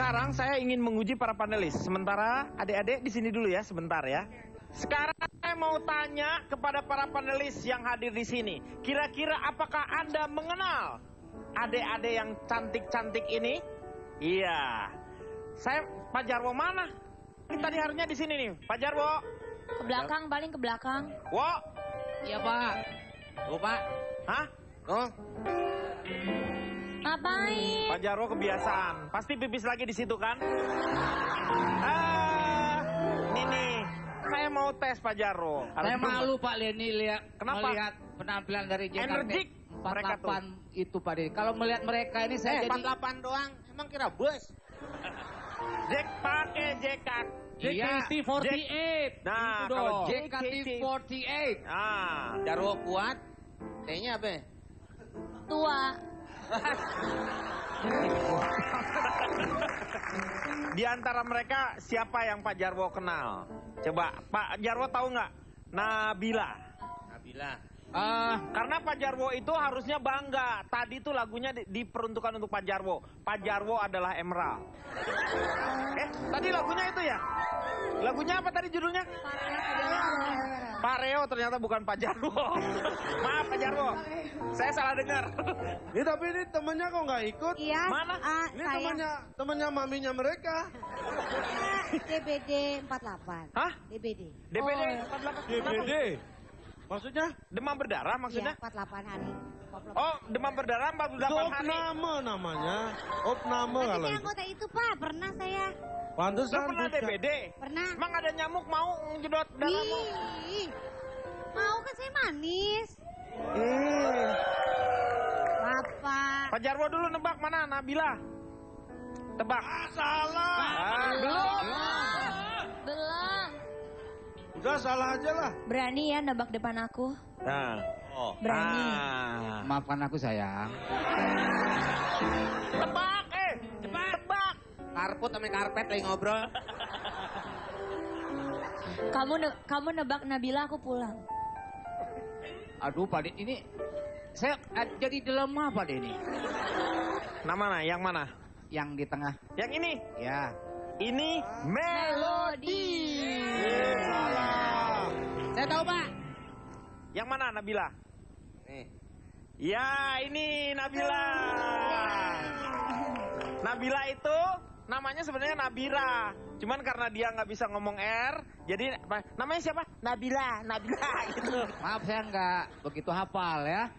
Sekarang saya ingin menguji para panelis. Sementara adik-adik di sini dulu ya, sebentar ya. Sekarang saya mau tanya kepada para panelis yang hadir di sini. Kira-kira apakah Anda mengenal adik-adik yang cantik-cantik ini? Iya. Pak Jarwo mana? Ini tadi harusnya di sini nih, Pak Jarwo. Ke belakang, paling ke belakang. Wo. Iya, Pak. Oh, Pak. Hah? Oh. Ngapain? Pak Jarwo kebiasaan. Pasti pipis lagi di situ kan? Ini nih. Saya mau tes Pak Jarwo. Saya malu Pak Leni melihat penampilan dari JKT Energik 48 itu Pak Leni. Kalau melihat mereka ini saya jadi 48 doang, emang kira bus? Jack pakai JKT. JKT48. Nah, itu kalau dong. JKT48. Ah, Jarwo kuat, T-nya apa? Tua. di antara mereka siapa yang Pak Jarwo kenal? Coba Pak Jarwo tahu nggak? Nabila. Nabila. Karena Pak Jarwo itu harusnya bangga. Tadi tuh lagunya diperuntukkan untuk Pak Jarwo. Pak Jarwo adalah Emerald. Tadi lagunya itu ya? Lagunya apa tadi judulnya? Pak Reo ternyata bukan Pak Jarwo. Maaf Pak Jarwo. Saya salah dengar. Ini tapi ini temennya kok nggak ikut? Iya. Mana? Ini temennya maminya mereka. DBD 48. Hah? DBD. DPD Oh, 48. DBD. Maksudnya? Demam berdarah maksudnya? Iya, 48 hari. Oh, demam berdarah 48 hari. Opname namanya. Opname Tapi kalau saya itu. anggota itu Pak, pernah saya. Lu Pantesan pernah pucat. DPD? Pernah. Emang ada nyamuk mau ngejedot darahmu? Ih, mau kan saya manis. Bapak. Pak Jarwo dulu nebak mana Nabila? Tebak. Salah. Belum. Belum. Udah salah aja lah. Berani ya nebak depan aku? Nah. Berani. Maafkan aku sayang. Tebak, tebak. Karpet sama karpet lagi ngobrol. Kamu nebak Nabila, aku pulang. Aduh Pak Leni, ini saya jadi dilema Pak Leni. Nah mana? Yang mana? Yang di tengah. Yang ini. Ya. Ini Melody. Salah. Saya tahu Pak. Yang mana Nabila? Nih. Ya ini Nabila. Nabila itu namanya sebenarnya Nabira. Cuman karena dia nggak bisa ngomong R, jadi namanya siapa? Nabila gitu. Maaf saya nggak begitu hafal ya.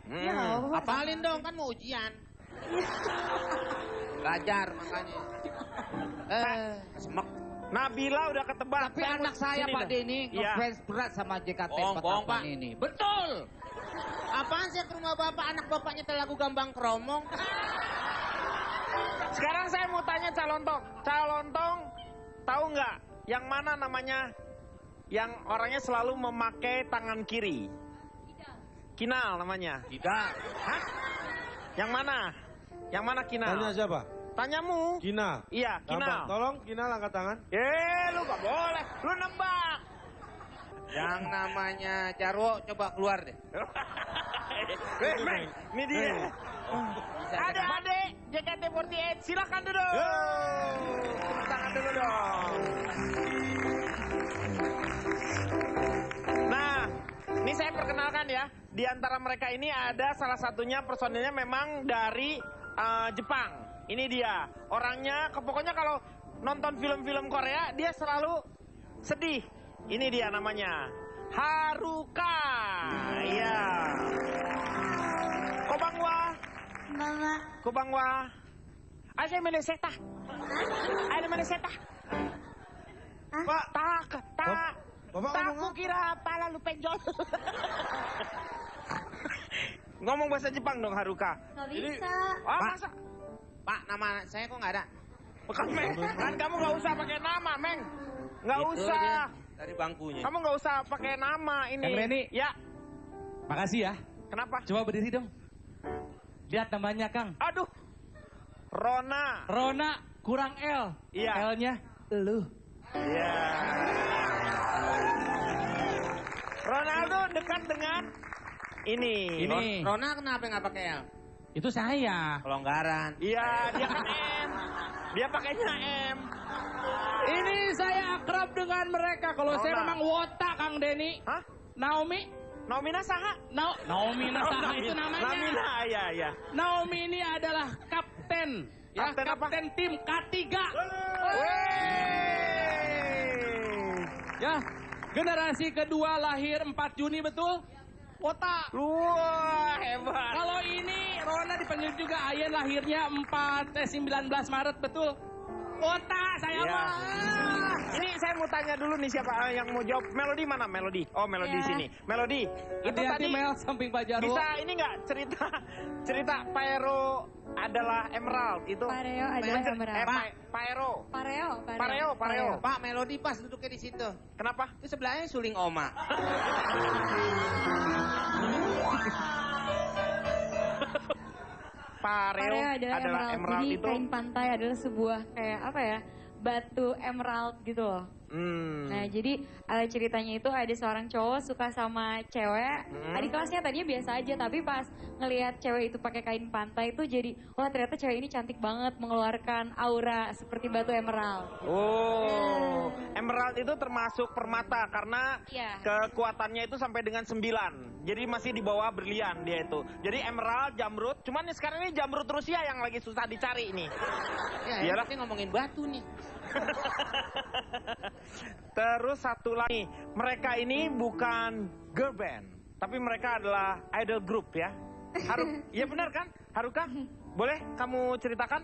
Hafalin dong, kan mau ujian. Belajar makanya. Semek. Nabila udah ketebak. Tapi anak saya Pak Denny Iya. ngefans berat sama Bohong, Pak. JKT48 ini. Betul. Apaan sih ke rumah bapak, anak bapaknya lagu Gambang Kromong? Sekarang saya mau tanya Calontong, tahu nggak yang mana namanya? Yang orangnya selalu memakai tangan kiri. Kinal namanya. Tidak. Hah? Yang mana? Yang mana Kinal? Tanya siapa? Tanyamu. Kina. Iya, Gampang. Kinal. Tolong Kina angkat tangan. Lu gak boleh. Lu nebak. Yang namanya Jarwo coba keluar deh. Meng, ini dia. Adik-adik JKT48, silakan duduk. Tepuk tangan dulu dong. Nah, ini saya perkenalkan ya. Di antara mereka ini ada salah satunya personilnya memang dari Jepang. Ini dia. Orangnya, pokoknya kalau nonton film-film Korea, dia selalu sedih. Ini dia namanya. Haruka. Iya. Kobangwa. Mama. Kobangwa. Aja meneseta. Ada meneseta. Pak. Tak. Bapak Tak ngomong apa? kira pala lu penjol. Ngomong bahasa Jepang dong Haruka. Gak bisa. Ah, Pak. masa? Pak, nama saya kok nggak ada? Bukan, Meng. Kan kamu nggak usah pakai nama, Meng. Nggak Itu usah. dia, dari bangkunya. Kamu nggak usah pakai nama ini. Kang Reni. Ya. Makasih ya. Kenapa? Coba berdiri dong. Lihat namanya Kang. Aduh. Rona. Rona kurang L. Iya. L-nya lu. Iya. Ronaldo dekat dengan ini. Rona kenapa nggak pakai L? Itu saya. Kelonggaran. Iya, dia kan N. Dia pakainya M. Ini saya akrab dengan mereka. Kalau saya Rona. memang wota, Kang Denny. Hah? Naomi? Naomi Nasaha? Naomi Nasaha itu namanya. Namina, ya. Naomi ini adalah kapten. Ya, Kapten apa? kapten tim K3. Ya, generasi kedua lahir 4 Juni betul? Wota. Wah, hebat. Kalau ini Rona dipanggil juga Ayen lahirnya 19 Maret betul? Wota saya Iya. mah. Ini saya mau tanya dulu nih siapa yang mau jawab. Melody mana? Melody. Oh, Melody Ya. sini. Melody. Itu Hati-hati tadi Mel samping Pak Jarwo. bisa ini nggak cerita Paero adalah Emerald itu? Pareo adalah emerald. Paero. Pareo. Pak, Melody pas duduknya di situ. Kenapa? Itu sebelahnya suling oma. Pareo adalah emerald. Jadi itu. kain pantai adalah sebuah kayak apa ya? Batu emerald gitu loh. Nah, jadi ceritanya itu ada seorang cowok suka sama cewek. Adik kelasnya tadinya biasa aja, tapi pas ngelihat cewek itu pakai kain pantai itu jadi, wah ternyata cewek ini cantik banget, mengeluarkan aura seperti batu emerald. Oh, emerald itu termasuk permata karena Iya. kekuatannya itu sampai dengan 9. Jadi masih di bawah berlian dia itu. Jadi emerald, jamrud, cuman sekarang ini jamrud Rusia yang lagi susah dicari ini. Ya, Iyalah. kita ngomongin batu nih. Terus satu lagi, mereka ini bukan girl band, tapi mereka adalah idol group ya. Iya benar kan? Haruka, boleh kamu ceritakan?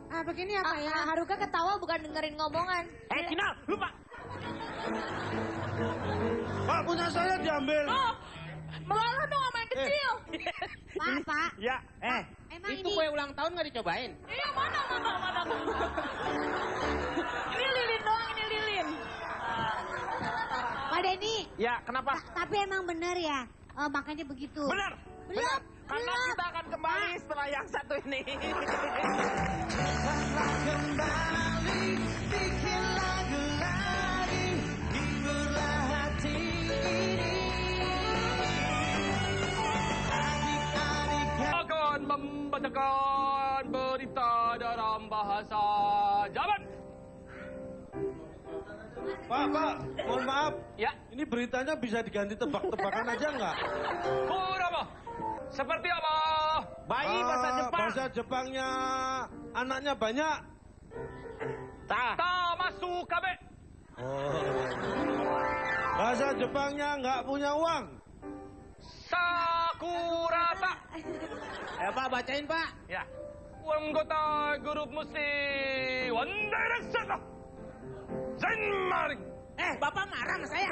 Ah, begini apa ya? Haruka ketawa bukan dengerin ngomongan. Kinal, lupa. Pak, punya saya diambil. Oh, malah dong sama yang kecil. Pak. Ya, Emang Itu ini kue ulang tahun nggak dicobain? Iya, mana. Ini lilin doang, ini lilin. Pak Denny. ya kenapa? Tapi emang bener ya, makanya begitu. Benar, benar. Karena belum. kita akan kembali setelah yang satu ini. Akan membacakan berita dalam bahasa Jawa. Pak, mohon maaf. Ya, Ini beritanya bisa diganti tebak-tebakan aja nggak? kurapa. Seperti apa? Bayi bahasa Jepang. Bahasa Jepangnya anaknya banyak. Tah. Tamasu kabe. Bahasa Jepangnya nggak punya uang. Sakurata. Ya Pak, bacain Pak. Ya. Anggota grup musik One Direction. Zenmaring. Bapak marah sama saya.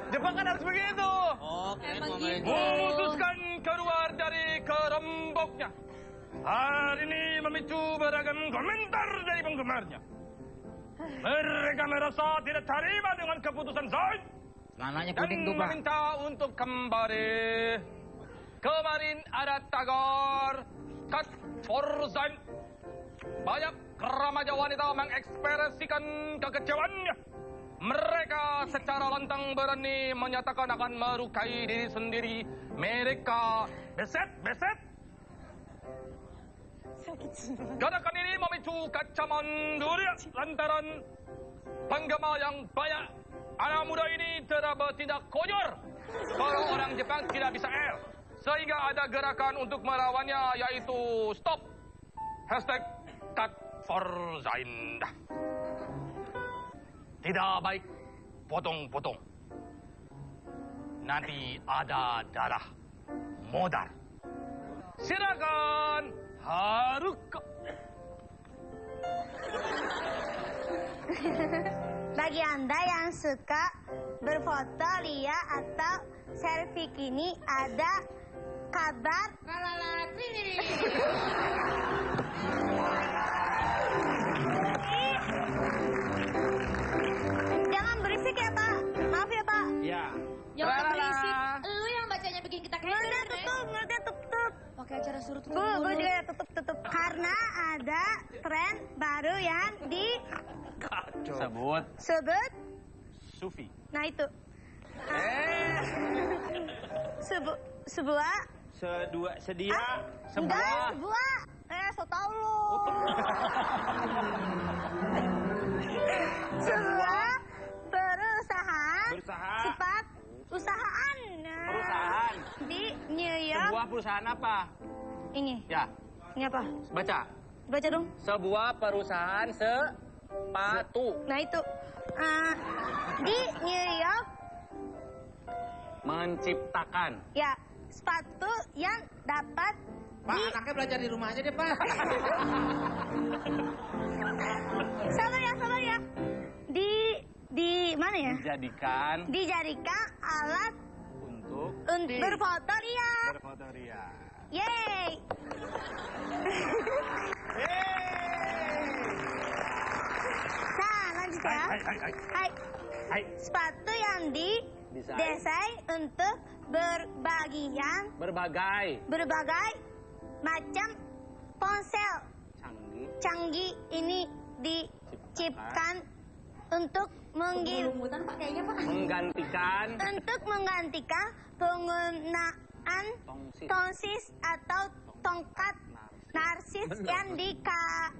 Jepang kan harus begitu. Oh, kirain Emang ngomongin gitu. Memutuskan keluar dari keremboknya. Hal ini memicu beragam komentar dari penggemarnya. Mereka merasa tidak terima dengan keputusan Zayn Celananya dan kuning tuh Pak. meminta untuk kembali. Kemarin ada tagar Cut for Zayn. Banyak remaja wanita mengekspresikan kekecewaannya. Mereka secara lantang berani menyatakan akan melukai diri sendiri. Mereka beset. Gerakan ini memicu kecaman dunia lantaran penggemar yang banyak. Anak muda ini telah bertindak konyol. Kalau orang Jepang tidak bisa L. Sehingga ada gerakan untuk melawannya yaitu stop. Hashtag cut for Zain. Tidak baik potong-potong. Nanti ada darah modal. Silakan Haruka. Bagi Anda yang suka berfoto, lia, atau selfie kini ada kabar Jangan berisik ya Pak. Maaf ya Pak. Ya. Jangan berisik. Lu yang bacanya bikin kita kayak Mulutnya tutup. Pakai acara suruh tutup Gue mulut. juga tutup. Karena ada tren baru yang Sebut disebut. Sufi. Nah itu. Sebuah Sedia. enggak, sebuah so tau lo. Sebuah perusahaan usahaan Perusahaan. di New York. Sebuah perusahaan apa? Ini Ya, apa? baca. Baca dong. Sebuah perusahaan sepatu. Nah itu di New York Menciptakan. ya sepatu yang dapat Pak, anaknya belajar di rumah aja deh, Pak. sabar ya. Di mana ya? Dijadikan alat Untuk berfoto Ria. berfoto ria. Yeay. Nah, lanjut ya. Hai. Sepatu yang didesain untuk berbagai macam ponsel canggih ini diciptakan untuk Menggantikan untuk menggantikan penggunaan tongsis atau tongkat narsis yang dikenal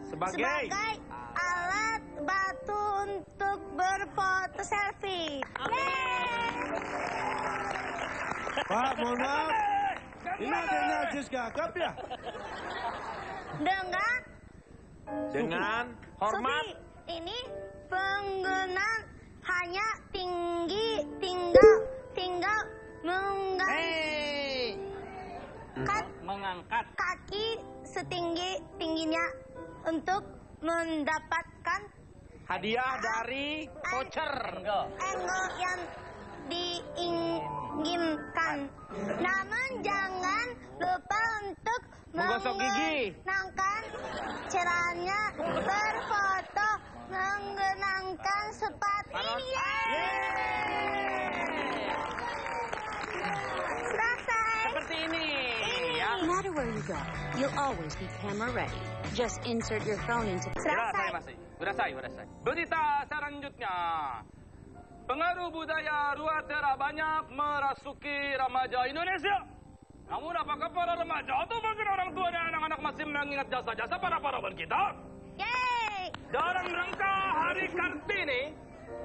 sebagai alat batu untuk berfoto selfie. Pak, mohon maaf. Ini adanya Ajis Gagap ya? Dengan hormat. Sofi, ini penggunaan hanya tinggal mengangkat kaki setinggi-tingginya untuk mendapatkan Hadiah dari voucher. angle yang diinginkan. Namun jangan lupa untuk Menggosok gigi. mengenangkan caranya berfoto menggunakan sepatu ini. Selesai. Seperti ini. Ya. No matter where you go, you'll always be camera ready. Just insert your phone into... Selesai. Selesai. Berita selanjutnya. Pengaruh budaya Ruatera banyak merasuki remaja Indonesia. Namun apakah para remaja atau bahkan orang tua dan anak-anak masih mengingat jasa-jasa para pahlawan kita? Yeay. Dalam rangka Hari Kartini,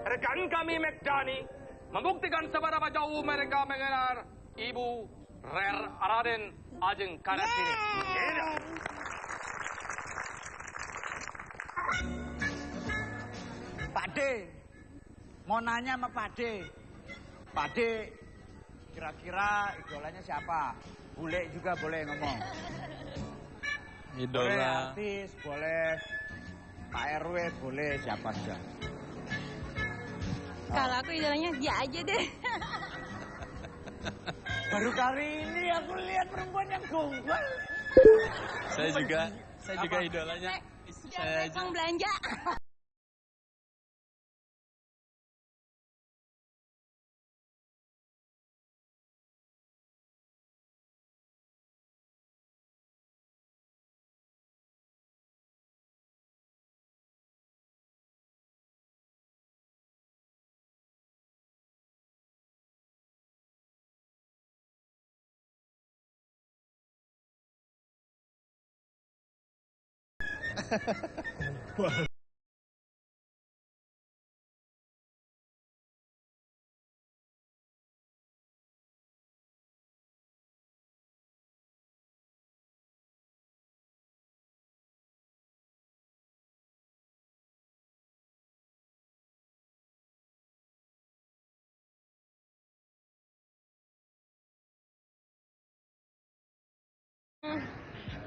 rekan kami Mekdani membuktikan seberapa jauh mereka mengenal Ibu Raden Ajeng Kartini. Pak D, mau nanya sama Pak D. Pak D, kira-kira idolanya siapa? Bule juga boleh ngomong. Boleh artis, boleh Pak RW, boleh siapa saja. Kalau aku idolanya dia aja deh. Baru kali ini aku lihat perempuan yang gombal. Saya juga idolanya. Saya aja. Belanja.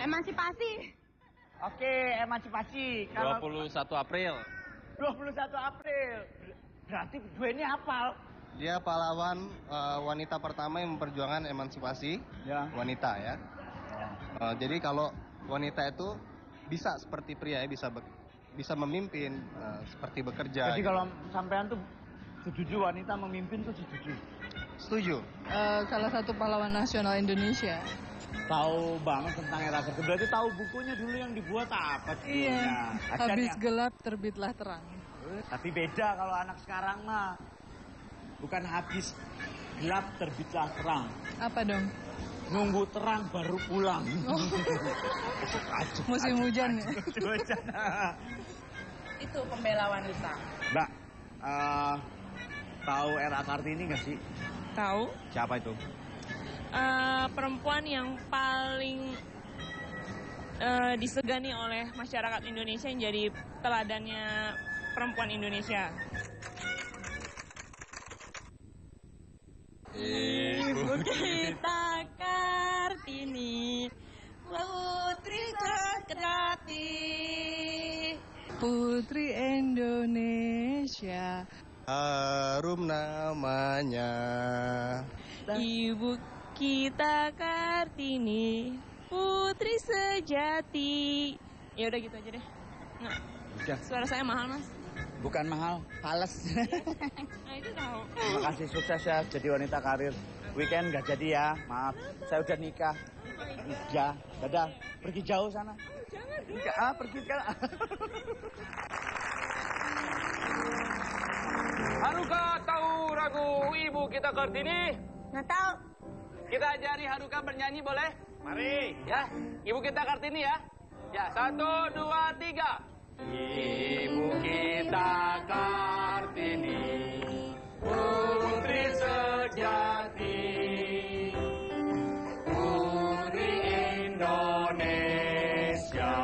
Emansipasi. Oke, emansipasi. Kalau 21 April. 21 April. Berarti berdua ini hafal. Dia pahlawan wanita pertama yang memperjuangkan emansipasi wanita ya. Jadi kalau wanita itu bisa seperti pria ya, bisa memimpin, seperti bekerja. Jadi kalau sampean tuh setuju wanita memimpin tuh setuju? Setuju. Salah satu pahlawan nasional Indonesia. Tahu banget tentang era Kerja. Berarti tahu bukunya dulu yang dibuat apa sih? Iya. Habis Ya. gelap terbitlah terang. Tapi beda kalau anak sekarang mah. Bukan habis gelap terbitlah terang. Apa dong? Nunggu terang baru pulang. Musim hujan ya? Hujan. Itu pembela wanita. Mbak, tahu R.A. Kartini nggak sih? Tahu? Siapa itu? Perempuan yang paling disegani oleh masyarakat Indonesia yang jadi teladannya perempuan Indonesia. Ibu kita Kartini, putri sejati. Putri Indonesia. Harum namanya. Ibu kita Kartini, putri sejati. Ya udah gitu aja deh. Nggak. Udah. Suara saya mahal, Mas. Bukan mahal, fales. Nah, itu tahu. Terima kasih, sukses ya jadi wanita karir. Weekend nggak jadi ya, maaf. Saya udah nikah. Ya, dadah. Pergi jauh sana. Jangan. Pergi kan. Haruka tahu lagu Ibu Kita Kartini? Nggak tahu. Kita ajari Haruka bernyanyi boleh? Mari. Ya, Ibu Kita Kartini ya. Ya, 1, 2, 3. Ibu kita Kartini, putri sejati, putri Indonesia,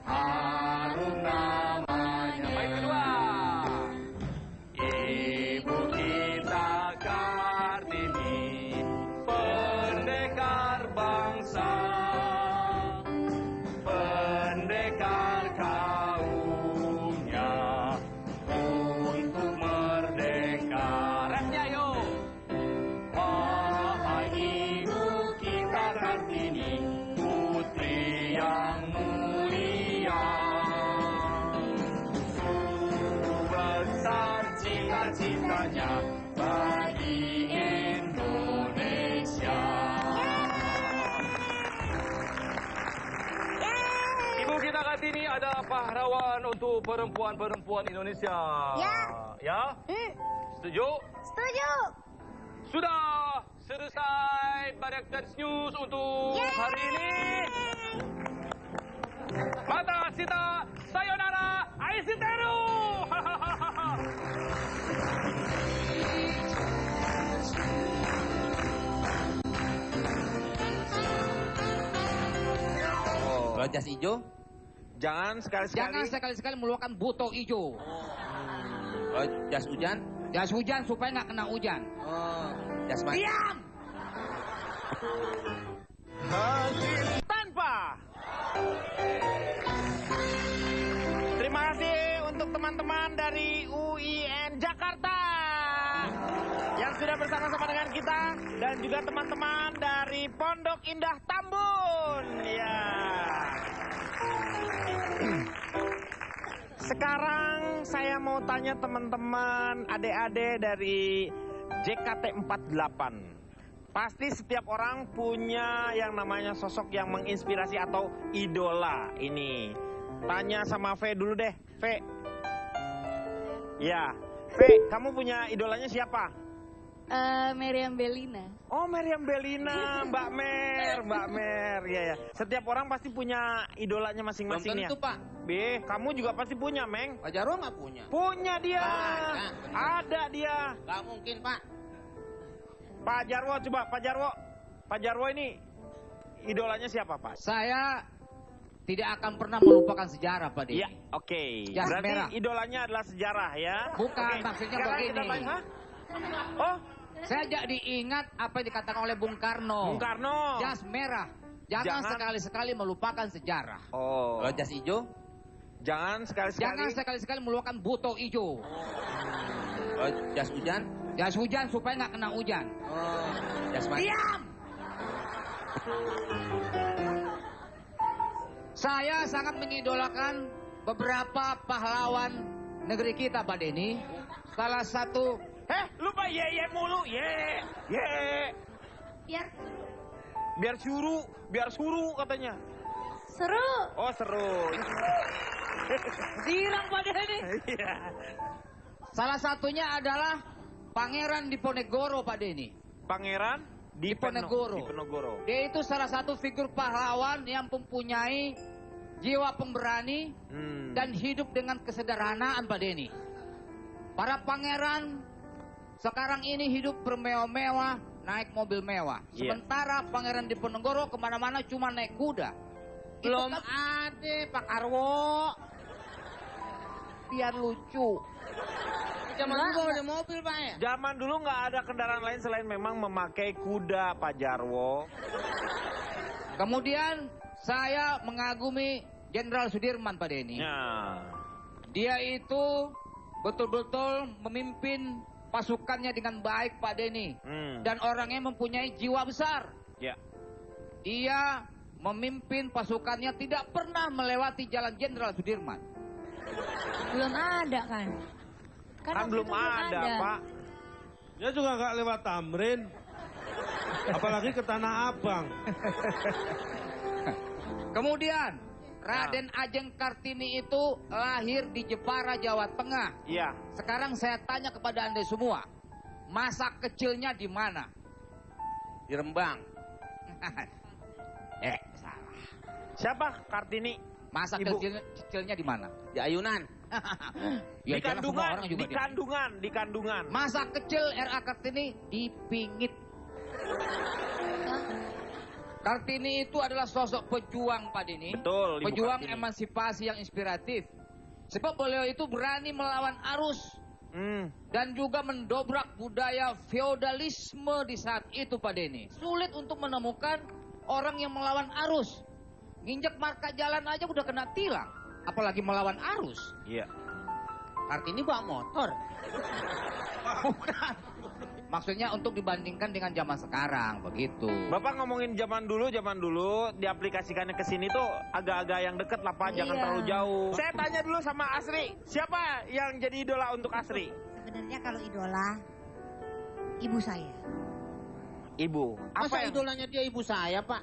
harum namanya. Baik kedua. Ibu kita Kartini, pendekar bangsa, pendekar kaumnya untuk merdeka. Rapnya yuk. Wahai Ibu kita Kartini, putri yang mulia, besar cita-citanya bagi Indonesia. Ibu kita Kartini adalah pahlawan untuk perempuan-perempuan Indonesia. Ya. Ya? Setuju? Setuju. Sudah selesai Badak Touch News untuk hari ini. Mata Sita, sayonara, aisiteru. Kalau jas hijau, jangan sekali-sekali. jangan sekali-sekali meluapkan buto hijau. Kalau jas hujan, jas hujan supaya nggak kena hujan. Jas mati. Diam! Tanpa. Terima kasih untuk teman-teman dari UIN Jakarta yang sudah bersama-sama dengan kita dan juga teman-teman dari Pondok Indah Tambun. Ya. Sekarang saya mau tanya teman-teman adik-adik dari JKT48. Pasti setiap orang punya yang namanya sosok yang menginspirasi atau idola ini. Tanya sama V dulu deh, V. Ya, V, kamu punya idolanya siapa? Meriam Bellina. Oh, Meriam Bellina, Mbak Mer, ya ya. Setiap orang pasti punya idolanya masing-masing ya. Belum tentu, Pak. B, kamu juga pasti punya, Meng. Pak Jarwo nggak punya. Punya dia. Ada dia. Nggak mungkin, Pak. Pak Jarwo, coba Pak Jarwo. Pak Jarwo ini idolanya siapa, Pak? Saya tidak akan pernah melupakan sejarah, Pak Deni. Iya, oke. Jas Berarti merah. idolanya adalah sejarah ya? Bukan, Oke. maksudnya Sekarang begini. kita tanya, hah? Oh, saya jadi ingat apa yang dikatakan oleh Bung Karno. Bung Karno. Jas merah. Jangan sekali-sekali melupakan sejarah. Oh. Kalau jas hijau, jangan sekali-sekali. jangan sekali-sekali melupakan buto hijau. Kalau jas hujan supaya nggak kena hujan. Jas mati. Diam! Saya sangat mengidolakan beberapa pahlawan negeri kita, Pak Deni. Salah satu... lupa ye mulu, ye. Biar suruh katanya. Seru. Oh, seru. Girang, Pak Deni. Iya. Salah satunya adalah Pangeran Diponegoro, Pak Deni. Pangeran Diponegoro. Dia itu salah satu figur pahlawan yang mempunyai jiwa pemberani dan hidup dengan kesederhanaan, Pak Denny. Para pangeran sekarang ini hidup bermewah-mewah, naik mobil mewah. Sementara pangeran Diponegoro kemana-mana cuma naik kuda. Belum ada Pak Arwo. Biar lucu. Zaman dulu ada mobil Pak ya? Zaman dulu nggak ada kendaraan lain selain memang memakai kuda, Pak Jarwo. Kemudian saya mengagumi Jenderal Sudirman, Pak Denny. Dia itu betul-betul memimpin pasukannya dengan baik, Pak Denny. Dan orangnya mempunyai jiwa besar. Dia memimpin pasukannya tidak pernah melewati jalan Jenderal Sudirman. Belum ada kan? Kan belum ada, Pak. Dia juga nggak lewat Tamrin. Apalagi ke Tanah Abang. Kemudian Raden Ajeng Kartini itu lahir di Jepara, Jawa Tengah. Iya. Sekarang saya tanya kepada Anda semua, masa kecilnya di mana? Di Rembang. Salah. Siapa Kartini? Masa kecilnya di mana? Di Ayunan. Di kandungan. Masa kecil R.A. Kartini di Pingit. Kartini itu adalah sosok pejuang, Pak Denny. Betul. Pejuang emansipasi yang inspiratif. Sebab beliau itu berani melawan arus. Dan juga mendobrak budaya feodalisme di saat itu, Pak Denny. Sulit untuk menemukan orang yang melawan arus. Nginjek marka jalan aja udah kena tilang. Apalagi melawan arus. Iya. Kartini bawa motor. Bukan. Maksudnya untuk dibandingkan dengan zaman sekarang, begitu. Bapak ngomongin zaman dulu, diaplikasikannya ke sini tuh agak-agak yang deket lah, Pak, jangan terlalu jauh. Saya tanya dulu sama Asri, siapa yang jadi idola untuk Asri? Sebenarnya kalau idola, ibu saya. Ibu? Masa idolanya dia ibu saya, Pak?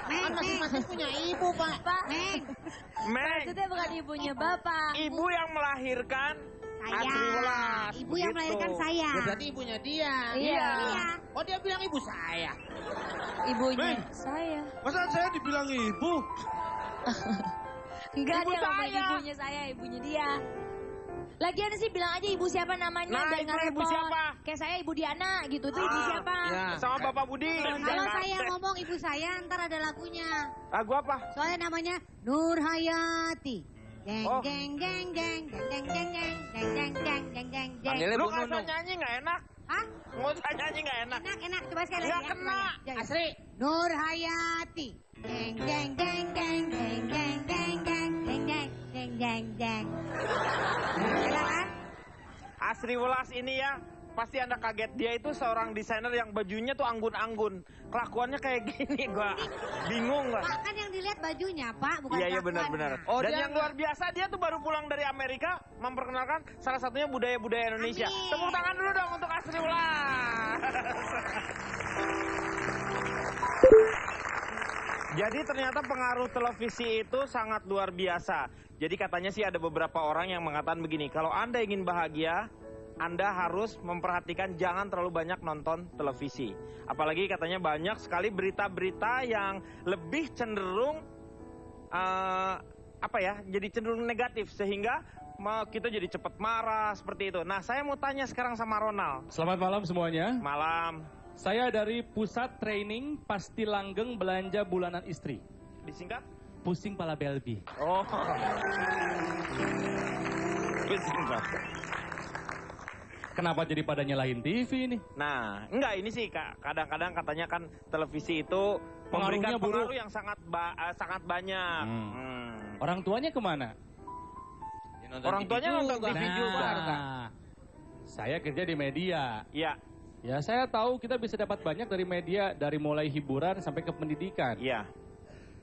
Kan masing-masing punya ibu, Pak. Meng. Maksudnya bukan ibunya Bapak. Ibu yang melahirkan saya. Asri Welas. Ibu yang melahirkan saya. Ya berarti ibunya dia. Iya. Oh dia bilang ibu saya. Ibunya saya. Masa saya dibilang ibu? Enggak, Ibu dia ngomong saya. ibunya saya, ibunya dia. Lagian sih bilang aja ibu siapa namanya, Nah, biar ibu siapa? Kayak saya ibu Diana gitu tuh ibu siapa? Sama Bapak Budi. Kalau saya ngomong ibu saya, ntar ada lagunya. Lagu apa? Soalnya namanya Nur Hayati. Geng Oh. geng geng geng geng geng geng geng geng geng geng geng geng. Lu nggak usah nyanyi nggak enak? Hah? Nggak usah nyanyi nggak enak? Enak, coba sekali lagi. Nggak ya, kena. coba ya. Asri. Nur Hayati. Geng geng geng geng geng geng geng geng geng geng geng geng geng. Enak kan? Asri Welas ini ya, pasti Anda kaget. Dia itu seorang desainer yang bajunya tuh anggun-anggun. Kelakuannya kayak gini, gua bingung gua. Pak kan yang dilihat bajunya, Pak, bukan Iya kelakuannya. benar-benar. Dan yang luar biasa dia tuh baru pulang dari Amerika memperkenalkan salah satunya budaya-budaya Indonesia. Amin. Tepuk tangan dulu dong untuk Asri Welas. Jadi ternyata pengaruh televisi itu sangat luar biasa. Jadi katanya sih ada beberapa orang yang mengatakan begini, kalau Anda ingin bahagia, Anda harus memperhatikan jangan terlalu banyak nonton televisi. Apalagi katanya banyak sekali berita-berita yang lebih cenderung jadi cenderung negatif sehingga kita jadi cepat marah seperti itu. Nah, saya mau tanya sekarang sama Ronald. Selamat malam semuanya. Malam. Saya dari Pusat Training Pasti Langgeng Belanja Bulanan Istri. Disingkat? Pusing Pala Belbi. Oh. Pusing Pak. Kenapa jadi pada nyalahin TV ini? Nah, enggak ini sih kadang-kadang katanya kan televisi itu memberikan Pengaruhnya buruk. pengaruh yang sangat banyak. Orang tuanya kemana? Orang tuanya nonton TV juga. Saya kerja di media. Iya. Ya, saya tahu kita bisa dapat banyak dari media, dari mulai hiburan sampai ke pendidikan. Iya.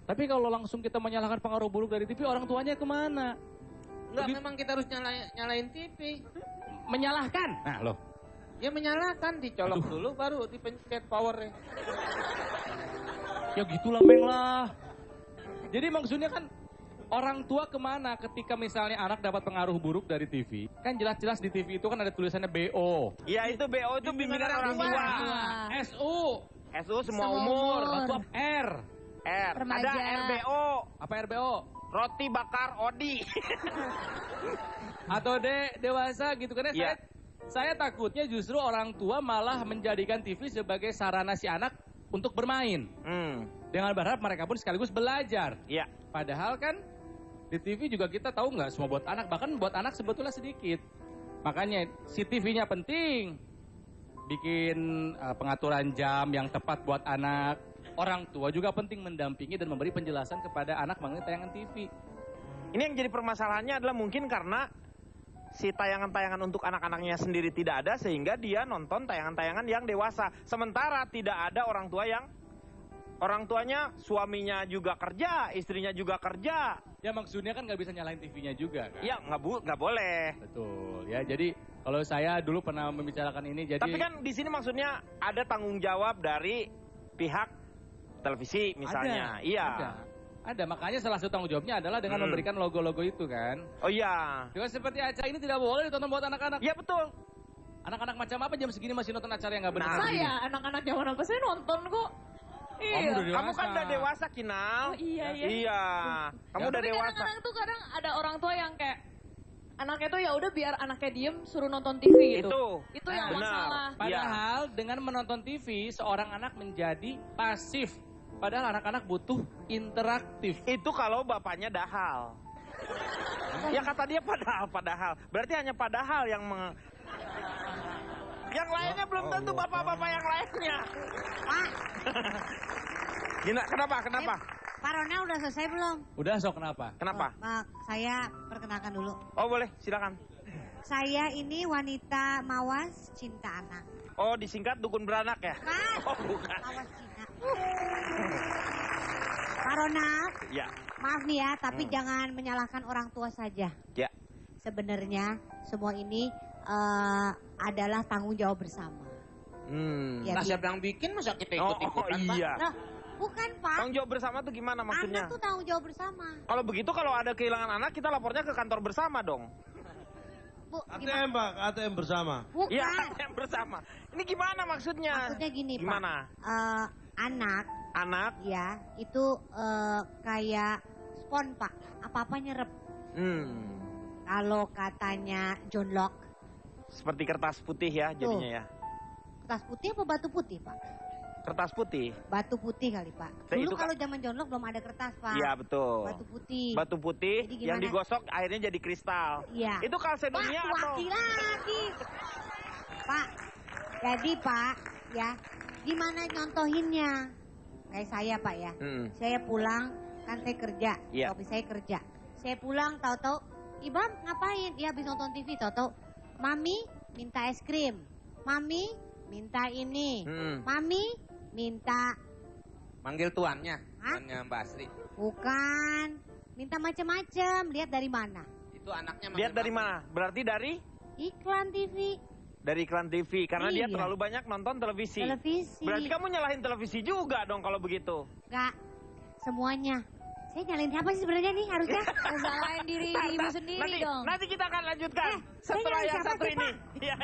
Tapi kalau langsung kita menyalahkan pengaruh buruk dari TV, orang tuanya kemana? Enggak, memang kita harus nyalain TV. Menyalahkan? Nah, loh. Ya menyalahkan, dicolok dulu baru dipencet powernya. Ya gitulah, Meng lah. Jadi maksudnya kan orang tua kemana ketika misalnya anak dapat pengaruh buruk dari TV? Kan jelas-jelas di TV itu kan ada tulisannya BO. Iya itu BO itu bimbingan orang tua. SU semua umur. R. Remaja. Ada RBO. Apa RBO? Roti bakar Odi. Atau dewasa gitu kan ya. Saya takutnya justru orang tua malah menjadikan TV sebagai sarana si anak untuk bermain. Dengan berharap mereka pun sekaligus belajar. Iya. Padahal kan di TV juga kita tahu nggak semua buat anak, bahkan buat anak sebetulnya sedikit. Makanya si TV-nya penting. Bikin pengaturan jam yang tepat buat anak. Orang tua juga penting mendampingi dan memberi penjelasan kepada anak mengenai tayangan TV. Ini yang jadi permasalahannya adalah mungkin karena si tayangan-tayangan untuk anak-anaknya sendiri tidak ada sehingga dia nonton tayangan-tayangan yang dewasa. Sementara tidak ada orang tua yang orang tuanya suaminya juga kerja, istrinya juga kerja. Ya maksudnya kan nggak bisa nyalain TV-nya juga kan? Iya nggak boleh. Betul ya. Jadi kalau saya dulu pernah membicarakan ini jadi. Tapi kan di sini maksudnya ada tanggung jawab dari pihak televisi misalnya. Ada, makanya salah satu tanggung jawabnya adalah dengan memberikan logo-logo itu kan. Oh iya. Juga seperti acara ini tidak boleh ditonton buat anak-anak. Iya betul. Anak-anak macam apa jam segini masih nonton acara yang nggak benar? Saya anak-anak zaman apa saya nonton kok. Iya. Kamu kan udah dewasa, Kinal. Oh, iya. Kamu udah dewasa. Tapi kadang-kadang tuh kadang ada orang tua yang kayak anaknya tuh ya udah biar anaknya diem suruh nonton TV gitu. Itu yang masalah. Padahal dengan menonton TV seorang anak menjadi pasif. Padahal anak-anak butuh interaktif. Itu kalau bapaknya dahal. Ya kata dia padahal. Berarti hanya padahal yang yang lainnya belum tentu bapak-bapak yang lainnya. Kenapa? Pak Ronald udah selesai belum? Udah, sok kenapa? Kenapa? Saya perkenalkan dulu. Oh boleh, silakan. Saya ini wanita mawas cinta anak. Oh disingkat dukun beranak ya? Oh bukan. Mawas cinta. Pak Ronald, ya. Maaf nih ya, tapi jangan menyalahkan orang tua saja. Ya. Sebenarnya semua ini adalah tanggung jawab bersama. Ya, siapa yang bikin masa kita ikut-ikutan, Pak? Iya. Nah, bukan Pak. Tanggung jawab bersama tuh gimana maksudnya? Anak tuh tanggung jawab bersama. Kalau begitu kalau ada kehilangan anak kita lapornya ke kantor bersama dong. Bu, ATM Pak, ATM bersama. Bukan. Iya ATM bersama. Ini gimana maksudnya? Maksudnya gini gimana? Pak. Anak ya itu kayak spon Pak, apa-apa nyerep. Kalau katanya John Locke. Seperti kertas putih ya jadinya ya. Kertas putih apa batu putih Pak? Kertas putih. Batu putih kali Pak. Dulu kalau zaman John Locke belum ada kertas Pak. Iya betul. Batu putih. Batu putih yang digosok akhirnya jadi kristal. Iya. Itu kalsedonia atau? Lagi. Pak, jadi Pak ya gimana nyontohinnya? Kayak saya Pak ya. Saya pulang kan saya kerja. Suami saya kerja. Saya pulang tahu-tahu Ibam ngapain? Dia habis nonton TV tahu-tahu Mami minta es krim. Mami minta ini. Mami minta manggil tuannya, tuannya Mbak Asri. Bukan. Minta macam-macam. Lihat dari mana? Itu anaknya lihat dari mana? Berarti dari iklan TV. Dari iklan TV karena dia terlalu banyak nonton televisi. Berarti kamu nyalahin televisi juga dong kalau begitu. Enggak. Semuanya. Saya nyalain siapa sih sebenarnya nih harusnya? Salahin diri ibu sendiri dong. Nanti kita akan lanjutkan setelah yang satu ini. Iya.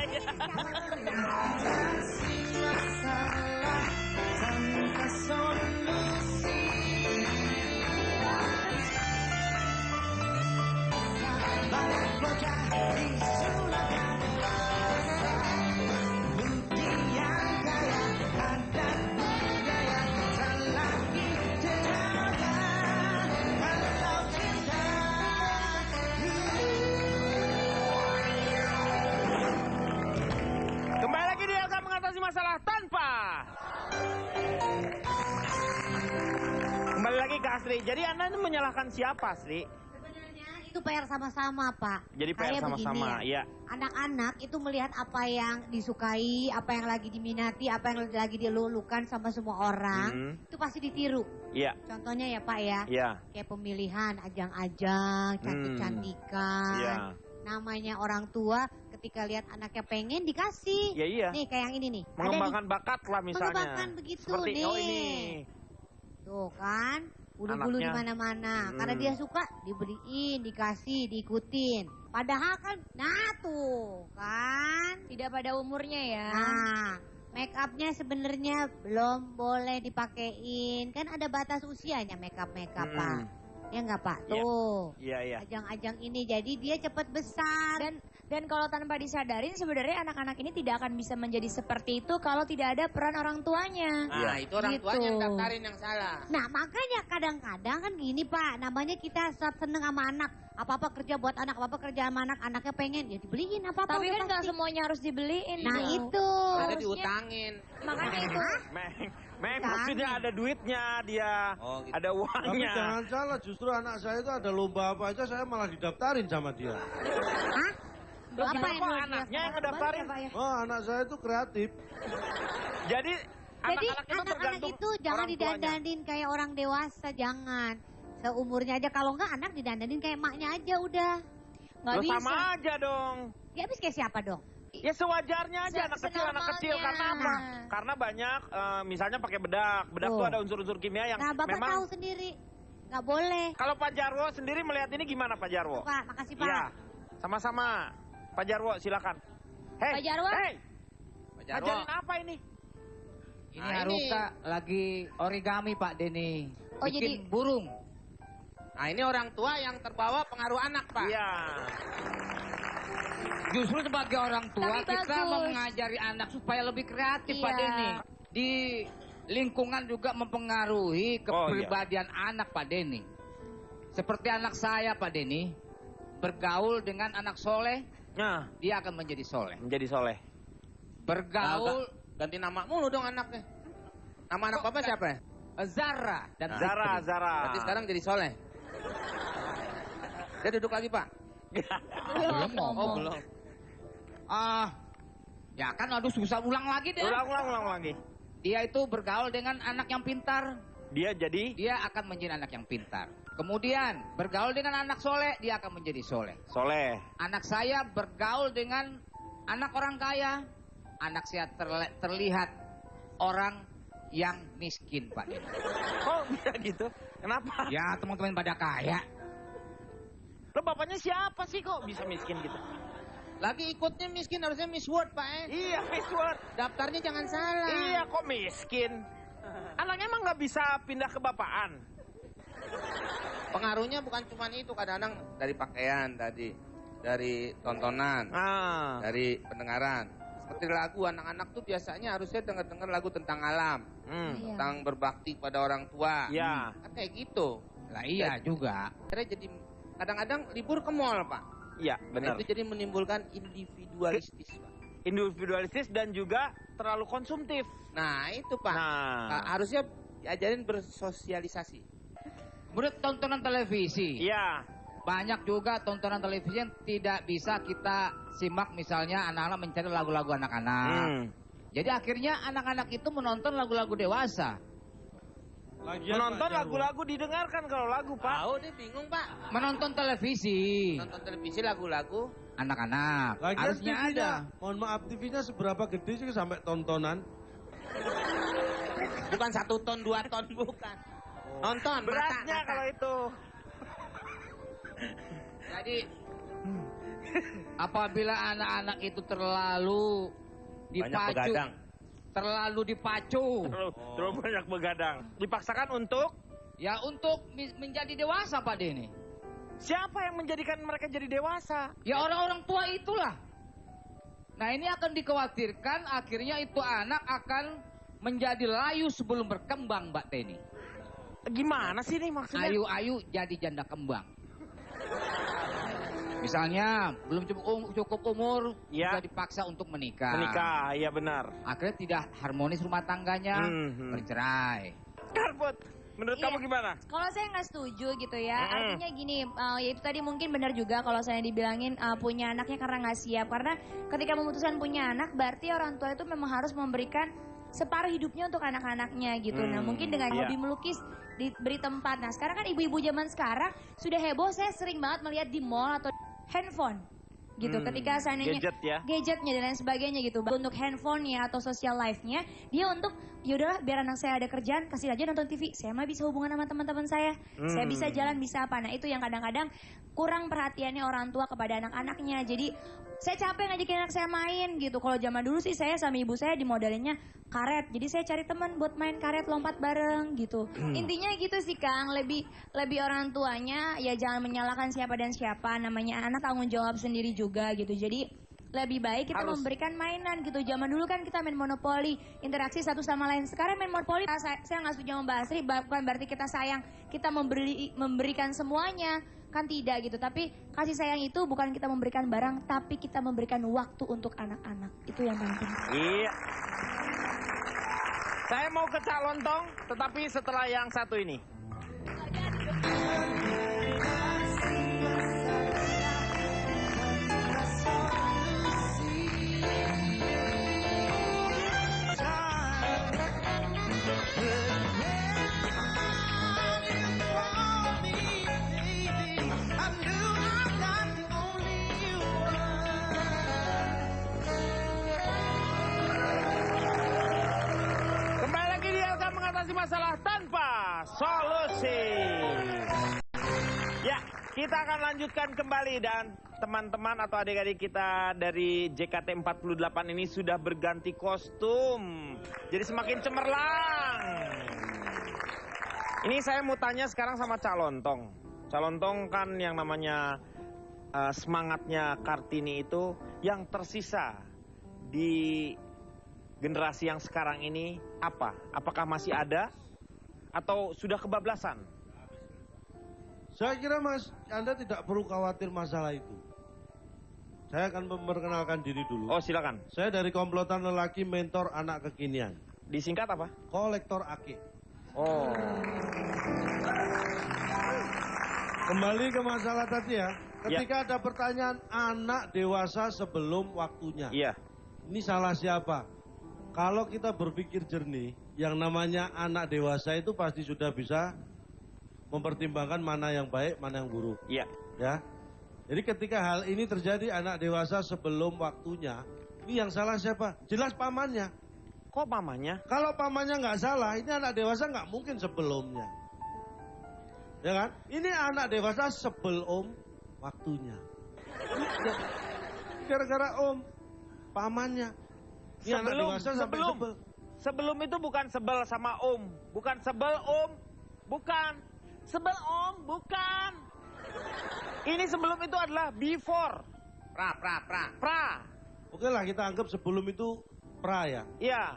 Kembali lagi di Elsa mengatasi masalah tanpa. Kembali lagi ke Asri. Jadi Anda ini menyalahkan siapa, Asri? Sebenarnya itu PR sama-sama, Pak. Jadi PR sama-sama, ya. Anak-anak itu melihat apa yang disukai, apa yang lagi diminati, apa yang lagi dilulukan sama semua orang, itu pasti ditiru. Iya. Contohnya ya, Pak ya. Iya. Kayak pemilihan, ajang-ajang, cantik-cantikan. Iya. Namanya orang tua ketika lihat anaknya pengen dikasih. Ya, iya. Nih kayak yang ini nih. Mengembangkan bakat lah misalnya. Mengembangkan begitu seperti, nih. Oh ini. Tuh kan. Bulu-bulu di mana-mana. Karena dia suka dibeliin, dikasih, diikutin. Padahal kan, nah tuh kan. Tidak pada umurnya ya. Nah, make upnya sebenarnya belum boleh dipakein. Kan ada batas usianya make up Pak. Ya nggak Pak? Tuh. Iya. Ajang-ajang ini jadi dia cepat besar. Dan kalau tanpa disadarin sebenarnya anak-anak ini tidak akan bisa menjadi seperti itu kalau tidak ada peran orang tuanya. Nah, itu orang tuanya yang daftarin yang salah. Nah, makanya kadang-kadang kan gini Pak, namanya kita seneng sama anak. Apa-apa kerja buat anak, apa-apa kerja sama anak, anaknya pengen, ya dibeliin apa-apa. Tapi kan nggak semuanya harus dibeliin. Nah itu. Ada diutangin. Makanya itu. Meng, maksudnya ada duitnya dia, gitu. ada uangnya. Tapi jangan salah, justru anak saya itu ada lomba apa aja saya malah didaftarin sama dia. Hah? Apa anaknya yang ngedaftarin? Oh, anak saya itu kreatif. Jadi anak-anak itu jangan didandanin kayak orang dewasa, jangan. Seumurnya aja, kalau enggak anak didandanin kayak emaknya aja udah. Nggak bisa. Sama aja dong. Ya habis kayak siapa dong? Ya sewajarnya aja anak kecil karena apa? Karena banyak misalnya pakai bedak tuh ada unsur-unsur kimia yang nah, Bapak memang tahu sendiri, nggak boleh. Kalau Pak Jarwo sendiri melihat ini gimana Pak Jarwo? Pak, makasih Pak. Iya, sama-sama. Pak Jarwo silakan. Hei, Pak Jarwo. Hei, Pak Jarwo. ngajarin apa ini? Ini Haruka lagi origami Pak Denny. Oh, bikin jadi burung. Nah, ini orang tua yang terbawa pengaruh anak, Pak. Iya. Justru sebagai orang tua Tapi kita bagus. mau mengajari anak supaya lebih kreatif Pak Iya. Denny. Di lingkungan juga mempengaruhi kepribadian anak Pak Denny. Seperti anak saya Pak Denny, bergaul dengan anak soleh, dia akan menjadi soleh. Menjadi soleh. Bergaul, ganti nama mulu dong anaknya. Nama anak Bapak siapa ya? Zara dan Zara. Berarti sekarang jadi soleh. Dia duduk lagi, Pak. Belum ngomong. Belum. Ya kan aduh susah ulang lagi deh. Ulang lagi. Dia itu bergaul dengan anak yang pintar. Dia akan menjadi anak yang pintar. Kemudian bergaul dengan anak soleh, dia akan menjadi soleh. Soleh. Anak saya bergaul dengan anak orang kaya. Anak saya terlihat orang yang miskin Pak. Oh bisa gitu? Kenapa? Ya teman-teman pada kaya. Lo bapaknya siapa sih kok bisa miskin gitu? Lagi ikutnya miskin, harusnya Miss World, Pak. Iya, Miss World. Daftarnya jangan salah. Iya, kok miskin? Anaknya emang nggak bisa pindah ke bapaan? Pengaruhnya bukan cuma itu, kadang-kadang dari pakaian tadi, dari tontonan, dari pendengaran. Seperti lagu, anak-anak tuh biasanya harusnya dengar lagu tentang alam, tentang berbakti pada orang tua. Iya. Kan kayak gitu. Lah iya juga. Jadi kadang-kadang libur ke mall, Pak. Iya, benar. Itu jadi menimbulkan individualistis, Pak. Individualistis dan juga terlalu konsumtif. Nah, itu, Pak. Harusnya diajarin bersosialisasi. Menurut tontonan televisi. Iya. Banyak juga tontonan televisi yang tidak bisa kita simak, misalnya anak-anak mencari lagu-lagu anak-anak. Jadi akhirnya anak-anak itu menonton lagu-lagu dewasa. Menonton lagu-lagu didengarkan kalau lagu, Pak. Tahu dia bingung, Pak. Menonton televisi. Nonton televisi lagu-lagu anak-anak. Lagian Harusnya TV-nya, ada. mohon maaf, TV-nya seberapa gede sih sampai tontonan? Bukan 1 ton, 2 ton, bukan. Nonton, beratnya kalau itu. Jadi apabila anak-anak itu terlalu dipacu, terlalu banyak begadang, dipaksakan untuk menjadi dewasa Pak Denny. Siapa yang menjadikan mereka jadi dewasa? Ya orang-orang tua itulah. Nah ini akan dikhawatirkan akhirnya itu anak akan menjadi layu sebelum berkembang Mbak Denny. Gimana sih nih maksudnya? Ayu-ayu jadi janda kembang. Misalnya belum cukup umur, sudah dipaksa untuk menikah. Menikah, iya benar. Akhirnya tidak harmonis rumah tangganya, bercerai. Karbot, menurut kamu gimana? Kalau saya nggak setuju gitu ya, artinya gini, ya itu tadi mungkin benar juga kalau saya dibilangin punya anaknya karena nggak siap. Karena ketika memutuskan punya anak, berarti orang tua itu memang harus memberikan separuh hidupnya untuk anak-anaknya gitu. Nah mungkin dengan hobi melukis diberi tempat. Nah sekarang kan ibu-ibu zaman sekarang sudah heboh, saya sering banget melihat di mall atau handphone gitu. Ketika seandainya gadgetnya dan lain sebagainya gitu. Untuk handphonenya atau social life-nya, dia untuk yaudah biar anak saya ada kerjaan, kasih aja nonton TV. Saya mah bisa hubungan sama teman-teman saya. Saya bisa jalan, bisa apa. Nah itu yang kadang-kadang kurang perhatiannya orang tua kepada anak-anaknya. Jadi saya capek ngajakin anak saya main gitu. Kalau zaman dulu sih saya sama ibu saya dimodelinnya karet. Jadi saya cari teman buat main karet, lompat bareng gitu. Intinya gitu sih Kang, lebih orang tuanya ya jangan menyalahkan siapa dan siapa. Namanya anak tanggung jawab sendiri juga gitu. Jadi lebih baik kita memberikan mainan gitu. Zaman dulu kan kita main monopoli, interaksi satu sama lain. Sekarang main monopoli, saya nggak setuju sama Mbak Asri, bukan berarti kita sayang, kita memberikan semuanya. Kan tidak gitu, tapi kasih sayang itu bukan kita memberikan barang, tapi kita memberikan waktu untuk anak-anak. Itu yang paling penting. Iya. Saya mau ke Cak Lontong, tetapi setelah yang satu ini. Masalah tanpa solusi. Ya, kita akan lanjutkan kembali dan teman-teman atau adik-adik kita dari JKT48 ini sudah berganti kostum. Jadi semakin cemerlang. Ini saya mau tanya sekarang sama Cak Lontong. Cak Lontong kan yang namanya semangatnya Kartini itu yang tersisa di generasi yang sekarang ini apa? Apakah masih ada atau sudah kebablasan? Saya kira Anda tidak perlu khawatir masalah itu. Saya akan memperkenalkan diri dulu. Oh silakan. Saya dari komplotan lelaki mentor anak kekinian. Disingkat apa? Kolektor Ake. Oh. Kembali ke masalah tadi ya. Ketika ada pertanyaan anak dewasa sebelum waktunya. Iya. Ini salah siapa? Kalau kita berpikir jernih, yang namanya anak dewasa itu pasti sudah bisa mempertimbangkan mana yang baik, mana yang buruk. Iya. Ya. Jadi ketika hal ini terjadi anak dewasa sebelum waktunya, ini yang salah siapa? Jelas pamannya. Kok pamannya? Kalau pamannya nggak salah, ini anak dewasa nggak mungkin sebelumnya. Ya kan? Ini anak dewasa sebelum waktunya. Gara-gara pamannya. Sebelum itu bukan sebel sama bukan sebel bukan sebel bukan. Ini sebelum itu adalah before. Pra. Oke lah kita anggap sebelum itu pra ya. Iya.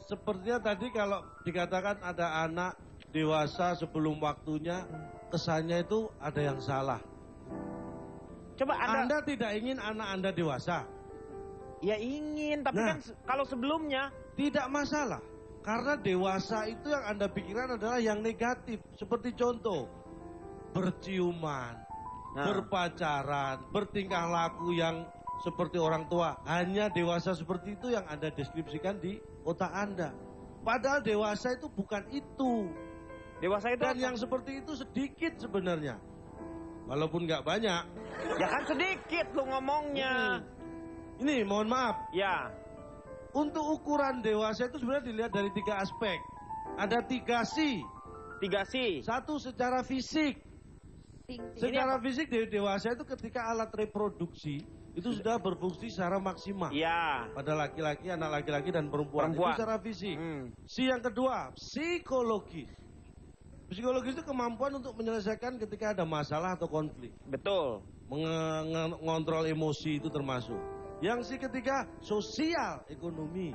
Sepertinya tadi kalau dikatakan ada anak dewasa sebelum waktunya, kesannya itu ada yang salah. Coba Anda tidak ingin anak Anda dewasa. Ya ingin, tapi kan kalau sebelumnya tidak masalah. Karena dewasa itu yang Anda pikirkan adalah yang negatif. Seperti contoh, berciuman, berpacaran, bertingkah laku yang seperti orang tua. Hanya dewasa seperti itu yang Anda deskripsikan di otak Anda. Padahal dewasa itu bukan itu. Dewasa itu dan yang seperti itu sedikit sebenarnya. Walaupun nggak banyak. Ya kan sedikit lu ngomongnya. Ini mohon maaf. Ya. Untuk ukuran dewasa itu sebenarnya dilihat dari 3 aspek. Ada 3 C. 3 C. Satu secara fisik. Secara fisik dewasa itu ketika alat reproduksi itu sudah berfungsi secara maksimal. Iya. Pada laki-laki, anak laki-laki dan perempuan. Itu secara fisik. C yang kedua, psikologis. Psikologis itu kemampuan untuk menyelesaikan ketika ada masalah atau konflik. Betul. Mengontrol emosi itu termasuk. Yang ketiga, sosial ekonomi.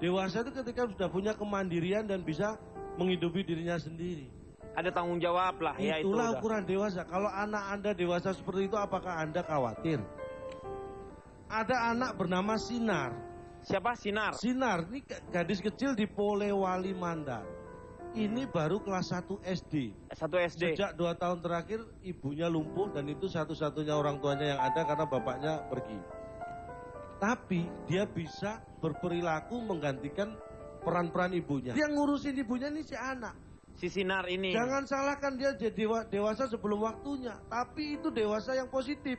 Dewasa itu ketika sudah punya kemandirian dan bisa menghidupi dirinya sendiri. Ada tanggung jawab lah. Itulah ukuran dewasa. Kalau anak Anda dewasa seperti itu, apakah Anda khawatir? Ada anak bernama Sinar. Siapa Sinar? Sinar, ini gadis kecil di Polewali Mandar. Ini baru kelas 1 SD. 1 SD. Sejak 2 tahun terakhir ibunya lumpuh dan itu satu-satunya orang tuanya yang ada karena bapaknya pergi. Tapi dia bisa berperilaku menggantikan peran-peran ibunya. Dia ngurusin ibunya ini si anak. Si Sinar ini. Jangan salahkan dia jadi dewasa sebelum waktunya. Tapi itu dewasa yang positif.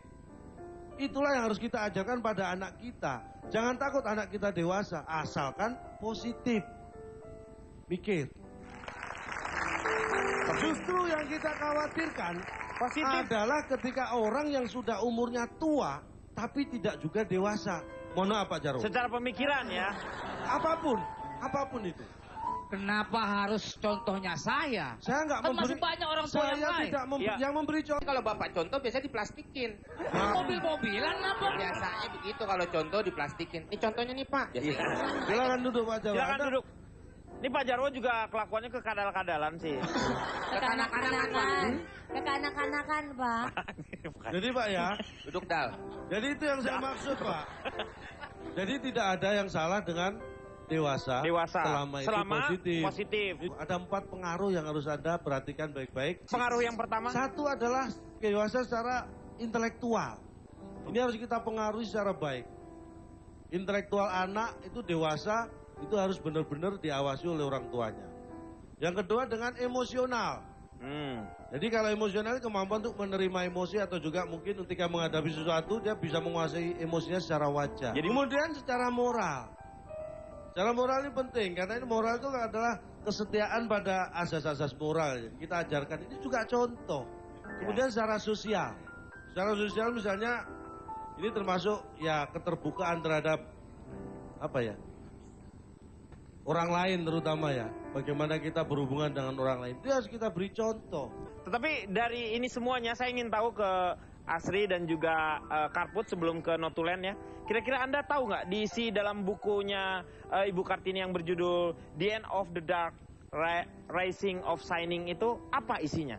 Itulah yang harus kita ajarkan pada anak kita. Jangan takut anak kita dewasa, asalkan positif. Mikir. Justru yang kita khawatirkan adalah ketika orang yang sudah umurnya tua, tapi tidak juga dewasa. Mohon maaf Pak Jarwo. Secara pemikiran ya. Apapun itu. Kenapa harus contohnya saya? Saya nggak kan masih banyak orang tua yang lain. Yang memberi contoh. Kalau bapak contoh biasanya diplastikin. Mobil-mobilan apa? Biasanya begitu kalau contoh diplastikin. Ini contohnya nih Pak. Silakan duduk Pak Jarwo. Silakan duduk. Ini Pak Jarwo juga kelakuannya kekadal-kadalan sih. Kekanak-kanakan, Pak. Jadi Pak ya. Duduk Dal. Jadi itu yang saya maksud Pak. Jadi tidak ada yang salah dengan dewasa selama itu positif. Ada 4 pengaruh yang harus Anda perhatikan baik-baik. Pengaruh yang pertama? Satu adalah dewasa secara intelektual. Ini harus kita pengaruhi secara baik. Intelektual anak itu dewasa, itu harus benar-benar diawasi oleh orang tuanya. Yang kedua dengan emosional. Jadi kalau emosional kemampuan untuk menerima emosi atau juga mungkin ketika menghadapi sesuatu dia bisa menguasai emosinya secara wajar. Jadi kemudian secara moral. Secara moral ini penting, karena ini moral itu adalah kesetiaan pada asas-asas moral. Kita ajarkan, ini juga contoh. Kemudian secara sosial. Secara sosial misalnya, ini termasuk ya keterbukaan terhadap, orang lain terutama ya. Bagaimana kita berhubungan dengan orang lain, itu harus kita beri contoh. Tetapi dari ini semuanya, saya ingin tahu ke Asri dan juga Karput sebelum ke Notulen ya. Kira-kira Anda tahu nggak diisi dalam bukunya Ibu Kartini yang berjudul The End of the Dark, Rising of Shining itu apa isinya?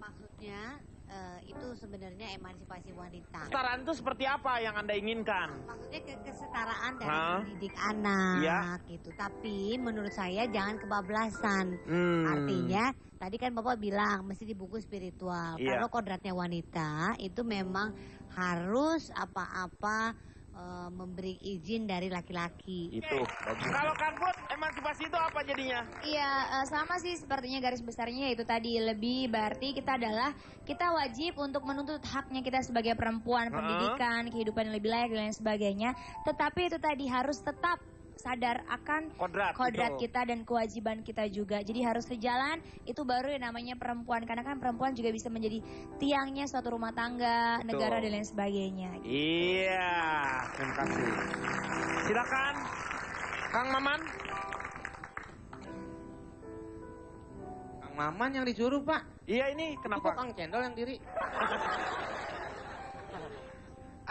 Maksudnya itu sebenarnya emansipasi wanita. Kesetaraan itu seperti apa yang Anda inginkan? Maksudnya kesetaraan dari mendidik anak gitu. Tapi menurut saya jangan kebablasan. Artinya tadi kan Bapak bilang mesti di buku spiritual. Kalau kodratnya wanita itu memang harus apa-apa memberi izin dari laki-laki. Itu. Kalau Karput, emansipasi itu apa jadinya? Iya, sama sih sepertinya garis besarnya itu tadi. Lebih berarti kita wajib untuk menuntut haknya kita sebagai perempuan, pendidikan, kehidupan yang lebih layak dan lain sebagainya. Tetapi itu tadi harus tetap sadar akan kodrat kita dan kewajiban kita juga. Jadi harus sejalan, itu baru yang namanya perempuan. Karena kan perempuan juga bisa menjadi tiangnya suatu rumah tangga, negara dan lain sebagainya. Iya, terima kasih. Silakan, Kang Maman. Kang Maman yang disuruh Pak. Iya ini, kenapa? Kok Kang Cendol yang diri?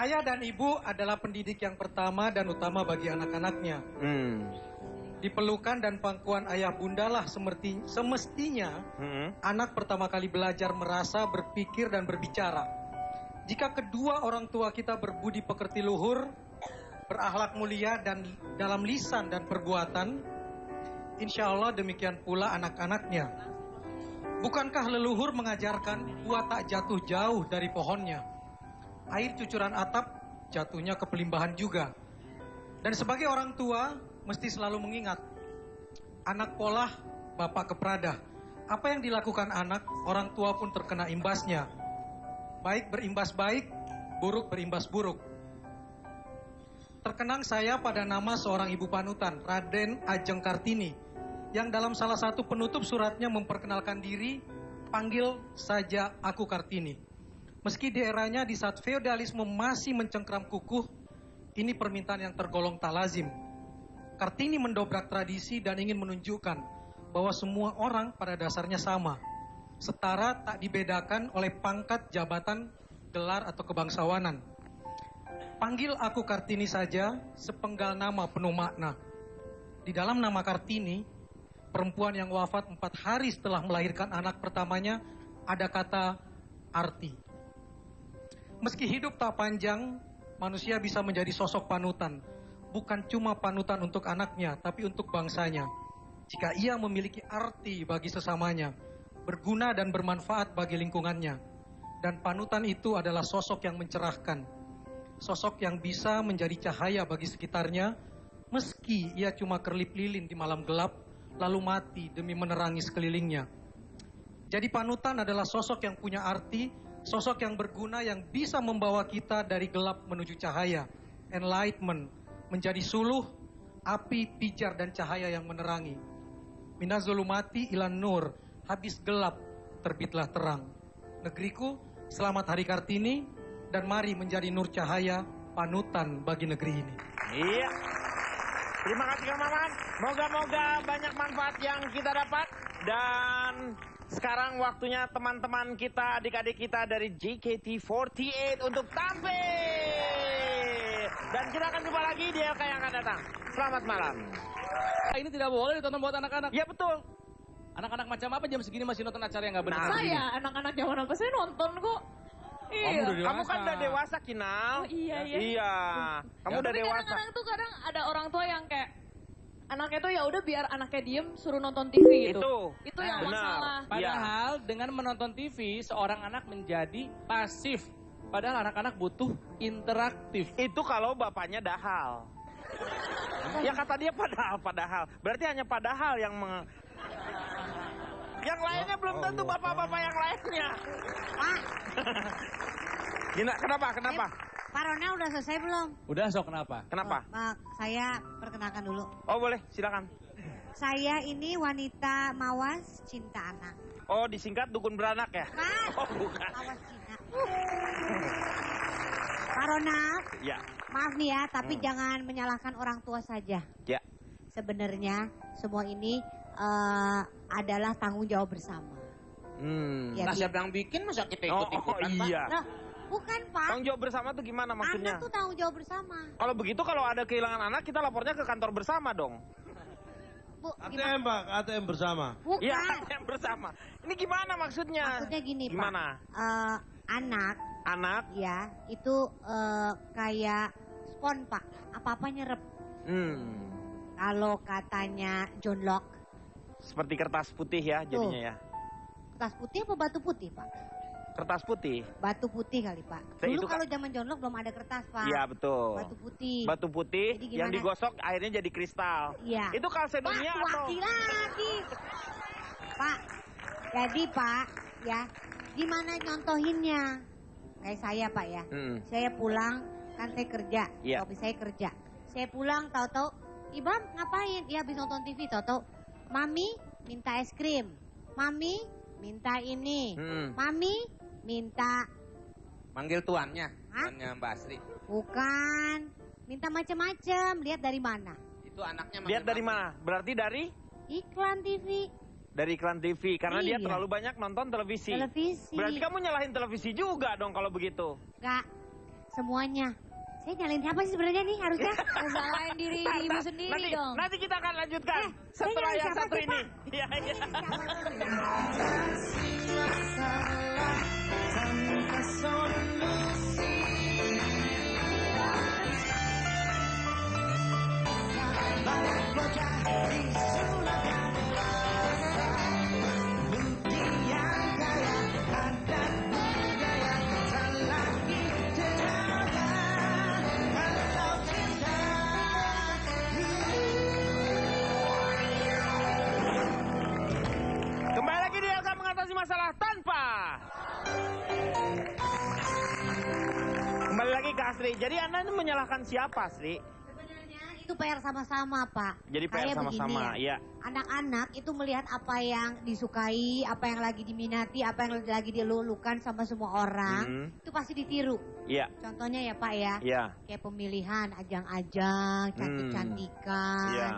Ayah dan ibu adalah pendidik yang pertama dan utama bagi anak-anaknya. Dipelukan dan pangkuan ayah bunda lah semestinya anak pertama kali belajar merasa, berpikir dan berbicara. Jika kedua orang tua kita berbudi pekerti luhur, berakhlak mulia dan dalam lisan dan perbuatan, insya Allah demikian pula anak-anaknya. Bukankah leluhur mengajarkan buah tak jatuh jauh dari pohonnya? Air cucuran atap jatuhnya ke pelimbahan juga. Dan sebagai orang tua mesti selalu mengingat, anak polah, bapak kepradah. Apa yang dilakukan anak, orang tua pun terkena imbasnya. Baik berimbas baik, buruk berimbas buruk. Terkenang saya pada nama seorang ibu panutan, Raden Ajeng Kartini, yang dalam salah satu penutup suratnya memperkenalkan diri, panggil saja aku Kartini. Meski di eranya di saat feodalisme masih mencengkram kukuh, ini permintaan yang tergolong tak lazim. Kartini mendobrak tradisi dan ingin menunjukkan bahwa semua orang pada dasarnya sama. Setara tak dibedakan oleh pangkat, jabatan, gelar atau kebangsawanan. Panggil aku Kartini saja, sepenggal nama penuh makna. Di dalam nama Kartini, perempuan yang wafat 4 hari setelah melahirkan anak pertamanya, ada kata arti. Meski hidup tak panjang, manusia bisa menjadi sosok panutan. Bukan cuma panutan untuk anaknya, tapi untuk bangsanya. Jika ia memiliki arti bagi sesamanya, berguna dan bermanfaat bagi lingkungannya. Dan panutan itu adalah sosok yang mencerahkan. Sosok yang bisa menjadi cahaya bagi sekitarnya, meski ia cuma kerlip lilin di malam gelap, lalu mati demi menerangi sekelilingnya. Jadi panutan adalah sosok yang punya arti, sosok yang berguna yang bisa membawa kita dari gelap menuju cahaya. Enlightenment, menjadi suluh, api, pijar, dan cahaya yang menerangi. Minazulumati ilan nur, habis gelap, terbitlah terang. Negeriku, selamat Hari Kartini, dan mari menjadi nur cahaya, panutan bagi negeri ini. Iya. Terima kasih Kang Maman. Moga-moga banyak manfaat yang kita dapat. Dan sekarang waktunya teman-teman kita, adik-adik kita dari JKT48 untuk tampil. Dan kita akan jumpa lagi di LK yang akan datang. Selamat malam. Ini tidak boleh ditonton buat anak-anak. Ya betul. Anak-anak macam apa jam segini masih nonton acara yang nggak benar? Saya anak-anak zaman apa saya nonton kok. Iya. Kamu kan udah dewasa, Kinal. Oh, iya. Iya. Kamu udah dewasa. Kadang-kadang tuh kadang ada orang tua yang kayak anaknya tuh ya udah biar anaknya diem suruh nonton TV gitu. Itu yang masalah. Padahal dengan menonton TV seorang anak menjadi pasif. Padahal anak-anak butuh interaktif. Itu kalau bapaknya dahal. Ya kata dia padahal. Berarti hanya padahal yang yang lainnya belum tentu bapak-bapak yang lainnya. Gina, kenapa? Pak Rona udah selesai belum? Udah, sok kenapa? Kenapa? Saya perkenalkan dulu. Oh boleh, silakan. Saya ini wanita mawas cinta anak. Oh disingkat dukun beranak ya? Oh bukan. Mawas cinta. Pak Ronald, ya. Maaf nih ya, tapi jangan menyalahkan orang tua saja. Ya. Sebenarnya semua ini adalah tanggung jawab bersama. Ya, nah siapa yang bikin masa kita ikut-ikutan, Pak? Iya. Loh, bukan Pak. Tanggung jawab bersama tuh gimana maksudnya? Anak tuh tanggung jawab bersama. Kalau begitu kalau ada kehilangan anak kita lapornya ke kantor bersama dong. Bu, ATM Pak, ATM bersama. Bukan. Iya ATM bersama. Ini gimana maksudnya? Maksudnya gini gimana? Pak. Anak ya itu kayak spon Pak. Apa-apa nyerep. Kalau katanya John Locke. Seperti kertas putih ya jadinya ya. Kertas putih apa batu putih Pak? Kertas putih. Batu putih kali Pak. Dulu kalau zaman John Locke belum ada kertas Pak. Iya betul. Batu putih. Batu putih yang digosok akhirnya jadi kristal. Iya. Itu kalsedonia atau? Lagi. Pak, jadi Pak ya gimana nyontohinnya? Kayak saya Pak ya. Saya pulang kan saya kerja. Suami saya kerja. Saya pulang tahu-tahu Ibam ngapain? Iya habis nonton TV tahu-tahu Mami minta es krim. Mami minta ini. Mami minta. Manggil tuannya. Tuannya Mbak Asri. Bukan. Minta macam-macam. Lihat dari mana? Itu anaknya. Lihat dari mana? Berarti dari? Iklan TV. Dari iklan TV. Karena dia terlalu banyak nonton televisi. Berarti kamu nyalahin televisi juga dong kalau begitu. Enggak. Semuanya. Saya nyalain siapa sih sebenarnya nih harusnya? Salahin diri ibu sendiri dong. Nanti kita akan lanjutkan setelah yang satu ini. Iya. Masalah tanpa. Kembali lagi ke Asri. Jadi Anda ini menyalahkan siapa, Asri? Sebenarnya itu PR sama-sama, Pak. Jadi PR sama-sama, ya. Anak-anak itu melihat apa yang disukai, apa yang lagi diminati, apa yang lagi dilulukan sama semua orang, itu pasti ditiru. Iya. Contohnya ya, Pak ya. Iya. Kayak pemilihan, ajang-ajang, cantik-cantikan. Iya.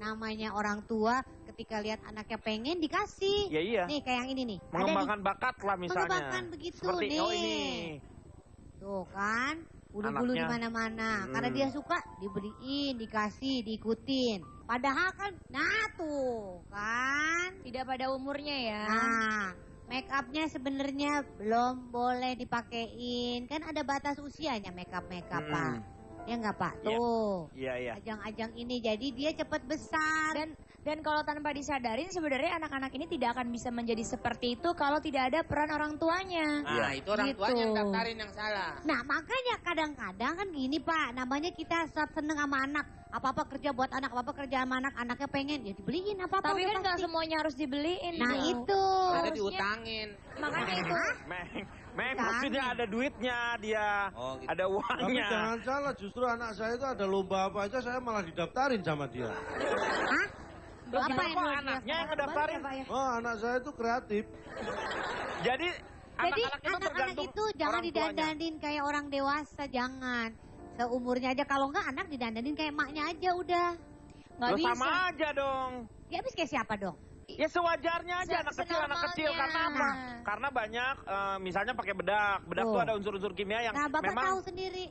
Namanya orang tua ketika lihat anaknya pengen dikasih. Ya, iya. Nih kayak yang ini nih. Mengembangkan bakat lah misalnya. Mengembangkan begitu seperti, nih. Oh ini. Tuh kan, bulu-bulu di mana-mana. Karena dia suka dibeliin, dikasih, diikutin. Padahal kan, nah tuh kan. Tidak pada umurnya ya. Nah, make upnya sebenarnya belum boleh dipakein. Kan ada batas usianya make up Pak. Ya nggak Pak? Tuh. Iya. Ajang-ajang ini jadi dia cepat besar. Dan kalau tanpa disadarin sebenarnya anak-anak ini tidak akan bisa menjadi seperti itu kalau tidak ada peran orang tuanya. Nah, itu orang tuanya yang daftarin yang salah. Nah, makanya kadang-kadang kan gini Pak, namanya kita seneng sama anak. Apa-apa kerja buat anak, apa-apa kerja sama anak, anaknya pengen, ya dibeliin apa-apa. Tapi kan nggak semuanya harus dibeliin. Nah itu. Ada diutangin. Makanya itu. Maksudnya ada duitnya dia, gitu. ada Tapi uangnya. jangan salah, justru anak saya itu ada lomba apa aja saya malah didaftarin sama dia. Hah? Loh, Apa gimana yang kok luar anaknya biasa? yang ngedaftarin? Oh, anak saya itu kreatif. Jadi Jadi anak-anak itu anak-anak tergantung itu jangan orang tuanya. didandanin kayak orang dewasa, jangan. Seumurnya aja, kalau enggak anak didandanin kayak emaknya aja udah. Nggak Loh, bisa. sama aja dong. Ya habis kayak siapa dong? Ya sewajarnya aja anak kecil. Karena apa? Karena banyak misalnya pakai bedak. Bedak Tuh. tuh ada unsur-unsur kimia yang Nah, Bapak memang tahu sendiri.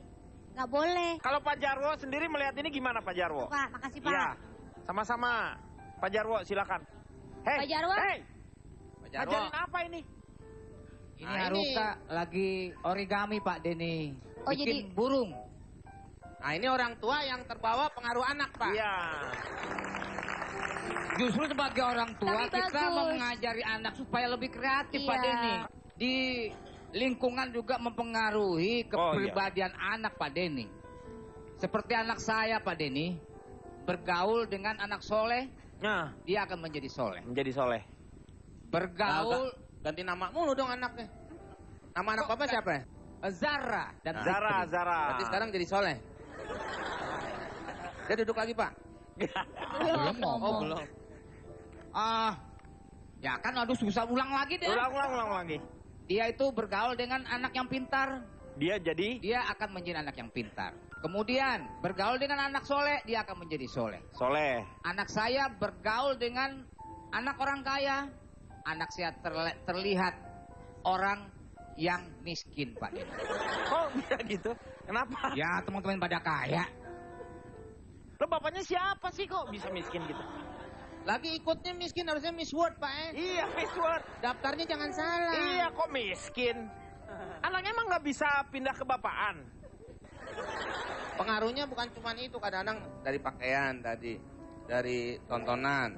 Nggak boleh. kalau Pak Jarwo sendiri melihat ini gimana Pak Jarwo? Pak, makasih Pak. Iya, sama-sama. Pak Jarwo silakan. Hei, Pak Jarwo. Hei, Pak Jarwo. ngajarin apa ini? Ini Nah, Haruka lagi origami Pak Denny. Oh, Bikin jadi- burung. Nah ini orang tua yang terbawa pengaruh anak, Pak. Iya. Justru sebagai orang tua Tapi kita bagus. mau mengajari anak supaya lebih kreatif Pak Iya. Denny. Di lingkungan juga mempengaruhi kepribadian anak Pak Denny. Seperti anak saya Pak Denny, bergaul dengan anak soleh, Nah, dia akan menjadi soleh. menjadi soleh. Bergaul Ganti nama mulu dong anaknya. Nama anak Bapak siapa ya? Zara dan Zara, Zikri. Zara. Berarti sekarang jadi soleh. Dia duduk lagi, Pak. Belum Oh, ngomong. belum. Ya kan aduh susah ulang lagi deh. Ulang lagi. Dia itu bergaul dengan anak yang pintar. Dia jadi Dia akan menjadi anak yang pintar. Kemudian bergaul dengan anak soleh, dia akan menjadi soleh. soleh. Anak saya bergaul dengan anak orang kaya. Anak saya terlihat orang yang miskin, Pak Denny. Kok bisa gitu? Kenapa? Ya teman-teman pada kaya. Lo bapaknya siapa sih kok bisa miskin gitu? Lagi ikutnya miskin, harusnya Miss World, Pak. Iya, Miss World. Daftarnya jangan salah. Iya, kok miskin? Anaknya emang nggak bisa pindah ke bapaan? Pengaruhnya bukan cuma itu, kadang-kadang dari pakaian tadi, dari tontonan,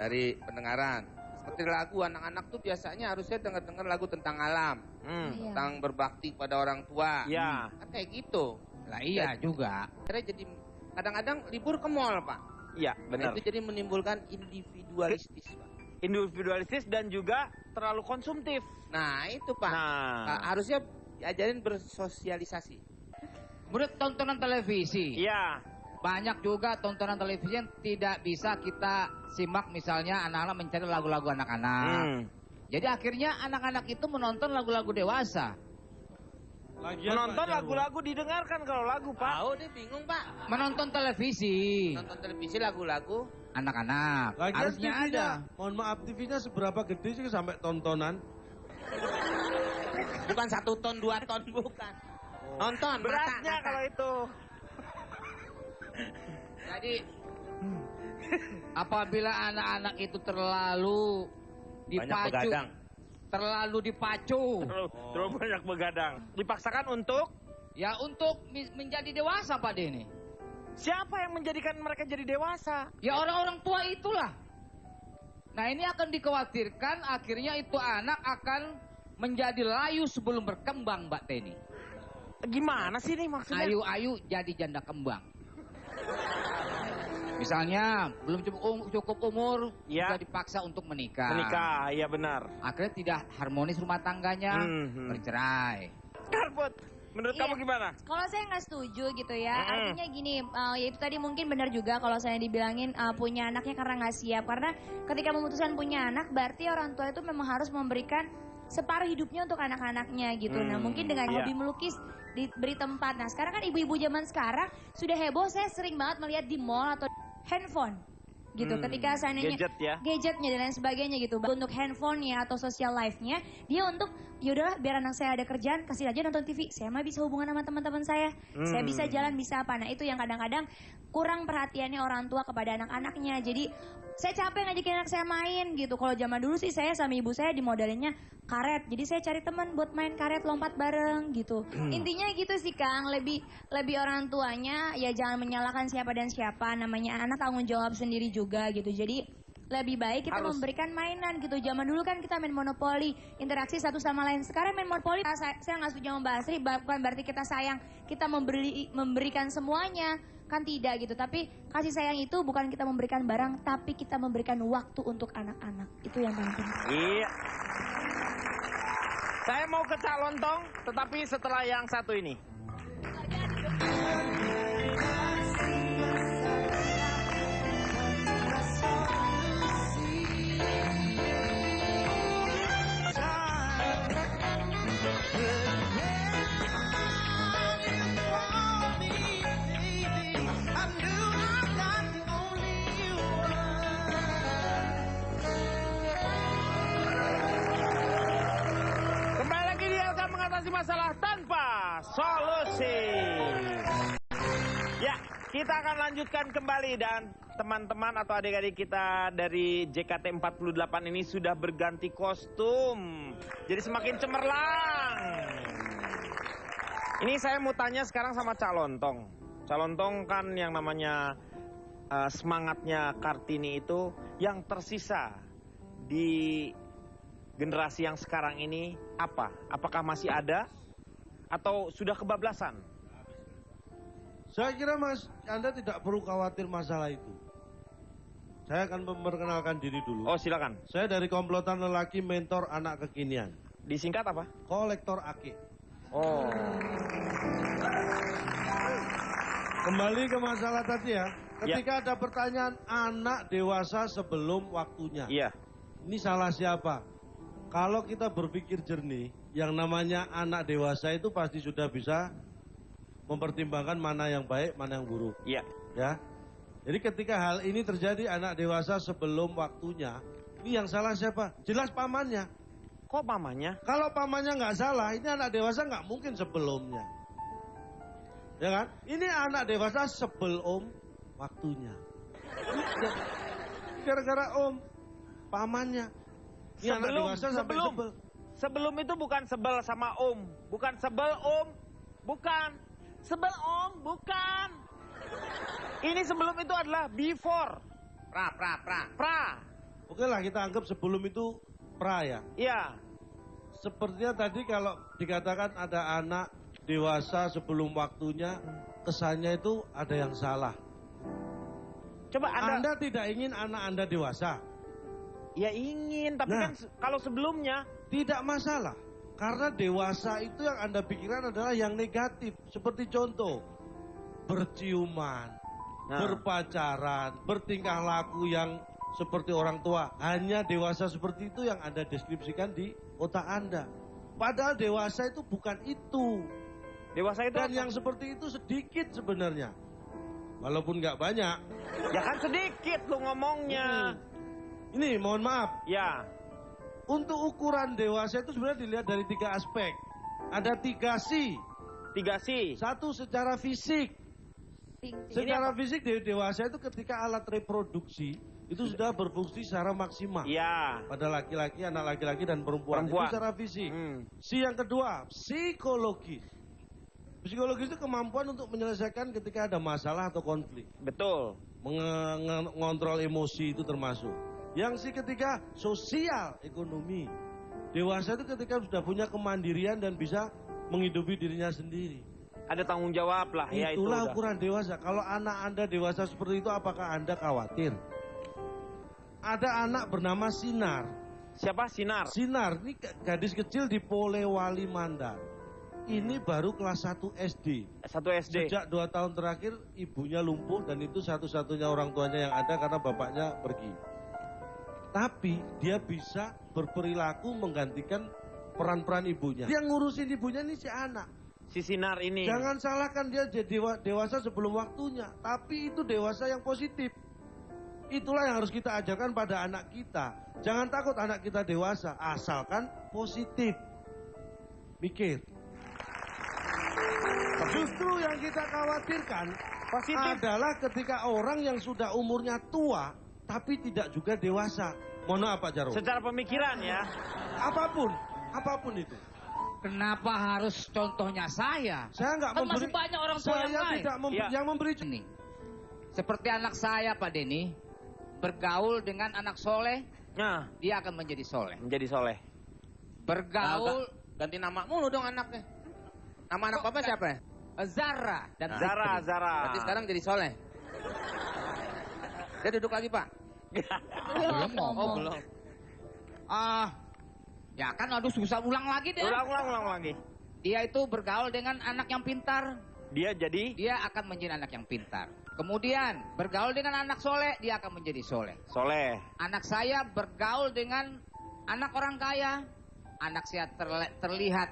dari pendengaran. Seperti lagu, anak-anak tuh biasanya harusnya dengar-dengar lagu tentang alam, tentang berbakti pada orang tua. Iya. Kan kayak gitu. Lah iya juga. Akhirnya jadi kadang-kadang libur ke mall, Pak. Iya, benar. Itu jadi menimbulkan individualistis, Pak. Individualistis dan juga terlalu konsumtif. Nah, itu, Pak. Nah. Harusnya diajarin bersosialisasi. Kemudian tontonan televisi. Iya. Banyak juga tontonan televisi yang tidak bisa kita simak, misalnya anak-anak mencari lagu-lagu anak-anak. Jadi akhirnya anak-anak itu menonton lagu-lagu dewasa. Menonton lagu-lagu didengarkan kalau lagu, Pak. Tahu dia bingung, Pak. Menonton televisi. Nonton televisi lagu-lagu Anak-anak. Lagian Harusnya TV-nya, ada. mohon maaf, TV-nya seberapa gede sih sampai tontonan? bukan 1 ton, 2 ton, bukan. Nonton, Beratnya kalau itu. Jadi apabila anak-anak itu terlalu dipacu, terlalu dipacu, Terlalu banyak begadang. Dipaksakan untuk untuk menjadi dewasa, Pak Denny. siapa yang menjadikan mereka jadi dewasa? Ya orang-orang tua itulah. Nah ini akan dikhawatirkan akhirnya itu anak akan menjadi layu sebelum berkembang, Mbak Teni. Gimana sih ini maksudnya? Ayu-ayu jadi janda kembang. Misalnya belum cukup umur, sudah dipaksa untuk menikah. Menikah, iya benar. Akhirnya tidak harmonis rumah tangganya, bercerai. Karput, menurut kamu gimana? Kalau saya nggak setuju gitu ya, artinya gini, ya itu tadi mungkin benar juga kalau saya dibilangin punya anaknya karena nggak siap. Karena ketika memutuskan punya anak, berarti orang tua itu memang harus memberikan separuh hidupnya untuk anak-anaknya gitu. Nah mungkin dengan hobi melukis diberi tempat. Nah sekarang kan ibu-ibu zaman sekarang sudah heboh, saya sering banget melihat di mall atau handphone gitu. Ketika seandainya gadgetnya dan lain sebagainya gitu, untuk handphonenya atau social life-nya, dia untuk yaudah biar anak saya ada kerjaan, kasih aja nonton TV, saya mah bisa hubungan sama teman-teman saya bisa jalan, bisa apa. Nah itu yang kadang-kadang kurang perhatiannya orang tua kepada anak-anaknya. Jadi saya capek ngajakin anak saya main gitu. Kalau zaman dulu sih saya sama ibu saya dimodelinnya karet, jadi saya cari teman buat main karet, lompat bareng gitu. Intinya gitu sih Kang, lebih orang tuanya ya jangan menyalahkan siapa dan siapa, namanya anak tanggung jawab sendiri juga gitu. Jadi lebih baik kita memberikan mainan gitu. Zaman dulu kan kita main monopoli, interaksi satu sama lain. Sekarang main monopoli, saya nggak setuju sama Mbak Asri, bukan berarti kita sayang, kita memberikan semuanya. Kan tidak gitu, tapi kasih sayang itu bukan kita memberikan barang, tapi kita memberikan waktu untuk anak-anak. Itu yang paling penting. Iya. Saya mau ke Cak Lontong, tetapi setelah yang satu ini. Masalah tanpa solusi. Ya, kita akan lanjutkan kembali dan teman-teman atau adik-adik kita dari JKT48 ini sudah berganti kostum. Jadi semakin cemerlang. Ini saya mau tanya sekarang sama Cak Lontong. Cak Lontong kan yang namanya semangatnya Kartini itu yang tersisa di generasi yang sekarang ini apa? Apakah masih ada atau sudah kebablasan? Saya kira Mas, Anda tidak perlu khawatir masalah itu. Saya akan memperkenalkan diri dulu. Oh, silakan. Saya dari komplotan lelaki mentor anak kekinian. Disingkat apa? Kolektor Ake. Oh. Kembali ke masalah tadi ya. Ketika ada pertanyaan anak dewasa sebelum waktunya. Iya. Ini salah siapa? Kalau kita berpikir jernih, yang namanya anak dewasa itu pasti sudah bisa mempertimbangkan mana yang baik, mana yang buruk. Iya. Ya. Jadi ketika hal ini terjadi anak dewasa sebelum waktunya, ini yang salah siapa? Jelas pamannya. Kok pamannya? Kalau pamannya nggak salah, ini anak dewasa nggak mungkin sebelumnya. Ya kan? Ini anak dewasa sebelum waktunya. Gara-gara pamannya. Sebelum itu bukan sebel sama bukan sebel bukan sebel bukan. Ini sebelum itu adalah before. Pra. Oke lah kita anggap sebelum itu pra ya. Iya. Sepertinya tadi kalau dikatakan ada anak dewasa sebelum waktunya, kesannya itu ada yang salah. Coba Anda tidak ingin anak Anda dewasa. Ya ingin, tapi kan kalau sebelumnya tidak masalah. Karena dewasa itu yang Anda pikirkan adalah yang negatif. Seperti contoh, berciuman, berpacaran, bertingkah laku yang seperti orang tua. Hanya dewasa seperti itu yang Anda deskripsikan di otak Anda. Padahal dewasa itu bukan itu. Dewasa itu dan yang seperti itu sedikit sebenarnya. Walaupun nggak banyak. Ya kan sedikit lu ngomongnya. Ini mohon maaf. Ya. Untuk ukuran dewasa itu sebenarnya dilihat dari 3 aspek. Ada 3 C. 3 C. Satu secara fisik. Secara fisik dewasa itu ketika alat reproduksi itu sudah berfungsi secara maksimal. Iya. Pada laki-laki, anak laki-laki dan perempuan. Itu secara fisik. C yang kedua, psikologis. Psikologis itu kemampuan untuk menyelesaikan ketika ada masalah atau konflik. Betul. Mengontrol emosi itu termasuk. Yang si ketiga, sosial ekonomi. Dewasa itu ketika sudah punya kemandirian dan bisa menghidupi dirinya sendiri. Ada tanggung jawab lah ya itu. Itulah ukuran dewasa. Kalau anak Anda dewasa seperti itu, apakah Anda khawatir? Ada anak bernama Sinar. Siapa Sinar? Sinar, ini gadis kecil di Polewali Mandar. Ini baru kelas 1 SD. 1 SD. Sejak 2 tahun terakhir ibunya lumpuh dan itu satu-satunya orang tuanya yang ada karena bapaknya pergi. Tapi dia bisa berperilaku menggantikan peran-peran ibunya. Dia ngurusin ibunya ini si anak. Si Sinar ini. Jangan salahkan dia jadi dewasa sebelum waktunya. Tapi itu dewasa yang positif. Itulah yang harus kita ajarkan pada anak kita. Jangan takut anak kita dewasa. Asalkan positif. Mikir. Justru yang kita khawatirkan adalah ketika orang yang sudah umurnya tua tapi tidak juga dewasa. Mohon maaf Pak Jarwo. Secara pemikiran ya. Apapun itu. Kenapa harus contohnya saya? Saya nggak memberi. Masih banyak orang tua yang lain. Tidak yang memberi ini. Seperti anak saya Pak Denny, bergaul dengan anak soleh, dia akan menjadi soleh. Menjadi soleh. Bergaul. Ganti nama mulu dong anaknya. Nama anak Bapak siapa ya? Zara dan Zara. Berarti sekarang jadi soleh. Dia duduk lagi Pak. Belum ngomong. Belum. Ya kan, aduh susah ulang lagi deh. Ulang lagi. Dia itu bergaul dengan anak yang pintar. Dia akan menjadi anak yang pintar. Kemudian bergaul dengan anak soleh, dia akan menjadi soleh. Soleh. Anak saya bergaul dengan anak orang kaya. Anak saya terlihat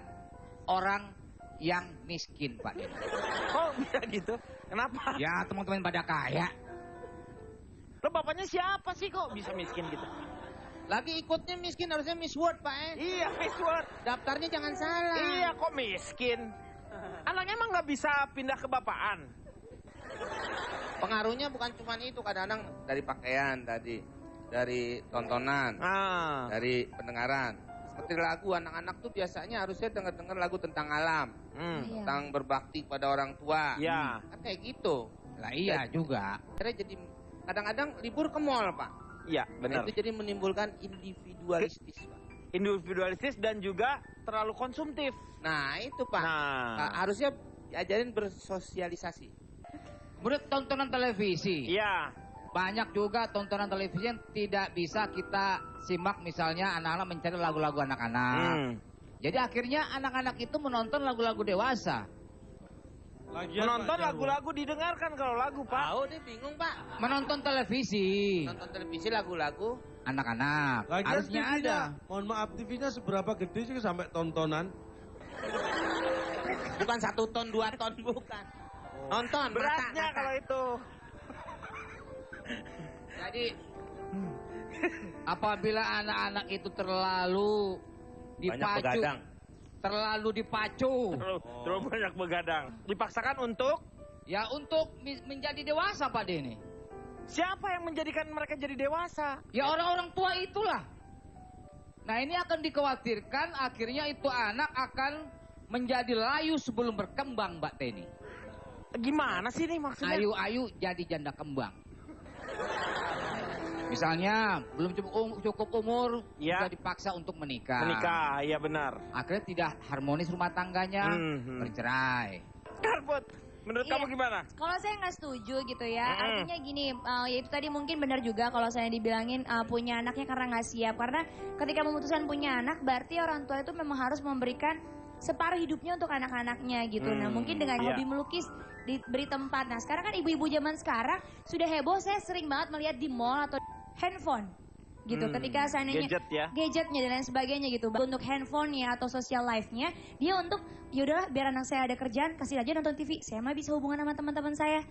orang yang miskin, Pak. Oh, bisa gitu? Kenapa? Ya, teman-teman pada kaya. Lo bapaknya siapa sih kok bisa miskin gitu? Lagi ikutnya miskin, harusnya Miss World, Pak. Iya, Miss World. Daftarnya jangan salah. Iya, kok miskin? Anaknya emang nggak bisa pindah ke bapaan? Pengaruhnya bukan cuma itu, kadang-kadang dari pakaian tadi, dari tontonan, dari pendengaran. Seperti lagu, anak-anak tuh biasanya harusnya denger lagu tentang alam, tentang berbakti pada orang tua. Iya. Kan kayak gitu. Lah iya juga. Jadi kadang-kadang libur ke mall, Pak. Iya, benar. Itu jadi menimbulkan individualistis, Pak. Individualistis dan juga terlalu konsumtif. Nah, itu, Pak. Harusnya diajarin bersosialisasi. Menurut tontonan televisi. Iya. Banyak juga tontonan televisi yang tidak bisa kita simak, misalnya anak-anak mencari lagu-lagu anak-anak. Jadi akhirnya anak-anak itu menonton lagu-lagu dewasa. Menonton lagu-lagu didengarkan kalau lagu, Pak. Tahu deh, bingung, Pak. Menonton televisi. Nonton televisi lagu-lagu anak-anak. Lagian Harusnya ada. Mohon maaf, TV-nya seberapa gede sih sampai tontonan? Bukan 1 ton, 2 ton, bukan. Nonton, beratnya kalau itu. Jadi apabila anak-anak itu terlalu dipacu, terlalu banyak begadang, dipaksakan untuk menjadi dewasa, Pak Denny. Siapa yang menjadikan mereka jadi dewasa? Ya orang-orang tua itulah. Nah, ini akan dikhawatirkan akhirnya itu anak akan menjadi layu sebelum berkembang, Mbak Teni. Gimana sih ini maksudnya? Ayu-ayu jadi janda kembang. Misalnya belum cukup umur, sudah dipaksa untuk menikah. Menikah, iya benar. Akhirnya tidak harmonis rumah tangganya, bercerai. Karbut, menurut kamu gimana? Kalau saya nggak setuju gitu ya, artinya gini, ya itu tadi mungkin benar juga kalau saya dibilangin punya anaknya karena nggak siap. Karena ketika memutuskan punya anak, berarti orang tua itu memang harus memberikan separuh hidupnya untuk anak-anaknya gitu. Nah mungkin dengan hobi melukis diberi tempat. Nah sekarang kan ibu-ibu zaman sekarang sudah heboh, saya sering banget melihat di mall atau handphone gitu. Ketika seandainya gadgetnya dan lain sebagainya gitu, untuk handphonenya atau social life-nya, dia untuk yaudahlah biar anak saya ada kerjaan, kasih aja nonton TV, saya mah bisa hubungan sama teman-teman saya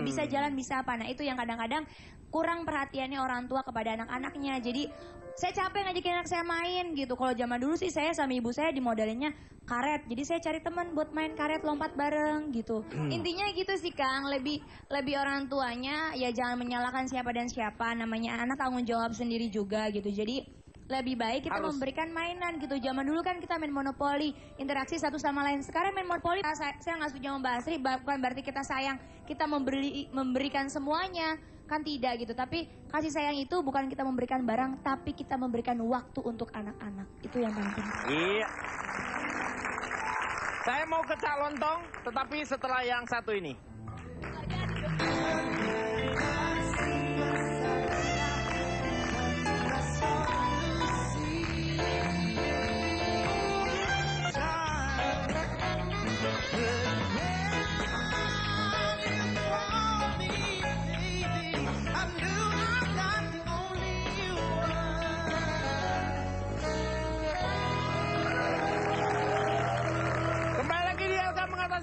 bisa jalan, bisa apa. Nah itu yang kadang-kadang kurang perhatiannya orang tua kepada anak-anaknya. Jadi saya capek ngajakin anak saya main gitu. Kalau zaman dulu sih saya sama ibu saya dimodelinnya karet. Jadi saya cari teman buat main karet, lompat bareng gitu. Intinya gitu sih Kang, lebih orang tuanya ya jangan menyalahkan siapa dan siapa. Namanya anak tanggung jawab sendiri juga gitu. Jadi lebih baik kita memberikan mainan gitu. Zaman dulu kan kita main monopoli, interaksi satu sama lain. Sekarang main monopoli, saya nggak setuju sama Mbak Asri, bukan berarti kita sayang, kita memberikan semuanya. Kan tidak gitu, tapi kasih sayang itu bukan kita memberikan barang, tapi kita memberikan waktu untuk anak-anak. Itu yang paling penting. Iya. Saya mau ke Cak Lontong, tetapi setelah yang satu ini.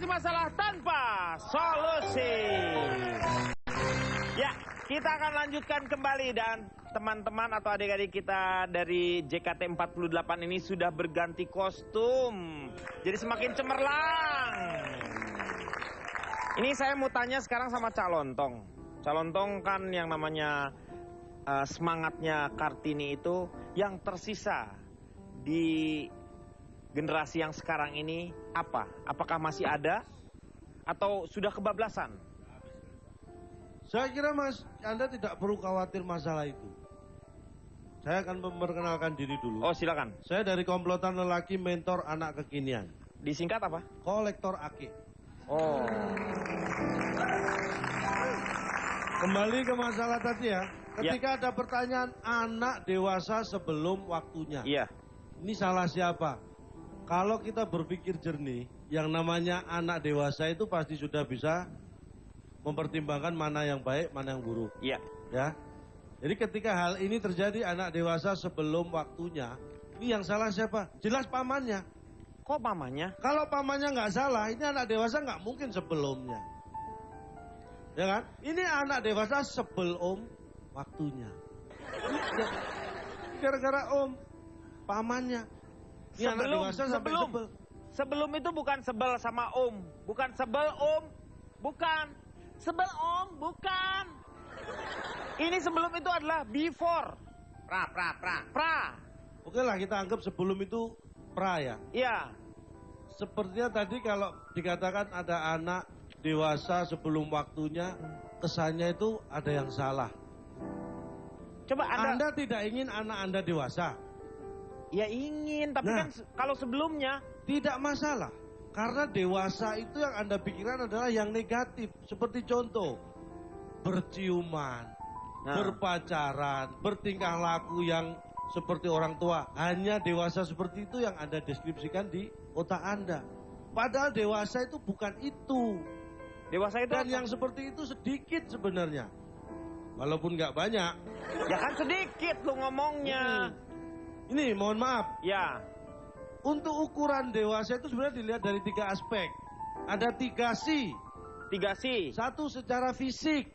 Masalah tanpa solusi. Ya, kita akan lanjutkan kembali dan teman-teman atau adik-adik kita dari JKT48 ini sudah berganti kostum. Jadi semakin cemerlang. Ini saya mau tanya sekarang sama Cak Lontong. Cak Lontong kan yang namanya semangatnya Kartini itu yang tersisa di generasi yang sekarang ini apa? Apakah masih ada atau sudah kebablasan? Saya kira Mas, Anda tidak perlu khawatir masalah itu. Saya akan memperkenalkan diri dulu. Oh silakan. Saya dari komplotan lelaki mentor anak kekinian. Disingkat apa? Kolektor Ake. Oh. Kembali ke masalah tadi ya. Ketika ada pertanyaan anak dewasa sebelum waktunya. Iya. Ini salah siapa? Kalau kita berpikir jernih, yang namanya anak dewasa itu pasti sudah bisa mempertimbangkan mana yang baik, mana yang buruk. Iya. Ya. Jadi ketika hal ini terjadi anak dewasa sebelum waktunya, ini yang salah siapa? Jelas pamannya. Kok pamannya? Kalau pamannya nggak salah, ini anak dewasa nggak mungkin sebelumnya. Ya kan? Ini anak dewasa sebelum waktunya. Gara-gara pamannya. Ini anak dewasa sampai sebelum itu bukan sebel sama bukan sebel bukan sebel bukan. Ini sebelum itu adalah before. Pra. Oke lah, kita anggap sebelum itu pra ya. Iya. Sepertinya tadi kalau dikatakan ada anak dewasa sebelum waktunya, kesannya itu ada yang salah. Coba Anda tidak ingin anak Anda dewasa? Ya ingin, tapi kan kalau sebelumnya tidak masalah. Karena dewasa itu yang Anda pikirkan adalah yang negatif. Seperti contoh, berciuman, berpacaran, bertingkah laku yang seperti orang tua. Hanya dewasa seperti itu yang Anda deskripsikan di otak Anda. Padahal dewasa itu bukan itu. Dewasa itu dan yang seperti itu sedikit sebenarnya. Walaupun nggak banyak. Ya kan sedikit lu ngomongnya. Ini mohon maaf. Ya. Untuk ukuran dewasa itu sebenarnya dilihat dari 3 aspek. Ada 3 C. 3 C. Satu secara fisik.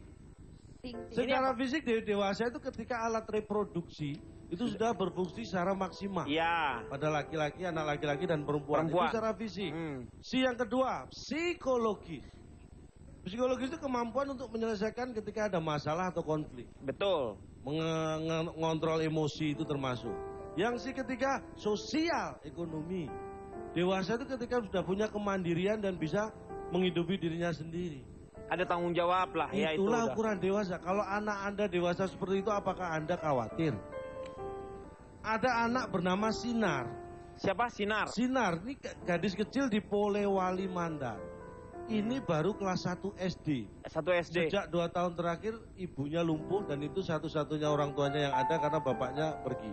Secara fisik dewasa itu ketika alat reproduksi itu sudah berfungsi secara maksimal. Iya. Pada laki-laki, anak laki-laki dan perempuan. Itu secara fisik. C yang kedua, psikologis. Psikologis itu kemampuan untuk menyelesaikan ketika ada masalah atau konflik. Betul. Mengontrol emosi itu termasuk. Yang si ketiga, sosial ekonomi. Dewasa itu ketika sudah punya kemandirian dan bisa menghidupi dirinya sendiri. Ada tanggung jawab lah. Itulah ukuran dewasa. Kalau anak Anda dewasa seperti itu, apakah Anda khawatir? Ada anak bernama Sinar. Siapa Sinar? Sinar, ini gadis kecil di Polewali Mandar. Ini baru kelas 1 SD. 1 SD. Sejak 2 tahun terakhir ibunya lumpuh dan itu satu-satunya orang tuanya yang ada karena bapaknya pergi.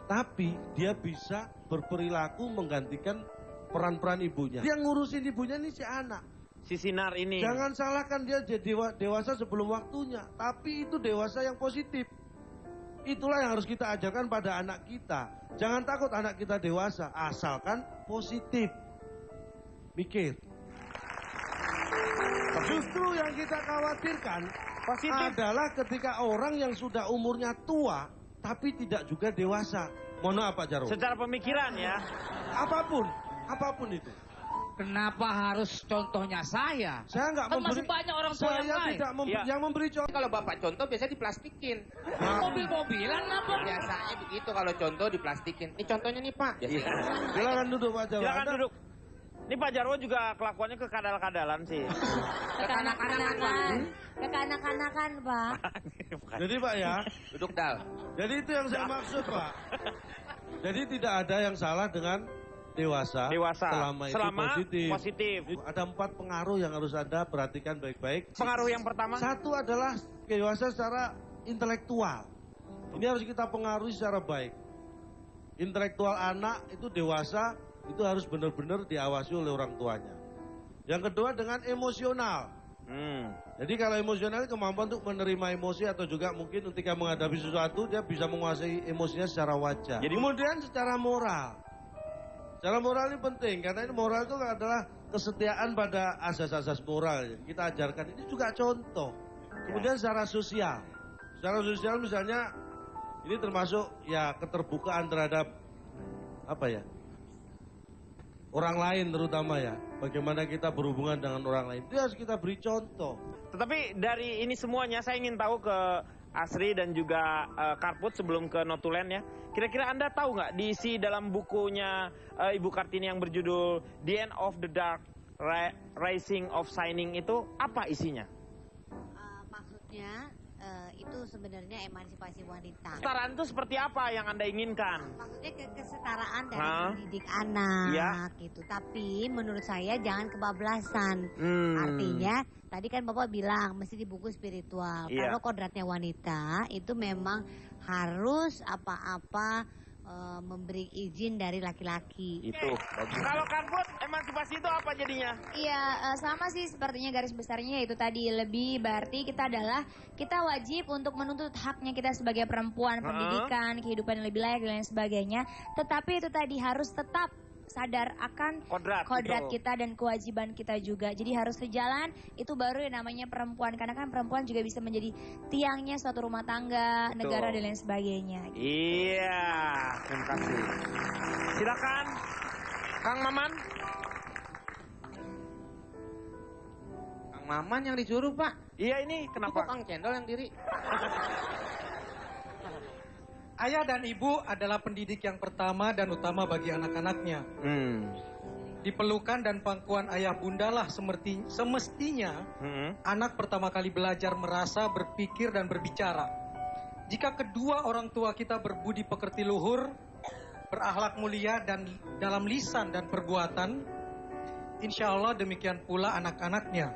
Tapi dia bisa berperilaku menggantikan peran-peran ibunya. Dia ngurusin ibunya ini si anak. Si Sinar ini. Jangan salahkan dia jadi dewasa sebelum waktunya. Tapi itu dewasa yang positif. Itulah yang harus kita ajarkan pada anak kita. Jangan takut anak kita dewasa. Asalkan positif. Mikir. Justru yang kita khawatirkan adalah ketika orang yang sudah umurnya tua tapi tidak juga dewasa. Mohon maaf Pak Jarwo. Secara pemikiran ya. Apapun itu. Kenapa harus contohnya saya? Saya nggak kan memberi. Masih banyak orang tua yang lain. Tidak yang memberi contoh. Kalau Bapak contoh biasanya diplastikin. Mobil-mobilan apa? Biasanya begitu kalau contoh diplastikin. Ini contohnya nih Pak. Silakan duduk Pak Jarwo. Silakan duduk. Ini Pak Jarwo juga kelakuannya kekadal-kadalan sih. Kekanak-kanakan. Kekanak-kanakan, Pak. Jadi Pak ya. Duduk Dal. Jadi itu yang saya maksud Pak. Jadi tidak ada yang salah dengan dewasa. Selama itu positif. Ada 4 pengaruh yang harus Anda perhatikan baik-baik. Pengaruh yang pertama? Satu adalah dewasa secara intelektual. Ini harus kita pengaruhi secara baik. Intelektual anak itu dewasa itu harus benar-benar diawasi oleh orang tuanya. Yang kedua dengan emosional. Jadi kalau emosional kemampuan untuk menerima emosi atau juga mungkin ketika menghadapi sesuatu dia bisa menguasai emosinya secara wajar. Jadi kemudian secara moral. Secara moral ini penting karena ini moral itu adalah kesetiaan pada asas-asas moral. Kita ajarkan ini juga contoh. Kemudian secara sosial. Secara sosial misalnya ini termasuk ya keterbukaan terhadap apa ya? Orang lain terutama ya, bagaimana kita berhubungan dengan orang lain, itu harus kita beri contoh. Tetapi dari ini semuanya saya ingin tahu ke Asri dan juga Karput sebelum ke Notulen ya. Kira-kira Anda tahu nggak diisi dalam bukunya Ibu Kartini yang berjudul The End of the Dark, Rising of Shining itu apa isinya? Maksudnya itu sebenarnya emansipasi wanita. Kesetaraan itu seperti apa yang Anda inginkan? Maksudnya kesetaraan dari mendidik anak gitu. Tapi menurut saya jangan kebablasan. Artinya tadi kan Bapak bilang mesti di buku spiritual. Kalau kodratnya wanita itu memang harus apa-apa memberi izin dari laki-laki. Itu. Kalau Kang Put, emansipasi itu apa jadinya? Iya, sama sih sepertinya garis besarnya itu tadi. Lebih berarti kita wajib untuk menuntut haknya kita sebagai perempuan, pendidikan, kehidupan yang lebih layak dan lain sebagainya. Tetapi itu tadi harus tetap sadar akan kodrat kita dan kewajiban kita juga. Jadi harus sejalan, itu baru yang namanya perempuan. Karena kan perempuan juga bisa menjadi tiangnya suatu rumah tangga, negara dan lain sebagainya. Iya, terima kasih. Silakan, Kang Maman. Kang Maman yang disuruh, Pak. Iya, ini kenapa? Kok Kang Cendol yang diri? Ayah dan ibu adalah pendidik yang pertama dan utama bagi anak-anaknya. Di pelukan dan pangkuan ayah bunda lah semestinya anak pertama kali belajar merasa, berpikir, dan berbicara. Jika kedua orang tua kita berbudi pekerti luhur, berakhlak mulia dan dalam lisan dan perbuatan, insya Allah demikian pula anak-anaknya.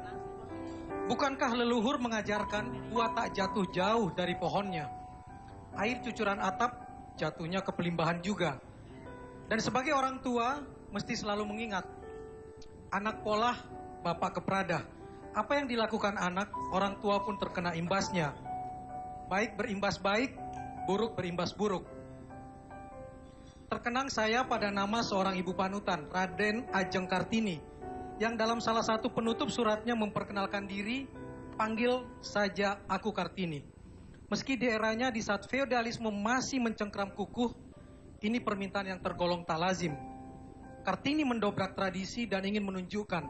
Bukankah leluhur mengajarkan buah tak jatuh jauh dari pohonnya? Air cucuran atap jatuhnya ke pelimbahan juga. Dan sebagai orang tua mesti selalu mengingat, anak polah, bapak keprada. Apa yang dilakukan anak, orang tua pun terkena imbasnya. Baik berimbas baik, buruk berimbas buruk. Terkenang saya pada nama seorang ibu panutan, Raden Ajeng Kartini, yang dalam salah satu penutup suratnya memperkenalkan diri, panggil saja aku Kartini. Meski di eranya di saat feodalisme masih mencengkram kukuh, ini permintaan yang tergolong tak lazim. Kartini mendobrak tradisi dan ingin menunjukkan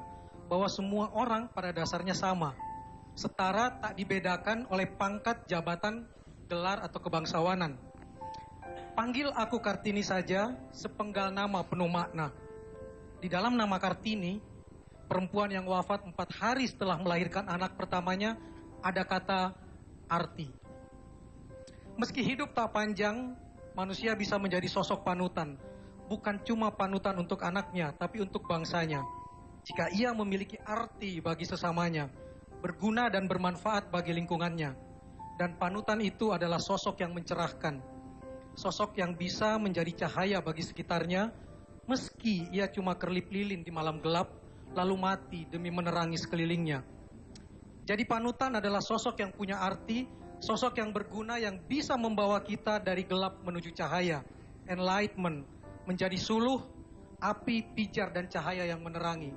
bahwa semua orang pada dasarnya sama, setara, tak dibedakan oleh pangkat, jabatan, gelar, atau kebangsawanan. Panggil aku Kartini saja, sepenggal nama penuh makna. Di dalam nama Kartini, perempuan yang wafat 4 hari setelah melahirkan anak pertamanya, ada kata arti. Meski hidup tak panjang, manusia bisa menjadi sosok panutan. Bukan cuma panutan untuk anaknya, tapi untuk bangsanya. Jika ia memiliki arti bagi sesamanya, berguna dan bermanfaat bagi lingkungannya. Dan panutan itu adalah sosok yang mencerahkan. Sosok yang bisa menjadi cahaya bagi sekitarnya, meski ia cuma kerlip lilin di malam gelap, lalu mati demi menerangi sekelilingnya. Jadi panutan adalah sosok yang punya arti, sosok yang berguna yang bisa membawa kita dari gelap menuju cahaya, enlightenment, menjadi suluh, api, pijar, dan cahaya yang menerangi.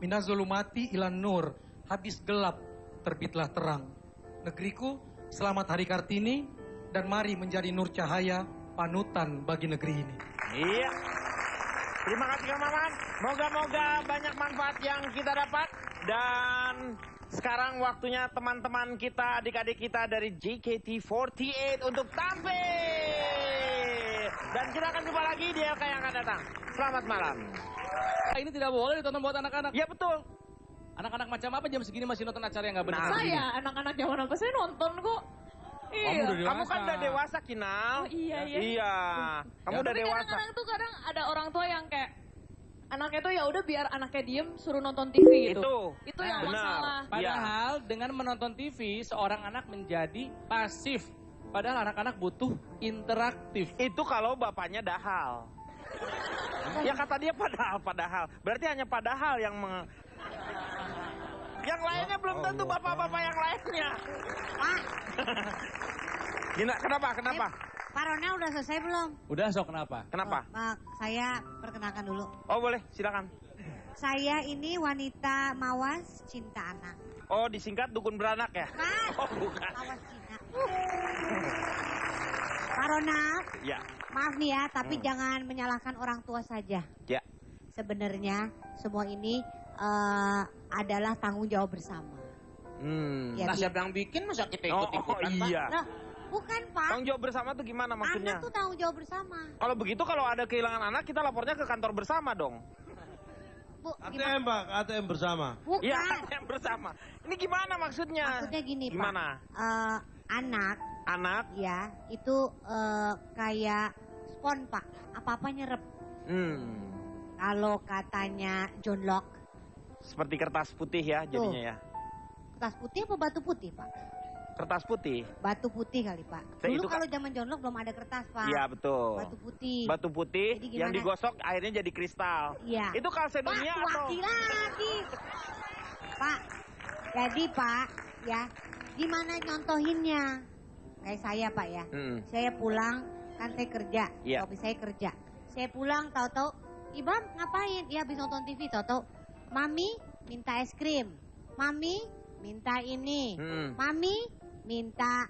Minazulumati ilan nur, habis gelap, terbitlah terang. Negeriku, selamat Hari Kartini, dan mari menjadi nur cahaya, panutan bagi negeri ini. Iya. Terima kasih Kang Maman. Moga-moga banyak manfaat yang kita dapat. Dan sekarang waktunya teman-teman kita, adik-adik kita dari JKT48 untuk tampil. Dan kita akan jumpa lagi di LK yang akan datang. Selamat malam. Ini tidak boleh ditonton buat anak-anak. Ya betul. Anak-anak macam apa jam segini masih nonton acara yang nggak benar? Saya anak-anak zaman apa saya nonton kok. Iya. Kamu kan udah dewasa, Kinal. Oh, iya. Iya. Kamu udah dewasa. Anak-anak tuh kadang ada orang tua yang kayak anaknya tuh ya udah biar anaknya diem suruh nonton TV gitu. Itu yang masalah. Padahal dengan menonton TV seorang anak menjadi pasif. Padahal anak-anak butuh interaktif. Itu kalau bapaknya dahal. Ya kata dia padahal. Berarti hanya padahal yang yang lainnya belum tentu bapak-bapak yang lainnya. Pak. Gina, kenapa? Pak Rona udah selesai belum? Udah, sok kenapa? Kenapa? Pak, saya perkenalkan dulu. Oh boleh, silakan. Saya ini wanita mawas cinta anak. Oh disingkat dukun beranak ya? Oh bukan. Mawas cinta. Pak Rona. Ya. Maaf nih ya, tapi jangan menyalahkan orang tua saja. Ya. Sebenarnya semua ini adalah tanggung jawab bersama. Ya, siapa yang bikin masa kita ikut-ikutan, Pak? Iya. Nah, bukan Pak. Tanggung jawab bersama tuh gimana maksudnya? Anak tuh tanggung jawab bersama. Kalau begitu kalau ada kehilangan anak kita lapornya ke kantor bersama dong. Bu, ATM Pak, ATM bersama. Bukan. Iya ATM bersama. Ini gimana maksudnya? Maksudnya gini gimana? Pak. Anak ya itu kayak spon Pak. Apa-apa nyerep. Kalau katanya John Locke. Seperti kertas putih ya jadinya ya. Kertas putih apa batu putih Pak? Kertas putih. Batu putih kali Pak. Nah, Dulu itu kalau zaman jonlok belum ada kertas Pak. Iya betul. Batu putih. Batu putih Jadi yang gimana? digosok akhirnya jadi kristal. Iya. Itu kalsedonnya Pak, atau? lagi. Pak, jadi Pak, ya, gimana nyontohinnya? Kayak saya Pak ya. Saya pulang, kan saya kerja, suami saya kerja. Saya pulang, tahu-tahu, Ibam ngapain? Dia habis nonton TV, tahu-tahu, Mami minta es krim, Mami minta ini, Mami minta.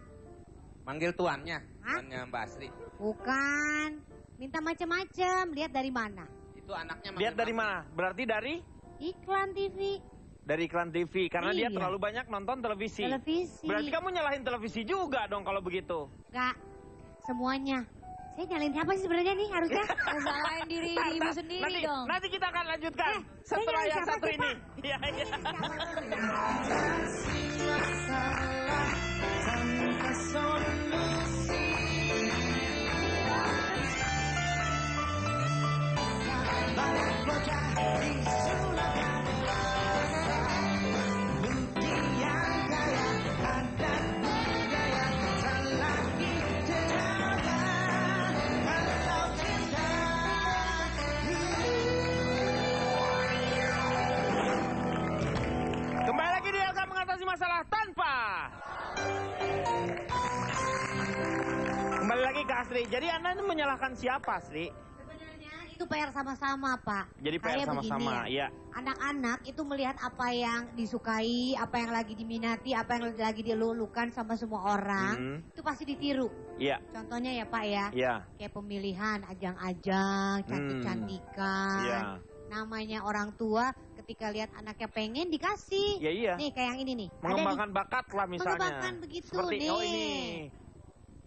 Manggil tuannya, tuannya Mbak Asri. Bukan, minta macam-macam. Lihat dari mana? Itu anaknya. Lihat dari mana? Berarti dari? Iklan TV. Dari iklan TV, karena dia Iya. terlalu banyak nonton televisi. Televisi. Berarti kamu nyalahin televisi juga dong kalau begitu. Enggak, semuanya. Saya nyalain siapa sih sebenarnya nih harusnya? Salahin diri dirimu sendiri dong. Nanti kita akan lanjutkan setelah yang satu ini. Iya, iya. Kembali lagi di Elsa mengatasi masalah tanpa. Kembali lagi ke Asri. Jadi Anda ini menyalahkan siapa, Asri? Itu PR sama-sama, Pak. Jadi PR Kayak sama-sama, begini ya. Anak-anak itu melihat apa yang disukai, apa yang lagi diminati, apa yang lagi dilulukan sama semua orang, itu pasti ditiru. Iya. Contohnya ya, Pak ya. Iya. Kayak pemilihan, ajang-ajang, cantik-cantikan. Iya. Namanya orang tua ketika lihat anaknya pengen dikasih. Ya, iya. Nih kayak yang ini nih. Ada Mengembangkan nih. bakat lah misalnya. Mengembangkan begitu Seperti, nih. oh ini.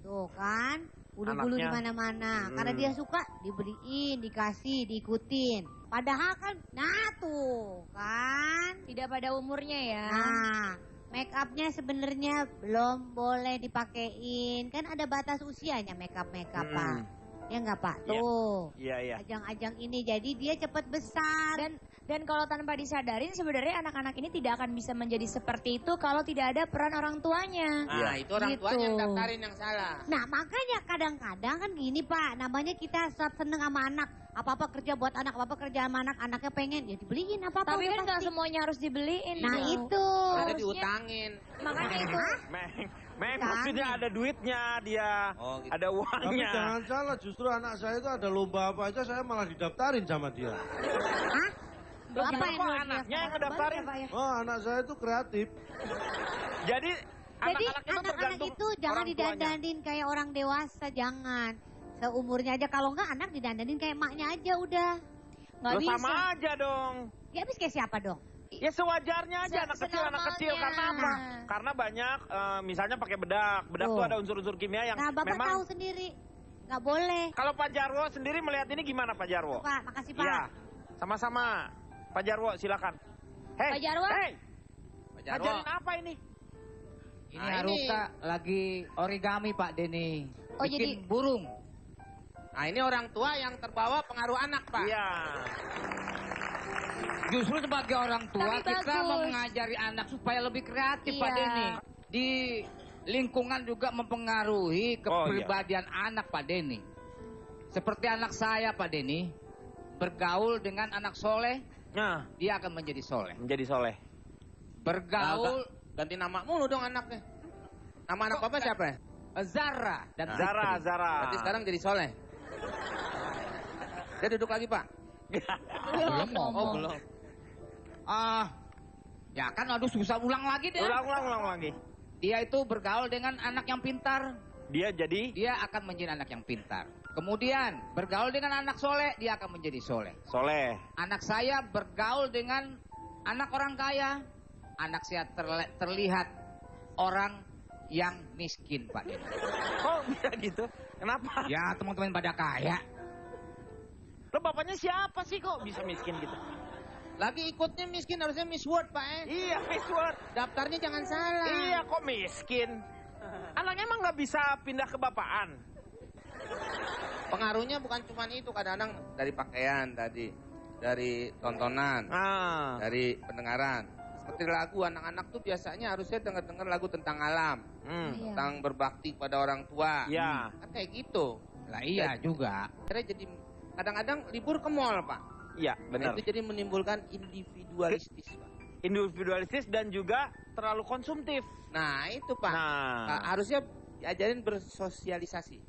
Tuh kan, bulu-bulu di Anaknya. mana-mana. Karena dia suka dibeliin, dikasih, diikutin. Padahal kan, nah tuh kan. Tidak pada umurnya ya. Nah, make upnya sebenarnya belum boleh dipakein. Kan ada batas usianya make up Pak. Ya nggak Pak? Iya. Tuh. Iya, iya. Ajang-ajang ini jadi dia cepat besar. Dan kalau tanpa disadarin sebenarnya anak-anak ini tidak akan bisa menjadi seperti itu kalau tidak ada peran orang tuanya. Nah, itu orang Gitu. tuanya yang daftarin yang salah. Nah makanya kadang-kadang kan gini Pak, namanya kita seneng sama anak. Apa-apa kerja buat anak, apa-apa kerja sama anak, anaknya pengen ya dibeliin apa-apa. Tapi udah kan nggak pasti. semuanya harus dibeliin. Nah dong. itu. Ada Harusnya- diutangin. Makanya itu. Meng, maksudnya ada duitnya dia. Oh, gitu. Ada Tapi uangnya. jangan salah, justru anak saya itu ada lomba apa aja saya malah didaftarin sama dia. Hah? Loh, Apa kenapa yang luar anaknya biasa? yang ngedaftarin? Apa ya? Oh, anak saya itu kreatif. Jadi Jadi anak-anak itu anak-anak tergantung itu jangan orang tuanya. didandanin kayak orang dewasa, jangan. Seumurnya aja, kalau enggak anak didandanin kayak emaknya aja udah. Nggak Loh, bisa. sama aja dong. Ya habis kayak siapa dong? Ya sewajarnya aja anak kecil karena apa? Karena banyak misalnya pakai bedak. Bedak tuh Tuh. ada unsur-unsur kimia yang Nah Bapak memang tahu sendiri. Nggak boleh. kalau Pak Jarwo sendiri melihat ini gimana Pak Jarwo? Pak, makasih Pak. Iya, sama-sama. Pak Jarwo silakan. Hei, Pak Jarwo? Hei, Pak Jarwo. ngajarin apa ini? Ini Nah, Haruka lagi origami Pak Denny. Oh, Bikin jadi- burung. Nah, ini orang tua yang terbawa pengaruh anak, Pak. Iya. Justru sebagai orang tua Tapi kita bagus. mau mengajari anak supaya lebih kreatif Pak Iya. Denny. Di lingkungan juga mempengaruhi kepribadian anak Pak Denny. Seperti anak saya Pak Denny, bergaul dengan anak soleh, Nah, dia akan menjadi soleh. menjadi soleh. Bergaul Ganti nama mulu dong anaknya. Nama anak Bapak siapa ya? Zara dan Zara, Fitri. Zara. Berarti sekarang jadi soleh. Dia duduk lagi, Pak. Belum Oh, ngomong. belum. Ya kan aduh susah ulang lagi deh. Ulang lagi. Dia itu bergaul dengan anak yang pintar. Dia jadi Dia akan menjadi anak yang pintar. Kemudian bergaul dengan anak soleh, dia akan menjadi soleh. soleh. Anak saya bergaul dengan anak orang kaya. Anak saya terlihat orang yang miskin, Pak. Oh, bisa gitu. Kenapa? Ya, teman-teman pada kaya. Lo bapaknya siapa sih kok bisa miskin gitu? Lagi ikutnya miskin harusnya Miss World, Pak. Iya, Miss World. Daftarnya jangan salah. Iya, kok miskin? Anaknya emang nggak bisa pindah ke bapaan? Pengaruhnya bukan cuma itu, kadang-kadang dari pakaian tadi, dari tontonan, dari pendengaran. Seperti lagu anak-anak tuh biasanya harusnya dengar lagu tentang alam, tentang berbakti pada orang tua. Iya. Kan kayak gitu. Lah iya juga. Akhirnya jadi kadang-kadang libur ke mall, Pak. Iya, benar. Itu jadi menimbulkan individualistis, Pak. Individualistis dan juga terlalu konsumtif. Nah, itu Pak. Harusnya diajarin bersosialisasi.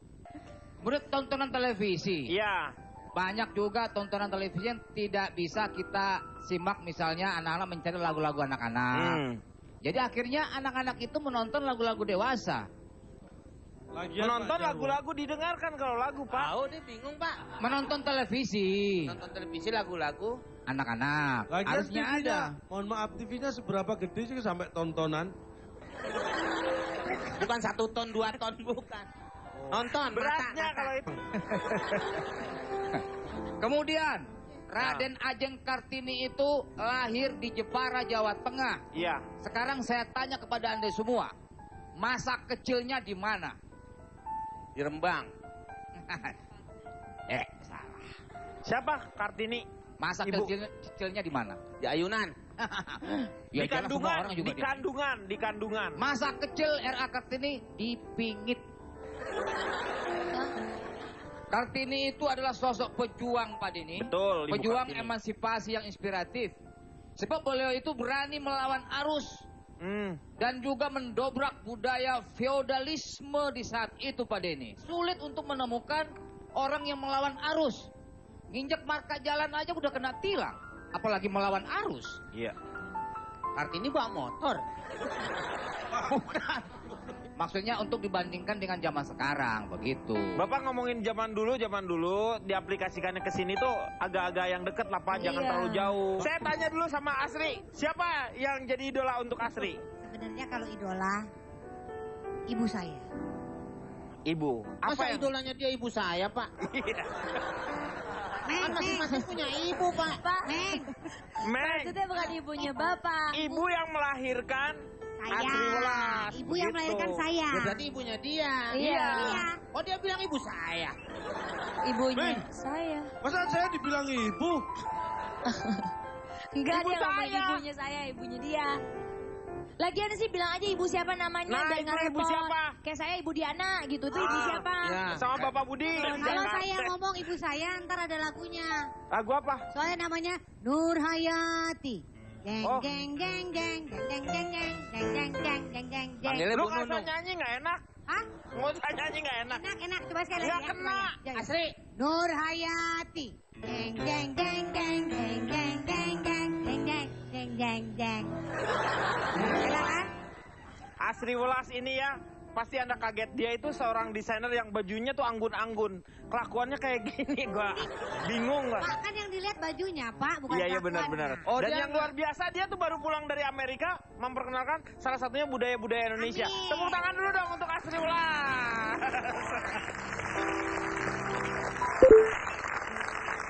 Kemudian tontonan televisi. Iya. Banyak juga tontonan televisi yang tidak bisa kita simak, misalnya anak-anak mencari lagu-lagu anak-anak. Jadi akhirnya anak-anak itu menonton lagu-lagu dewasa. Menonton lagu-lagu didengarkan kalau lagu, Pak. Tahu dia bingung, Pak. Menonton televisi. Nonton televisi lagu-lagu anak-anak. Lagian Harusnya TV-nya, ada. mohon maaf, TV-nya seberapa gede sih sampai tontonan? Bukan 1 ton, 2 ton, bukan. Nonton, beratnya kalau itu. Kemudian Raden Ajeng Kartini itu lahir di Jepara, Jawa Tengah. Iya. Sekarang saya tanya kepada Anda semua, masa kecilnya di mana? Di Rembang. Salah. Siapa Kartini? Masa kecilnya di mana? Di Ayunan. Ya, di kandungan. Masa kecil R.A. Kartini di Pingit. Kartini itu adalah sosok pejuang, Pak Dini. Betul. Pejuang emansipasi yang inspiratif. Sebab beliau itu berani melawan arus. Dan juga mendobrak budaya feodalisme di saat itu, Pak Deni. Sulit untuk menemukan orang yang melawan arus. Nginjek marka jalan aja udah kena tilang. Apalagi melawan arus. Iya. Kartini bawa motor. Bukan. Maksudnya untuk dibandingkan dengan zaman sekarang, begitu. Bapak ngomongin zaman dulu, diaplikasikannya ke sini tuh agak-agak yang deket lah, Pak. Jangan terlalu jauh. Saya tanya dulu sama Asri, siapa yang jadi idola untuk Asri? Sebenarnya kalau idola, ibu saya. Ibu? Masa idolanya dia ibu saya, Pak? Meng, masing-masing punya ibu, Pak. Meng. Maksudnya bukan ibunya Bapak. Ibu yang melahirkan saya. Asri Welas. Ibu yang melahirkan saya. Ya, berarti ibunya dia. Iya. Oh, dia bilang ibu saya. Ibunya saya. Masa saya dibilang ibu? Enggak, Ibu dia ngomong saya. ibunya saya, ibunya dia. Lagian sih bilang aja ibu siapa namanya, Nah, biar itu nggak ibu repot. siapa? Kayak saya ibu Diana gitu, tuh ibu siapa? Ya. Sama Bapak Budi. Kalau saya ngomong ibu saya, ntar ada lagunya. Lagu apa? Soalnya namanya Nur Hayati. Geng Oh. geng geng geng geng geng geng geng geng geng geng geng geng. Panggilnya Lu Bu nggak usah Nunung. nyanyi nggak enak? Hah? Nggak usah nyanyi nggak enak. Enak, coba sekali Nggak lagi ya. kena. Ya, ya. Asri. Nur Hayati. Geng geng geng geng geng geng geng geng geng geng geng geng geng. Enak kan? Asri Welas ini ya, pasti Anda kaget. Dia itu seorang desainer yang bajunya tuh anggun-anggun. Kelakuannya kayak gini, gua bingung gua. Pak, kan yang dilihat bajunya, Pak, bukan Iya kelakuannya. benar-benar. Oh, Dan dia yang luar biasa, dia tuh baru pulang dari Amerika memperkenalkan salah satunya budaya-budaya Indonesia. Amin. Tepuk tangan dulu dong untuk Asri Welas.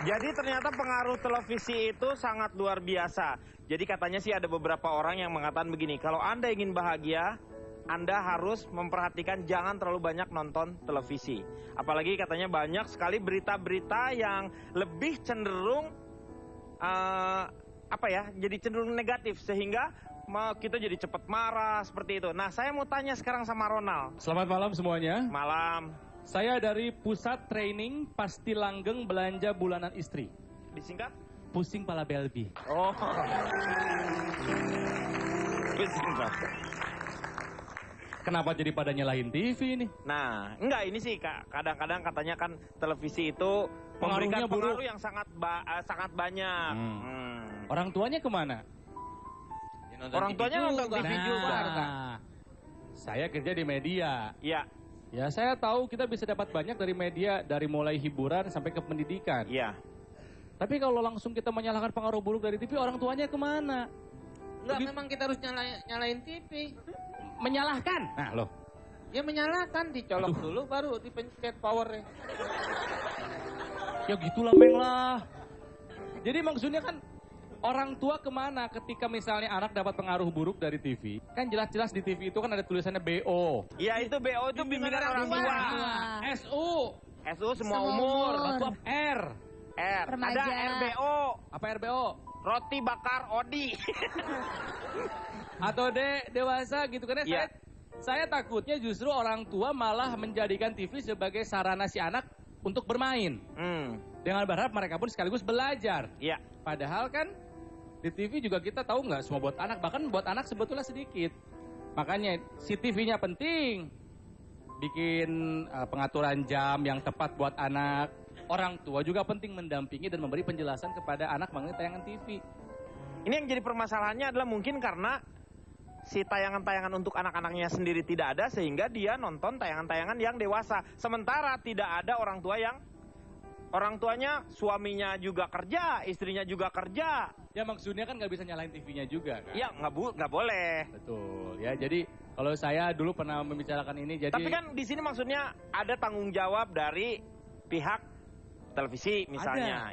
Jadi ternyata pengaruh televisi itu sangat luar biasa. Jadi katanya sih ada beberapa orang yang mengatakan begini, kalau Anda ingin bahagia, Anda harus memperhatikan jangan terlalu banyak nonton televisi. Apalagi katanya banyak sekali berita-berita yang lebih cenderung jadi cenderung negatif sehingga kita jadi cepat marah seperti itu. Nah, saya mau tanya sekarang sama Ronald. Selamat malam semuanya. Malam. Saya dari Pusat Training Pasti Langgeng Belanja Bulanan Istri. Disingkat? Pusing Pala Belbi. Oh. Pusing Pak. Kenapa jadi pada nyalahin TV ini? Nah, enggak, ini sih kadang-kadang katanya kan televisi itu memberikan Pengaruhnya pengaruh buruk. yang sangat banyak. Orang tuanya kemana? Orang tuanya nonton TV juga. Saya kerja di media. Iya. Ya, saya tahu kita bisa dapat banyak dari media, dari mulai hiburan sampai ke pendidikan. Iya. Tapi kalau langsung kita menyalahkan pengaruh buruk dari TV, orang tuanya kemana? Enggak, memang kita harus nyalain TV. Menyalahkan? Nah, loh. Ya menyalakan, dicolok dulu baru dipencet powernya. Ya gitulah, Meng lah. Jadi maksudnya kan orang tua kemana ketika misalnya anak dapat pengaruh buruk dari TV? Kan jelas-jelas di TV itu kan ada tulisannya BO. Iya, itu BO itu bimbingan orang tua. SU. SU semua umur. R. R. Remaja. Ada RBO. Apa RBO? roti bakar Odi. Atau dewasa gitu kan ya. Saya takutnya justru orang tua malah menjadikan TV sebagai sarana si anak untuk bermain. Dengan berharap mereka pun sekaligus belajar. Iya. Padahal kan di TV juga kita tahu nggak semua buat anak, bahkan buat anak sebetulnya sedikit. Makanya si TV-nya penting. Bikin pengaturan jam yang tepat buat anak. Orang tua juga penting mendampingi dan memberi penjelasan kepada anak mengenai tayangan TV. Ini yang jadi permasalahannya adalah mungkin karena si tayangan-tayangan untuk anak-anaknya sendiri tidak ada sehingga dia nonton tayangan-tayangan yang dewasa. Sementara tidak ada orang tua yang orang tuanya suaminya juga kerja, istrinya juga kerja. Ya maksudnya kan nggak bisa nyalain TV-nya juga kan? Ya nggak boleh. Betul ya. Jadi kalau saya dulu pernah membicarakan ini jadi. Tapi kan di sini maksudnya ada tanggung jawab dari pihak televisi misalnya.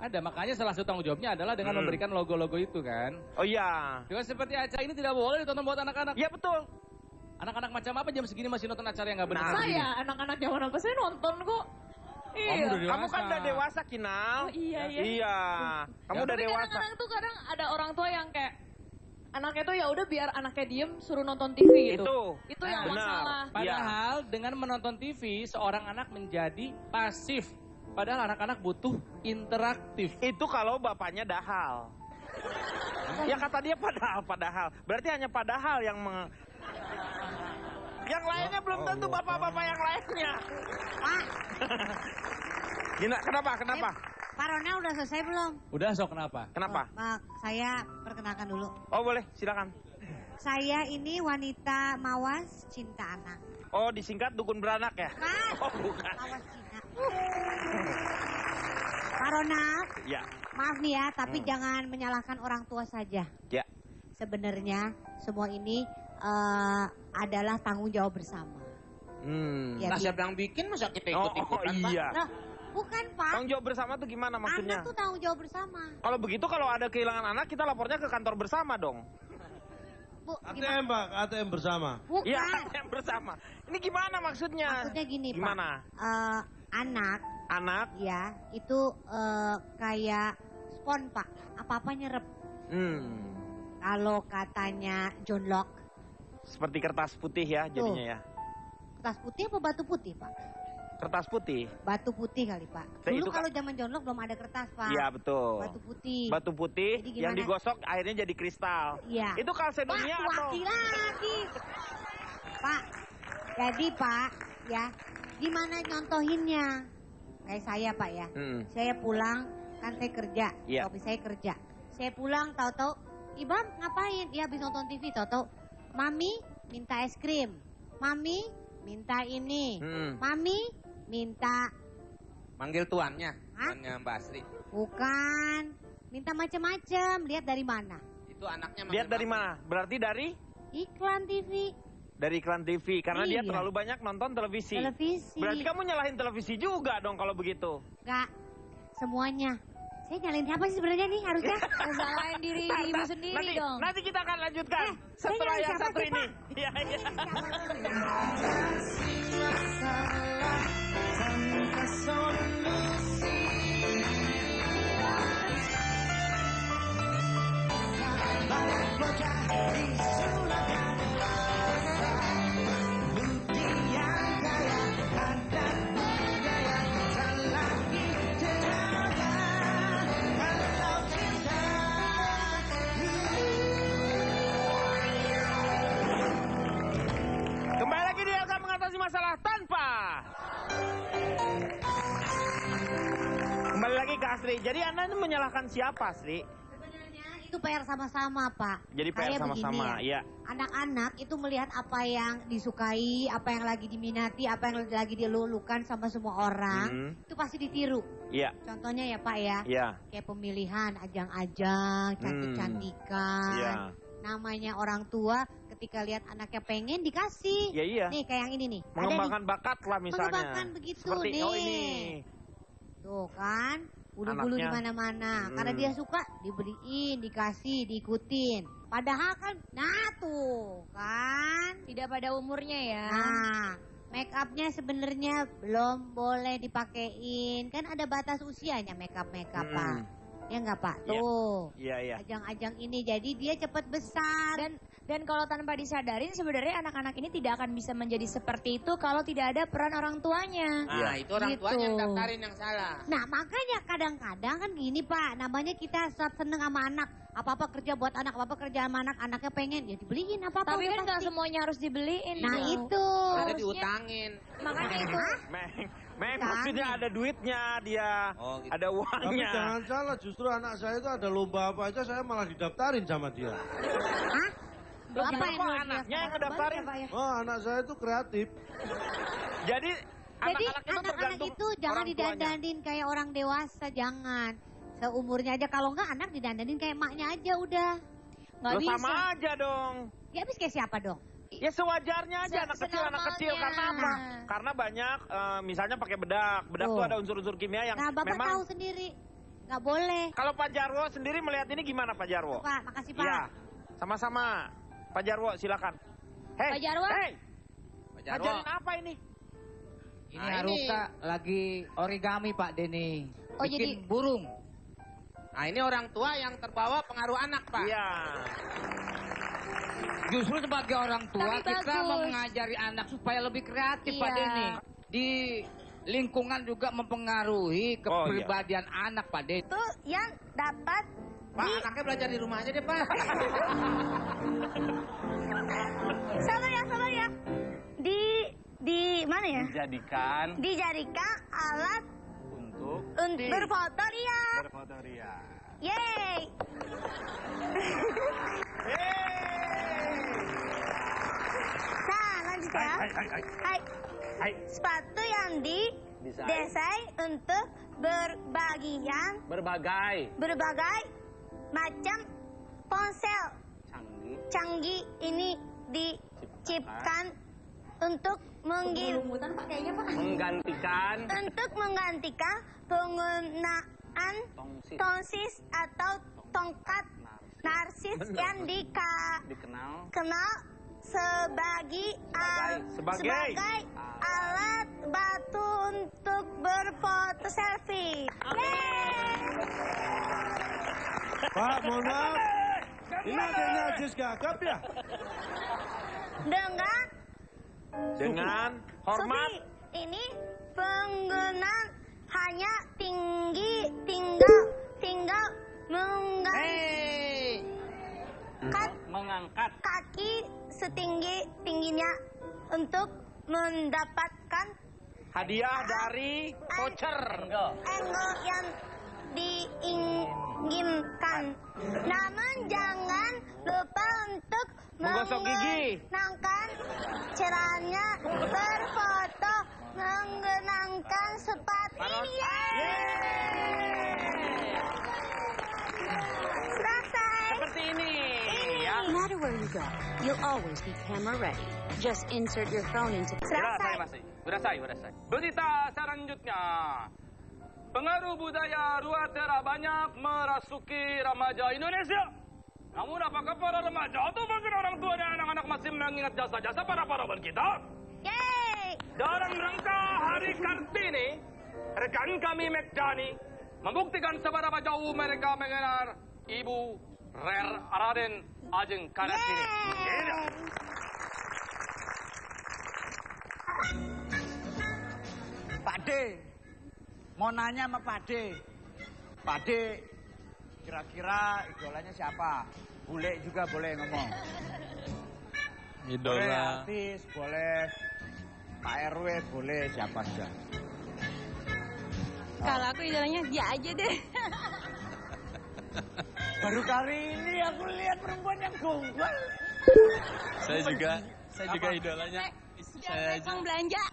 Ada, makanya salah satu tanggung jawabnya adalah dengan memberikan logo-logo itu kan. Oh iya. Juga seperti acara ini tidak boleh ditonton buat anak-anak. Iya betul. Anak-anak macam apa jam segini masih nonton acara yang nggak benar? Saya anak-anak zaman apa saya nonton kok. Iya. Kamu kan udah dewasa, Kinal. Oh, iya. Iya. Kamu udah dewasa. Kadang-kadang tuh kadang ada orang tua yang kayak anaknya tuh ya udah biar anaknya diem suruh nonton TV gitu. Itu yang masalah. Padahal dengan menonton TV seorang anak menjadi pasif. Padahal anak-anak butuh interaktif. Itu kalau bapaknya dahal. Ya kata dia padahal. Berarti hanya padahal yang yang lainnya belum tentu bapak-bapak yang lainnya. Kenapa? Pak Ronald udah selesai belum? Udah, sok kenapa? Kenapa? Saya perkenalkan dulu. Oh boleh, silakan. Saya ini wanita mawas cinta anak. Oh disingkat dukun beranak ya? Oh bukan. Mawas Cina. Pak Ronald, ya. Maaf nih ya, tapi jangan menyalahkan orang tua saja. Ya. Sebenarnya semua ini adalah tanggung jawab bersama. Nah siapa yang bikin masa kita ikut-ikutan, Pak? Iya. Nah, bukan Pak. Tanggung jawab bersama tuh gimana maksudnya? Anak tuh tanggung jawab bersama. Kalau begitu kalau ada kehilangan anak kita lapornya ke kantor bersama dong. Bu, ATM Pak, ATM bersama. Bukan. Iya ATM bersama. Ini gimana maksudnya? Maksudnya gini gimana? Pak. Anak ya itu kayak spon Pak. Apa-apa nyerep. Kalau katanya John Locke. Seperti kertas putih ya jadinya ya. Kertas putih apa batu putih Pak? Kertas putih. Batu putih kali Pak. Dulu kalau zaman John Locke belum ada kertas Pak. Iya betul. Batu putih. Batu putih yang digosok akhirnya jadi kristal. Iya. Itu kalsedonia atau? Lagi. Pak, jadi Pak ya gimana nyontohinnya? Kayak saya Pak ya. Saya pulang kan saya kerja. Kopi saya kerja. Saya pulang tahu-tahu Ibam ngapain? Dia habis nonton TV tahu-tahu Mami minta es krim. Mami minta ini. Mami minta manggil tuannya, tuannya Mbak Asri. Bukan, minta macam-macam. Lihat dari mana? Itu anaknya lihat dari mana? Berarti dari iklan TV. Dari iklan TV karena dia terlalu banyak nonton televisi. Berarti kamu nyalahin televisi juga dong kalau begitu. Enggak, semuanya. Saya nyalain siapa sih sebenarnya nih harusnya? Salahin diri ibu sendiri dong. Nanti kita akan lanjutkan setelah yang satu ini. Iya. Kembali lagi di Elsa Mengatasi Masalah Tanpa. Kembali lagi ke Asri. Jadi Anda ini menyalahkan siapa, Asri? Sebenarnya itu PR sama-sama, Pak. Jadi PR sama-sama, ya. Anak-anak itu melihat apa yang disukai, apa yang lagi diminati, apa yang lagi dilulukan sama semua orang, itu pasti ditiru. Iya. Contohnya ya, Pak ya. Iya. Kayak pemilihan, ajang-ajang, cantik-cantikan. Iya. Namanya orang tua ketika lihat anaknya pengen dikasih. Ya, iya. Nih kayak yang ini nih. Mengembangkan bakat lah misalnya. Mengembangkan begitu seperti, nih. Oh ini. Tuh kan, bulu-bulu di mana-mana. Karena dia suka dibeliin, dikasih, diikutin. Padahal kan, nah tuh kan. Tidak pada umurnya ya. Nah, make upnya sebenarnya belum boleh dipakein. Kan ada batas usianya make up-make upan. Ya nggak Pak? Tuh. Iya. Ajang-ajang ini jadi dia cepat besar. Dan kalau tanpa disadarin sebenarnya anak-anak ini tidak akan bisa menjadi seperti itu kalau tidak ada peran orang tuanya. Nah, itu orang tuanya yang daftarin yang salah. Nah, makanya kadang-kadang kan gini Pak, namanya kita saat seneng sama anak. Apa-apa kerja buat anak, apa-apa kerja sama anak, anaknya pengen, ya dibeliin apa-apa. Tapi kan nggak semuanya harus dibeliin. Nah itu. Harusnya diutangin. Makanya itu. Meng, maksudnya ada duitnya dia, ada Tapi uangnya. jangan salah, justru anak saya itu ada lomba apa aja, saya malah didaftarin sama dia. Apa yang mau anaknya yang ngedaftarin? Oh, anak saya itu kreatif. Jadi anak-anak itu jangan didandanin kayak orang dewasa, jangan. Seumurnya aja, kalau enggak anak didandanin kayak emaknya aja udah. Nggak bisa. Sama aja dong. Ya habis kayak siapa dong? Ya sewajarnya aja anak kecil. Karena apa? Karena banyak misalnya pakai bedak. Bedak tuh ada unsur-unsur kimia yang nah, Bapak memang tahu sendiri. Nggak boleh. Kalau Pak Jarwo sendiri melihat ini gimana Pak Jarwo? Pak, makasih Pak. Iya, sama-sama. Pak Jarwo silakan. Pak Jarwo. Pak Jarwo. Ngajarin apa ini? Ini Haruka lagi origami Pak Denny. Oh, bikin burung. Nah ini orang tua yang terbawa pengaruh anak Pak. Iya. Justru sebagai orang tua Tapi kita bagus. mau mengajari anak supaya lebih kreatif Pak Iya. Denny. Di lingkungan juga mempengaruhi kepribadian anak Pak Denny. Itu yang dapat Pak, anaknya belajar di rumah aja deh Pak. sabar ya. Di mana ya? Dijadikan alat untuk berfoto Ria. berfoto ria. Yeay. Nah, lanjut ya. Hai. Sepatu yang didesain untuk berbagai macam ponsel canggih ini diciptakan untuk menggantikan penggunaan tongsis atau tongkat narsis yang dikenal sebagai alat bantu untuk berfoto selfie. Pak, mohon maaf. Ini adanya Ajis Gagap ya? Dengan hormat. Sufi, ini penggunaan hanya tinggal mengangkat kaki setinggi-tingginya untuk mendapatkan hadiah dari voucher. Angle yang diinginkan. Namun jangan lupa untuk menggosok gigi. menggunakan caranya berfoto menggunakan sepatu ini. Selesai. Seperti ini. No matter where you go, you'll always be camera ready. Just insert your phone into... Berasai. Berita selanjutnya. Pengaruh budaya Ruatera banyak merasuki remaja Indonesia. Namun apakah para remaja atau bahkan orang tua dan anak-anak masih mengingat jasa-jasa para pahlawan kita? Yeay! Dalam rangka Hari Kartini, rekan kami Mekdani membuktikan seberapa jauh mereka mengenal Ibu Raden Ajeng Kartini. Pak D, mau nanya sama Pak D. Pak D, kira-kira idolanya siapa? Bule juga boleh ngomong. Boleh artis, boleh Pak RW, boleh siapa saja. Kalau aku idolanya dia aja deh. Baru kali ini aku lihat perempuan yang gombal. Saya juga idolanya istri saya aja. Belanja.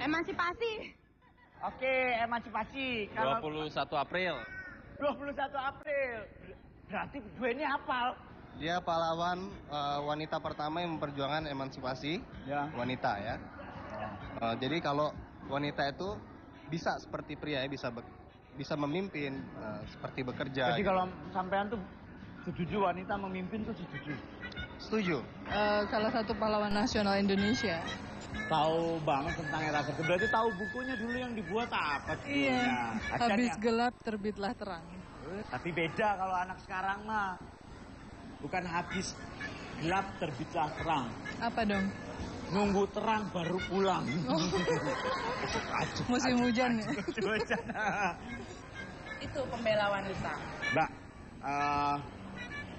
Emansipasi. Oke, emansipasi. 21 April. 21 April. Berarti berdua ini hafal. Dia pahlawan wanita pertama yang memperjuangkan emansipasi wanita ya. Jadi kalau wanita itu bisa seperti pria ya, bisa memimpin, seperti bekerja. Jadi kalau sampean tuh setuju wanita memimpin tuh setuju? Setuju. Salah satu pahlawan nasional Indonesia. Tahu banget tentang era kerja. Berarti tahu bukunya dulu yang dibuat apa? Iya. Habis gelap terbitlah terang. Tapi beda kalau anak sekarang mah. Bukan habis gelap terbitlah terang. Apa dong? Nunggu terang baru pulang. Oh. Musim hujan ya? Itu pembela wanita. Mbak,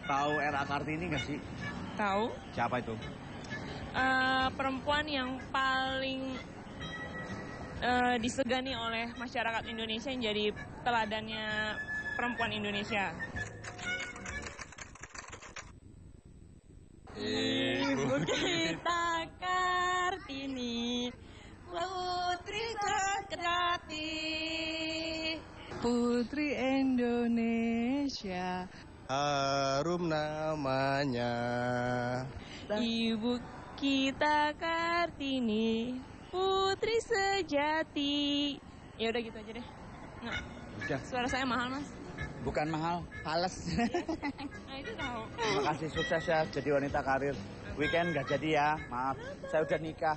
tahu era Kartini nggak sih? Tahu. Siapa itu? Perempuan yang paling disegani oleh masyarakat Indonesia yang jadi teladannya perempuan Indonesia. Ibu kita Kartini, putri sejati. Putri Indonesia. Harum namanya. Ibu kita Kartini, putri sejati. Ya udah gitu aja deh. Nggak. Udah. Suara saya mahal, Mas. Bukan mahal, fales. Nah, itu tahu. Terima kasih, sukses ya jadi wanita karir. Weekend nggak jadi ya, maaf. Saya udah nikah.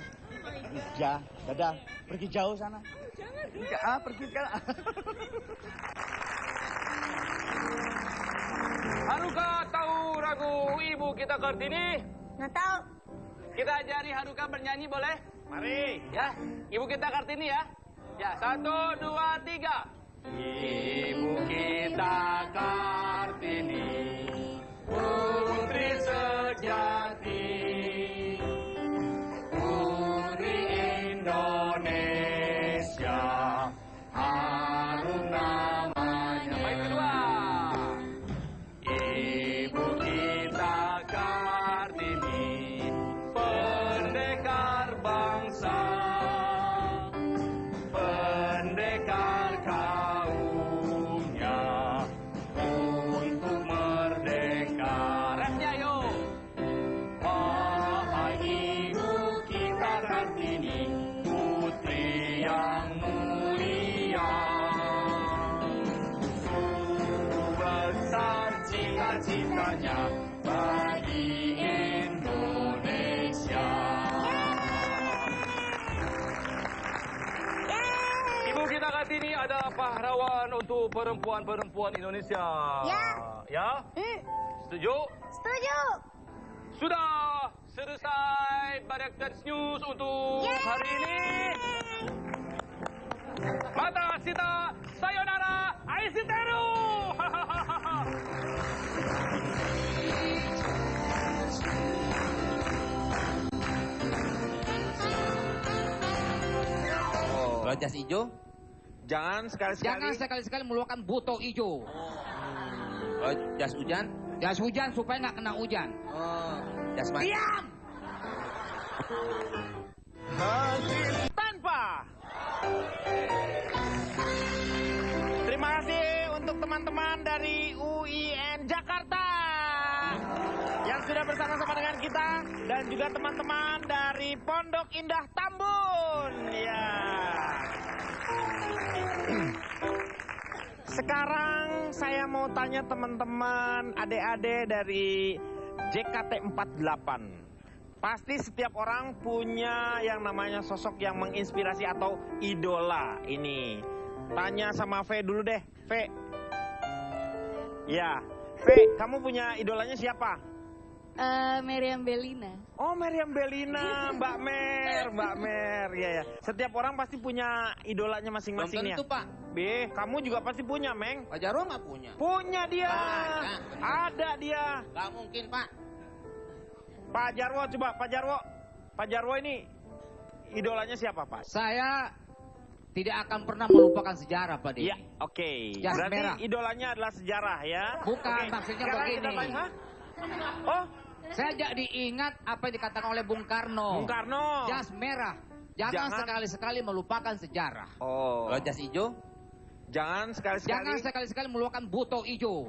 Ya, dadah. Pergi jauh sana. Jangan. Pergi sekarang. Haruka tahu lagu Ibu Kita Kartini? Nggak tahu. Kita ajari Haruka bernyanyi boleh? Mari. Ya, Ibu Kita Kartini ya. Ya, 1, 2, 3. Ibu kita Kartini, putri sejati, putri Indonesia, harum namanya. Baik kedua. Ibu kita Kartini, pendekar bangsa, pendekar kaumnya untuk merdeka. Rapnya yuk. Wahai ibu kita Kartini, putri yang mulia, sungguh besar cita-citanya bagi Indonesia. Ibu kita Kartini adalah pahlawan untuk perempuan-perempuan Indonesia. Ya. Ya? Setuju? Setuju. Sudah selesai Baraktas News untuk hari ini. Mata Sita, sayonara, aisiteru. Kalau jas hijau? Jangan sekali-sekali. Jangan sekali-sekali meluapkan buto hijau. Kalau jas hujan? Jas hujan supaya nggak kena hujan. Jas mati. Diam! Tanpa. Terima kasih untuk teman-teman dari UIN Jakarta yang sudah bersama-sama dengan kita dan juga teman-teman dari Pondok Indah Tambun. Ya. Sekarang saya mau tanya teman-teman adik-adik dari JKT48. Pasti setiap orang punya yang namanya sosok yang menginspirasi atau idola ini. Tanya sama V dulu deh, V. Ya, V, kamu punya idolanya siapa? Meriam Bellina. Oh, Meriam Bellina, Mbak Mer, ya. Setiap orang pasti punya idolanya masing-masing ya. Belum tentu, Pak. B, kamu juga pasti punya, Meng. Pak Jarwo nggak punya. Punya dia. Banyak. Ada dia. Nggak mungkin, Pak. Pak Jarwo, coba Pak Jarwo. Pak Jarwo ini idolanya siapa, Pak? Saya tidak akan pernah melupakan sejarah, Pak Deni. Iya, oke. Jas Berarti merah. idolanya adalah sejarah ya? Bukan, Oke. maksudnya Sekarang begini. kita tanya, hah? Oh, Saya jadi ingat apa yang dikatakan oleh Bung Karno. Bung Karno. Jas merah. Jangan sekali-sekali melupakan sejarah. Oh. Kalau jas hijau? Jangan sekali-sekali. Jangan sekali-sekali melupakan buto hijau.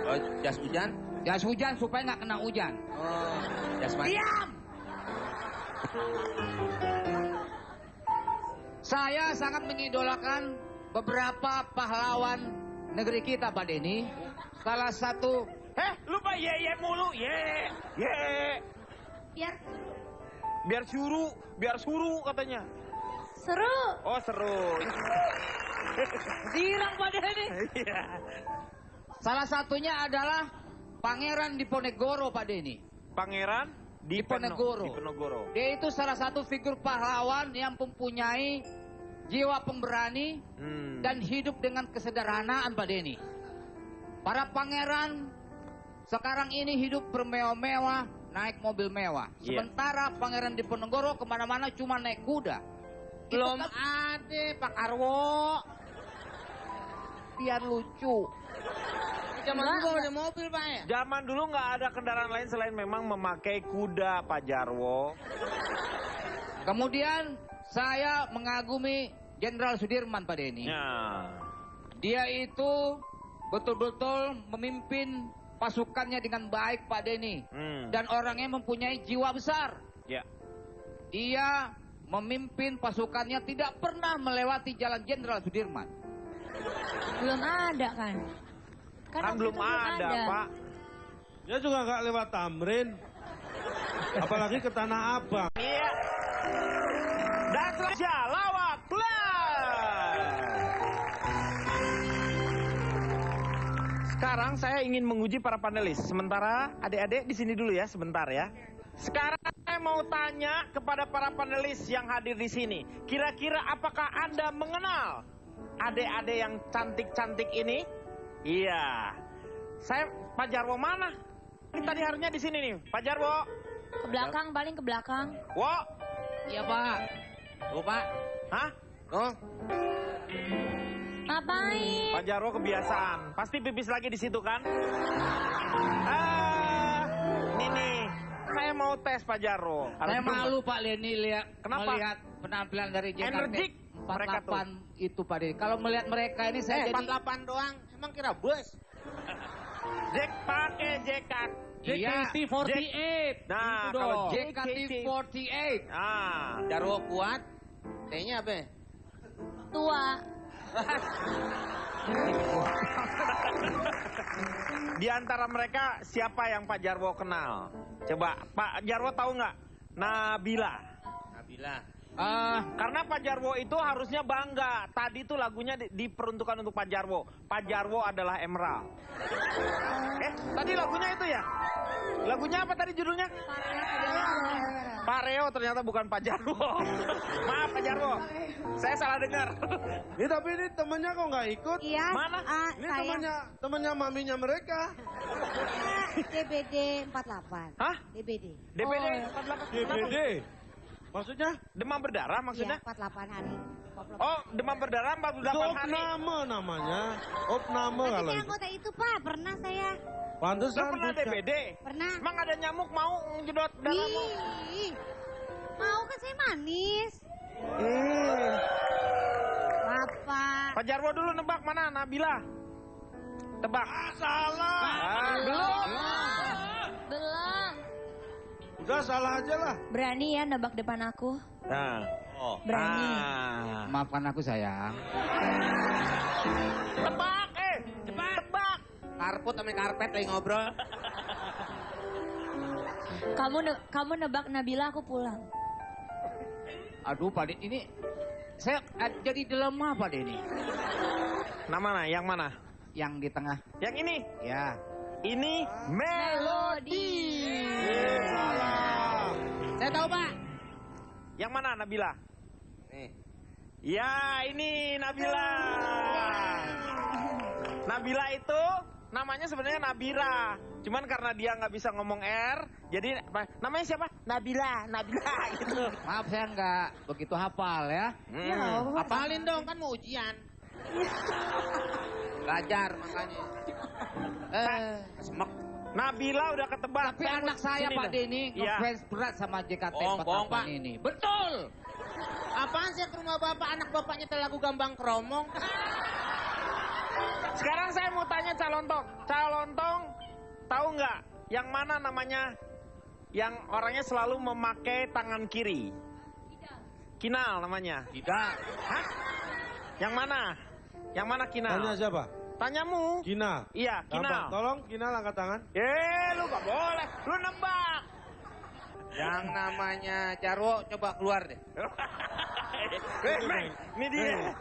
Kalau jas hujan? Jas hujan supaya nggak kena hujan. Oh. Jas mandi? Diam! Saya sangat mengidolakan beberapa pahlawan negeri kita, Pak Denny. Salah satu... lupa ye mulu, ye. Biar suruh katanya. Seru. Oh, seru. Girang Pak Denny. Iya. Salah satunya adalah Pangeran Diponegoro, Pak Denny. Pangeran Diponegoro. Dia itu salah satu figur pahlawan yang mempunyai jiwa pemberani dan hidup dengan kesederhanaan, Pak Denny. Para pangeran sekarang ini hidup bermewah-mewah, naik mobil mewah. Sementara Pangeran Diponegoro kemana-mana cuma naik kuda. Belum ada Pak Karwo. Biar lucu. Zaman dulu ada mobil, Pak ya? Zaman dulu nggak ada kendaraan lain selain memang memakai kuda, Pak Jarwo. Kemudian saya mengagumi Jenderal Sudirman, Pak Denny. Dia itu betul-betul memimpin pasukannya dengan baik, Pak Denny. Dan orangnya mempunyai jiwa besar. Dia memimpin pasukannya tidak pernah melewati jalan Jenderal Sudirman. Belum ada kan? Kan belum ada, Pak. Dia juga nggak lewat Tamrin. Apalagi ke Tanah Abang. Iya. Dan selanjutnya lawak Sekarang saya ingin menguji para panelis. Sementara adik-adik di sini dulu ya, sebentar ya. Sekarang saya mau tanya kepada para panelis yang hadir di sini. Kira-kira apakah Anda mengenal adik-adik yang cantik-cantik ini? Iya. Pak Jarwo mana? Tadi harusnya di sini nih, Pak Jarwo. Ke belakang, paling ke belakang. Wo. Iya, Pak. Oh, Pak. Hah? Oh. Ngapain? Pak Jarwo kebiasaan. Pasti pipis lagi di situ kan? Ini nih. Saya mau tes Pak Jarwo. Saya malu Pak Denny melihat penampilan dari Energik. JKT 48 itu Pak Denny. Kalau melihat mereka ini saya jadi 48 doang. Emang kira bus? Pakai JKT. JKT48. Nah, itu kalau JKT48. Jarwo kuat. T-nya apa? Tua. Di antara mereka siapa yang Pak Jarwo kenal? Coba Pak Jarwo tahu nggak? Nabila. Karena Pak Jarwo itu harusnya bangga. Tadi itu lagunya diperuntukkan untuk Pak Jarwo. Pak Jarwo adalah Emerald. Tadi lagunya itu ya? Lagunya apa tadi judulnya? Pak Reo ternyata bukan Pak Jarwo. Maaf Pak Jarwo. Saya salah dengar. Ini tapi ini temennya kok nggak ikut? Iya. Mana? Ini temennya maminya mereka. DBD 48. Hah? DBD. DBD 48. DBD. Maksudnya? Demam berdarah maksudnya? Iya, 48 hari. Oh, demam berdarah 48 hari. Opname namanya. Opname Tapi kalau saya itu. anggota itu, Pak. Pernah saya. Pantesan. Lu pernah DBD? Pernah. Emang ada nyamuk mau ngedot darahmu? Ih, mau kan saya manis. Maaf, Pak. Pak Jarwo dulu nebak mana Nabila? Tebak. Salah. Belum. Belum. Udah salah aja lah. Berani ya nebak depan aku? Nah. Berani. Maafkan aku sayang. Tebak, cepat. Tebak. Karpet sama karpet lagi ngobrol. Kamu nebak Nabila, aku pulang. Aduh Pak Denny, ini saya jadi dilema Pak Denny. Mana? Yang mana? Yang di tengah. Yang ini? Ya. Ini Melody. Salah. Saya tahu Pak. Yang mana Nabila? Nih. Ya ini Nabila. Nabila itu namanya sebenarnya Nabira. Cuman karena dia nggak bisa ngomong R, jadi namanya siapa? Nabila gitu. Maaf saya nggak begitu hafal ya. Hafalin dong, kan mau ujian. Belajar makanya. Semek. Nabila udah ketebak. Tapi anak saya Pak Denny ngefans berat sama JKT48 ini. Betul. Apaan sih ke rumah bapak, anak bapaknya lagu Gambang Kromong? Sekarang saya mau tanya Calontong. Calontong, tahu nggak yang mana namanya yang orangnya selalu memakai tangan kiri? Kinal namanya. Tidak. Hah? Yang mana? Yang mana Kinal? Tanya siapa? Tanyamu. Kinal. Iya, Kinal. Tolong Kinal angkat tangan. Lu gak boleh. Lu nebak. Yang namanya Jarwo coba keluar deh. Meng, ini dia.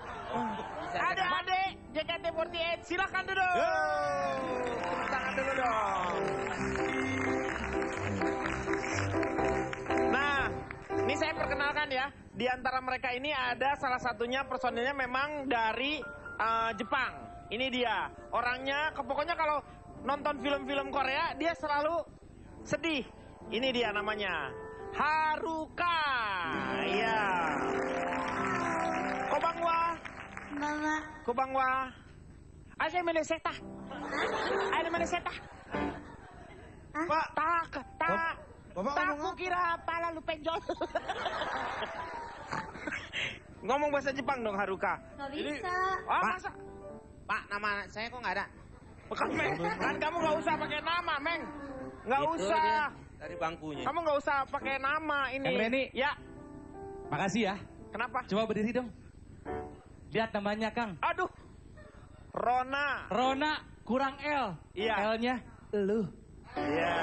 Adik-adik JKT48, silakan duduk. Tepuk tangan dulu dong. Nah, ini saya perkenalkan ya. Di antara mereka ini ada salah satunya personilnya memang dari Jepang. Ini dia. Orangnya, pokoknya kalau nonton film-film Korea, dia selalu sedih. Ini dia namanya. Haruka. Iya. Kobangwa. Mama. Kobangwa. Asa meneseta. Ada meneseta. Pak. Tak. Aku kira pala lu penjol. Ngomong bahasa Jepang dong Haruka. Gak bisa. Masa? Pak, nama saya kok nggak ada? Bukan, Meng. Kan kamu nggak usah pakai nama, Meng. Nggak Itu usah. dia, dari bangkunya. Kamu nggak usah pakai nama ini. Kang Reni. Ya. Makasih ya. Kenapa? Coba berdiri dong. Lihat namanya, Kang. Aduh. Rona. Rona kurang L. Iya. L-nya lu. Iya.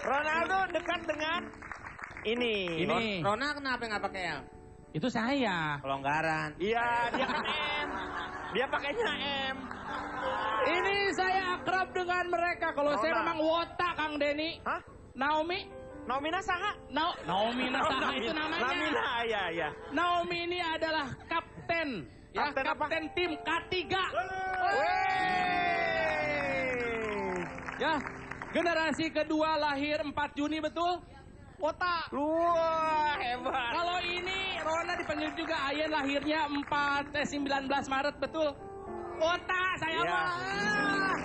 Ronaldo dekat dengan ini. Rona kenapa nggak pakai L? Itu saya. Kelonggaran. Iya, dia kan M. Dia pakainya M. Ini saya akrab dengan mereka. Kalau saya memang wota, Kang Denny. Hah? Naomi? Naomi Nasaha? Naomi Nasaha itu namanya. Namina, iya. Naomi ini adalah kapten. Ya, kapten tim K3. Ya, generasi kedua lahir 4 Juni betul? Wota. Wah, hebat. Kalau ini Rona dipanggil juga Ayen lahirnya 19 Maret betul? Wota, saya mah.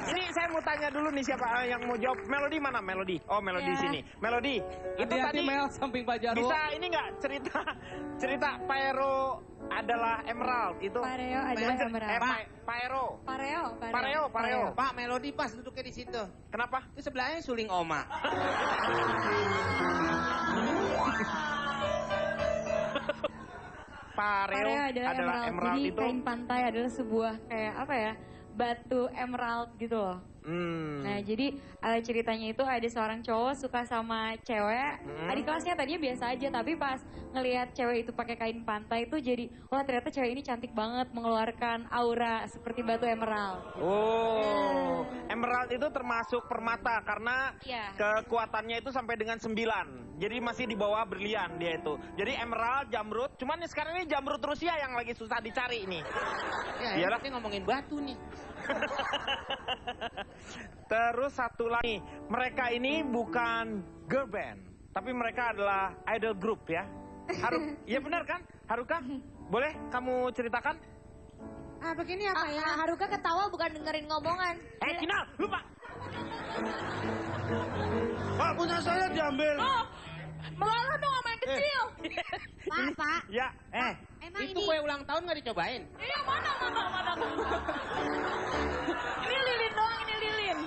Ini saya mau tanya dulu nih siapa yang mau jawab. Melody mana? Melody. Oh, Melody sini. Melody. Itu tadi Mel samping Pak Jarwo. Bisa ini nggak cerita Paero adalah Emerald itu. Pareo adalah Emerald. Paero. Pareo. Pak, Melody pas duduknya di situ. Kenapa? Itu sebelahnya suling oma. Pareo adalah Emerald Jadi itu. kain pantai adalah sebuah kayak apa ya, batu emerald gitu loh. Nah jadi ceritanya itu ada seorang cowok suka sama cewek. Adik kelasnya tadinya biasa aja, tapi pas ngelihat cewek itu pakai kain pantai itu jadi, wah ternyata cewek ini cantik banget, mengeluarkan aura seperti batu emerald. Oh, emerald itu termasuk permata karena Iya. kekuatannya itu sampai dengan 9. Jadi masih di bawah berlian dia itu. Jadi emerald, jamrud, cuman sekarang ini jamrud Rusia yang lagi susah dicari ini. Ya, ini ngomongin batu nih. Terus satu lagi, mereka ini bukan girl band, tapi mereka adalah idol group ya. Iya benar kan, Haruka? Boleh kamu ceritakan? Begini apa ya? Haruka ketawa bukan dengerin ngomongan. Kinal, lupa. Pak, punya saya diambil. Oh, melawan dong sama yang kecil. Pak. Ya, Emang itu ini kue ulang tahun nggak dicobain? Iya, mana. Ini lilin doang, ini lilin.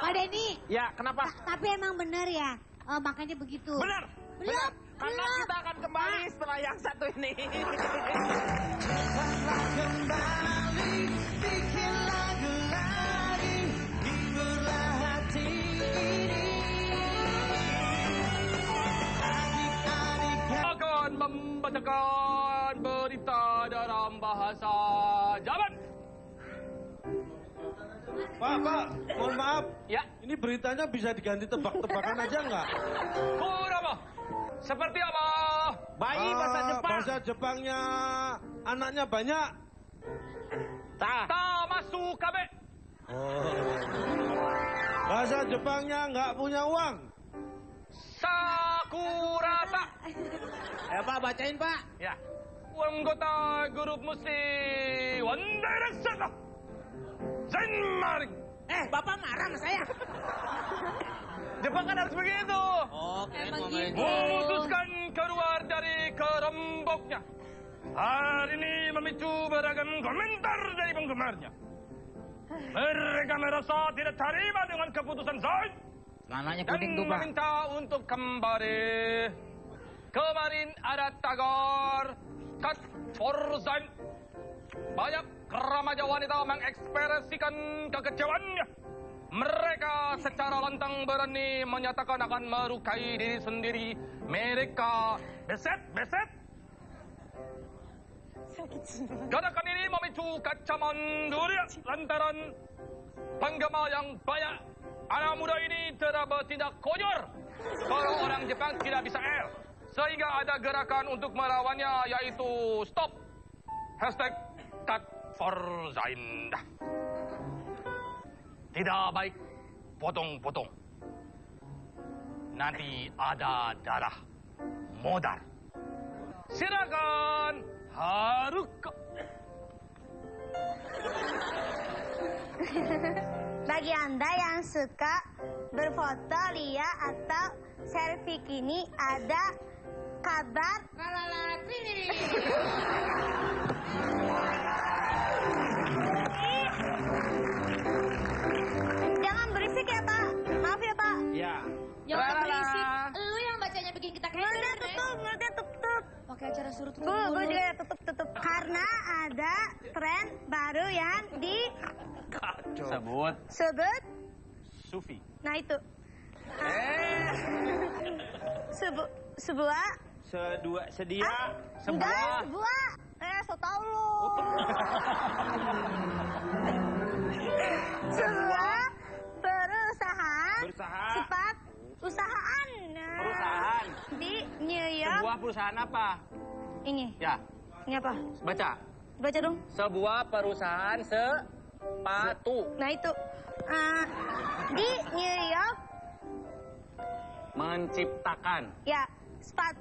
Pak Denny. Ya, kenapa? Tapi emang benar ya, makanya begitu. Benar. Karena kita akan kembali setelah yang satu ini. Akan membacakan berita dalam bahasa Jawa. Pak, mohon maaf. Ya. Ini beritanya bisa diganti tebak-tebakan aja nggak? Kurapa? Seperti apa? Bayi bahasa Jepang. Bahasa Jepangnya anaknya banyak. Ta masuk kabe. Bahasa Jepangnya nggak punya uang. Sakurata. Ya Pak, bacain Pak. Ya. Anggota grup musik One Direction. Zenmaring. Bapak marah sama saya. Jepang kan harus begitu. Memutuskan keluar dari keremboknya. Hari ini memicu beragam komentar dari penggemarnya. Mereka merasa tidak terima dengan keputusan Zain. Celananya Dan kuning tuh, Pak. meminta untuk kembali. Kemarin ada tagar Cut for Zain. Banyak remaja wanita mengekspresikan kekecewaannya. Mereka secara lantang berani menyatakan akan melukai diri sendiri. Mereka beset. Gerakan ini memicu kecaman dunia lantaran penggemar yang banyak. Anak muda ini telah bertindak konyol. Kalau orang Jepang tidak bisa L. Sehingga ada gerakan untuk melawannya yaitu stop. Hashtag Cut for Zain. Tidak baik potong-potong. Nanti ada darah modar. Silakan Haruka. Bagi Anda yang suka berfoto lia atau selfie kini ada kabar Jangan berisik ya Pak. Maaf ya Pak. Ya. Jangan berisik. Lu yang bacanya bikin kita kayak Mulutnya tutup. Pakai acara suruh tutup Gue mulut. juga tutup. Karena ada tren baru yang Sebut. disebut. Sufi. Nah itu. Sebuah. Sedia. Enggak, sebuah. So tau lu. Sebuah perusahaan. Sifat usahaan. Nah, Perusahaan. Di New York. Sebuah perusahaan apa? Ini. Ya. Ini apa? Baca. Baca dong. Sebuah perusahaan sepatu. Nah itu. Di New York. Menciptakan. Ya, sepatu.